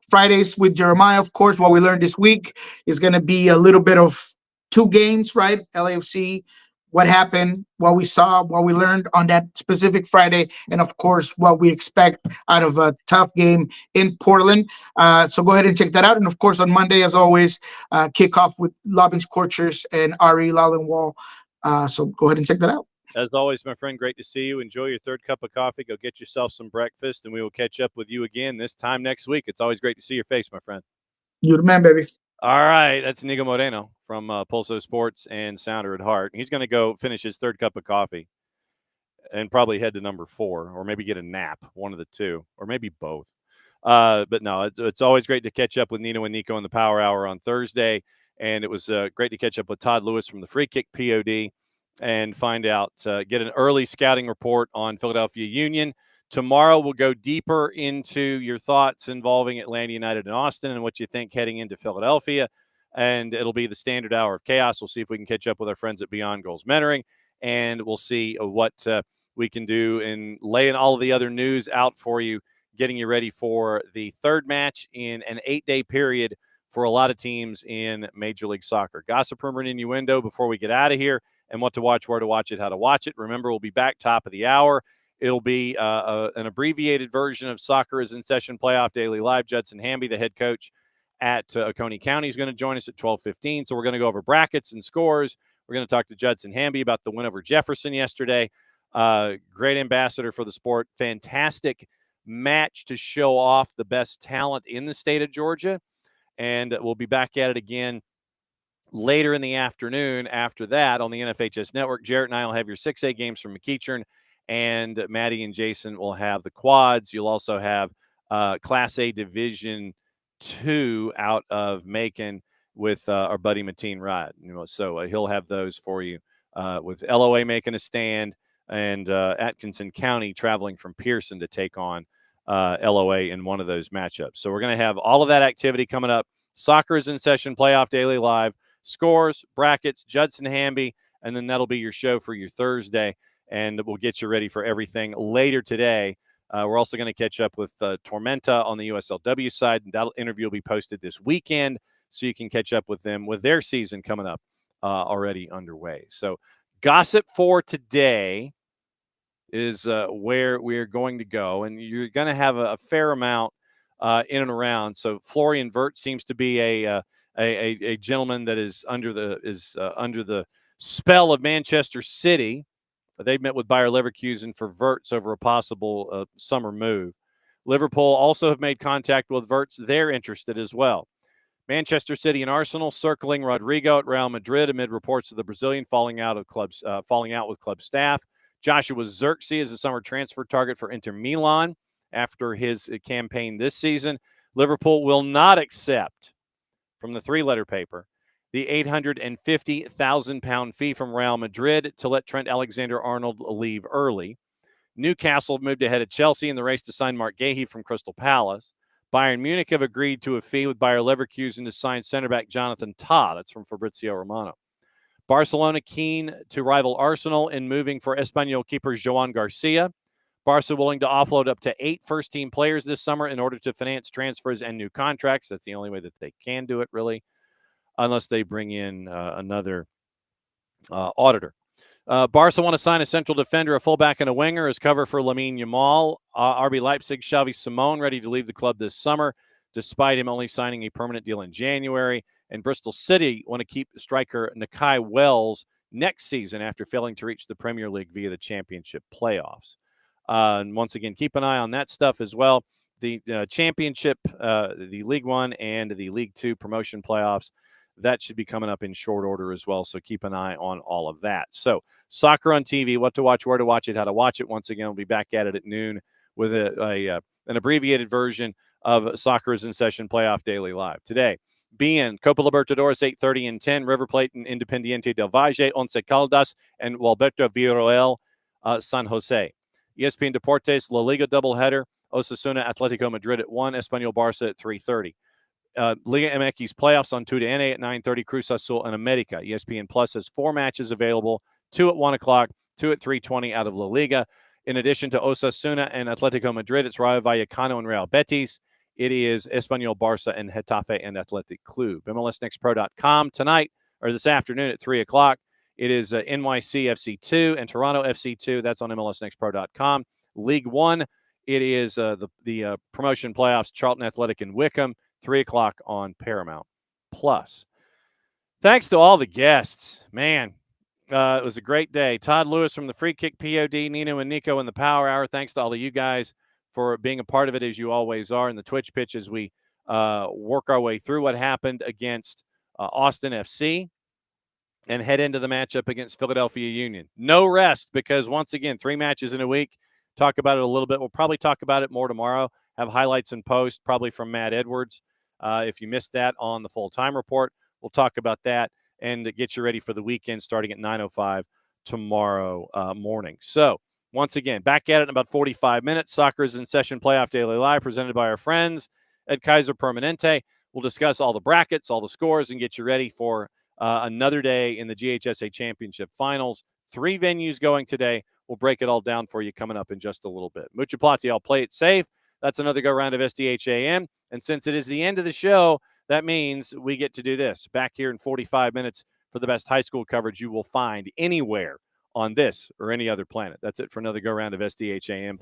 Fridays with Jeremiah, of course, what we learned this week is going to be a little bit of two games, right? LAFC, what happened, what we saw, what we learned on that specific Friday, and of course, what we expect out of a tough game in Portland. So go ahead and check that out. And of course, on Monday, as always, kick off with Lobbins Scorchers and Ari Lallenwall. So go ahead and check that out. As always, my friend, great to see you. Enjoy your third cup of coffee. Go get yourself some breakfast, and we will catch up with you again this time next week. It's always great to see your face, my friend. You're the man, baby. All right, that's Niko Moreno from Pulso Sports and Sounder at Heart. He's going to go finish his third cup of coffee and probably head to number 4, or maybe get a nap, one of the two, or maybe both. But no, it's always great to catch up with Nino and Niko in the Power Hour on Thursday, and it was great to catch up with Todd Lewis from the Free Kick POD and find out, get an early scouting report on Philadelphia Union. Tomorrow, we'll go deeper into your thoughts involving Atlanta United and Austin and what you think heading into Philadelphia. And it'll be the standard hour of chaos. We'll see if we can catch up with our friends at Beyond Goals Mentoring, and we'll see what we can do in laying all of the other news out for you, getting you ready for the third match in an 8-day period for a lot of teams in Major League Soccer. Gossip, rumor, and innuendo before we get out of here. and what to watch, where to watch it, how to watch it. Remember, we'll be back top of the hour. It'll be an abbreviated version of Soccer is in Session Playoff Daily Live. Judson Hamby, the head coach at Oconee County, is going to join us at 12:15. So we're going to go over brackets and scores. We're going to talk to Judson Hamby about the win over Jefferson yesterday. Great ambassador for the sport. Fantastic match to show off the best talent in the state of Georgia. And we'll be back at it again later in the afternoon after that on the NFHS Network. Jarrett and I will have your 6A games from McEachern, and Maddie and Jason will have the quads. You'll also have Class A Division II out of Macon with our buddy Mateen Rod. So he'll have those for you with LOA making a stand and Atkinson County traveling from Pearson to take on LOA in one of those matchups. So we're going to have all of that activity coming up. Soccer is in Session Playoff Daily Live. Scores, brackets, Judson Hamby, and then that'll be your show for your Thursday, and we'll get you ready for everything later today. We're also going to catch up with Tormenta on the USLW side, and that interview will be posted this weekend, so you can catch up with them with their season coming up already underway. So gossip for today is where we're going to go, and you're going to have a fair amount in and around. So Florian Wirtz seems to be a gentleman that is under the spell of Manchester City. They've met with Bayer Leverkusen for Wirtz over a possible summer move. Liverpool also have made contact with Wirtz. They're interested as well. Manchester City and Arsenal circling Rodrigo at Real Madrid amid reports of the Brazilian falling out with club staff. Joshua Zirkzee is a summer transfer target for Inter Milan after his campaign this season. Liverpool will not accept, from the three-letter paper, the £850,000 fee from Real Madrid to let Trent Alexander-Arnold leave early. Newcastle moved ahead of Chelsea in the race to sign Mark Gahey from Crystal Palace. Bayern Munich have agreed to a fee with Bayer Leverkusen to sign center back Jonathan Todd. That's from Fabrizio Romano. Barcelona keen to rival Arsenal in moving for Espanyol keeper Joan Garcia. Barca willing to offload up to 8 first-team players this summer in order to finance transfers and new contracts. That's the only way that they can do it, really, unless they bring in another auditor. Barca want to sign a central defender, a fullback, and a winger as cover for Lamine Yamal. RB Leipzig, Xavi Simon, ready to leave the club this summer, despite him only signing a permanent deal in January. And Bristol City want to keep striker Nakai Wells next season after failing to reach the Premier League via the championship playoffs. And once again, keep an eye on that stuff as well. The championship, the League One and the League Two promotion playoffs, that should be coming up in short order as well. So keep an eye on all of that. So soccer on TV, what to watch, where to watch it, how to watch it. Once again, we'll be back at it at noon with an abbreviated version of Soccer is in Session Playoff Daily Live. Today, being Copa Libertadores 8:30 and 10, River Plate and Independiente del Valle, Once Caldas, and Walberto Villarreal, San Jose. ESPN Deportes, La Liga doubleheader, Osasuna Atletico Madrid at 1, Espanyol Barca at 3:30. Liga MX playoffs on TUDN at 9:30, Cruz Azul and America. ESPN Plus has 4 matches available, 2 at 1 o'clock, 2 at 3:20 out of La Liga. In addition to Osasuna and Atletico Madrid, it's Rayo Vallecano and Real Betis. It is Espanyol Barca and Getafe and Athletic Club. MLSNextPro.com tonight, or this afternoon at 3 o'clock. It is NYC FC2 and Toronto FC2. That's on MLSNextPro.com. League One, it is the promotion playoffs, Charlton Athletic and Wickham, 3 o'clock on Paramount Plus. Thanks to all the guests. Man, it was a great day. Todd Lewis from the Free Kick POD, Nino and Niko in the Power Hour. Thanks to all of you guys for being a part of it, as you always are, in the Twitch pitch as we work our way through what happened against Austin FC and head into the matchup against Philadelphia Union. No rest, because once again, 3 matches in a week. Talk about it a little bit. We'll probably talk about it more tomorrow. Have highlights and posts, probably from Matt Edwards. If you missed that on the full-time report, we'll talk about that and get you ready for the weekend starting at 9:05 tomorrow morning. So once again, back at it in about 45 minutes. Soccer is in Session Playoff Daily Live, presented by our friends at Kaiser Permanente. We'll discuss all the brackets, all the scores, and get you ready for another day in the GHSA Championship Finals. 3 venues going today. We'll break it all down for you coming up in just a little bit. Mucho Plati, I'll play it safe. That's another go-round of SDHAM. And since it is the end of the show, that means we get to do this. Back here in 45 minutes for the best high school coverage you will find anywhere on this or any other planet. That's it for another go round of SDH AM.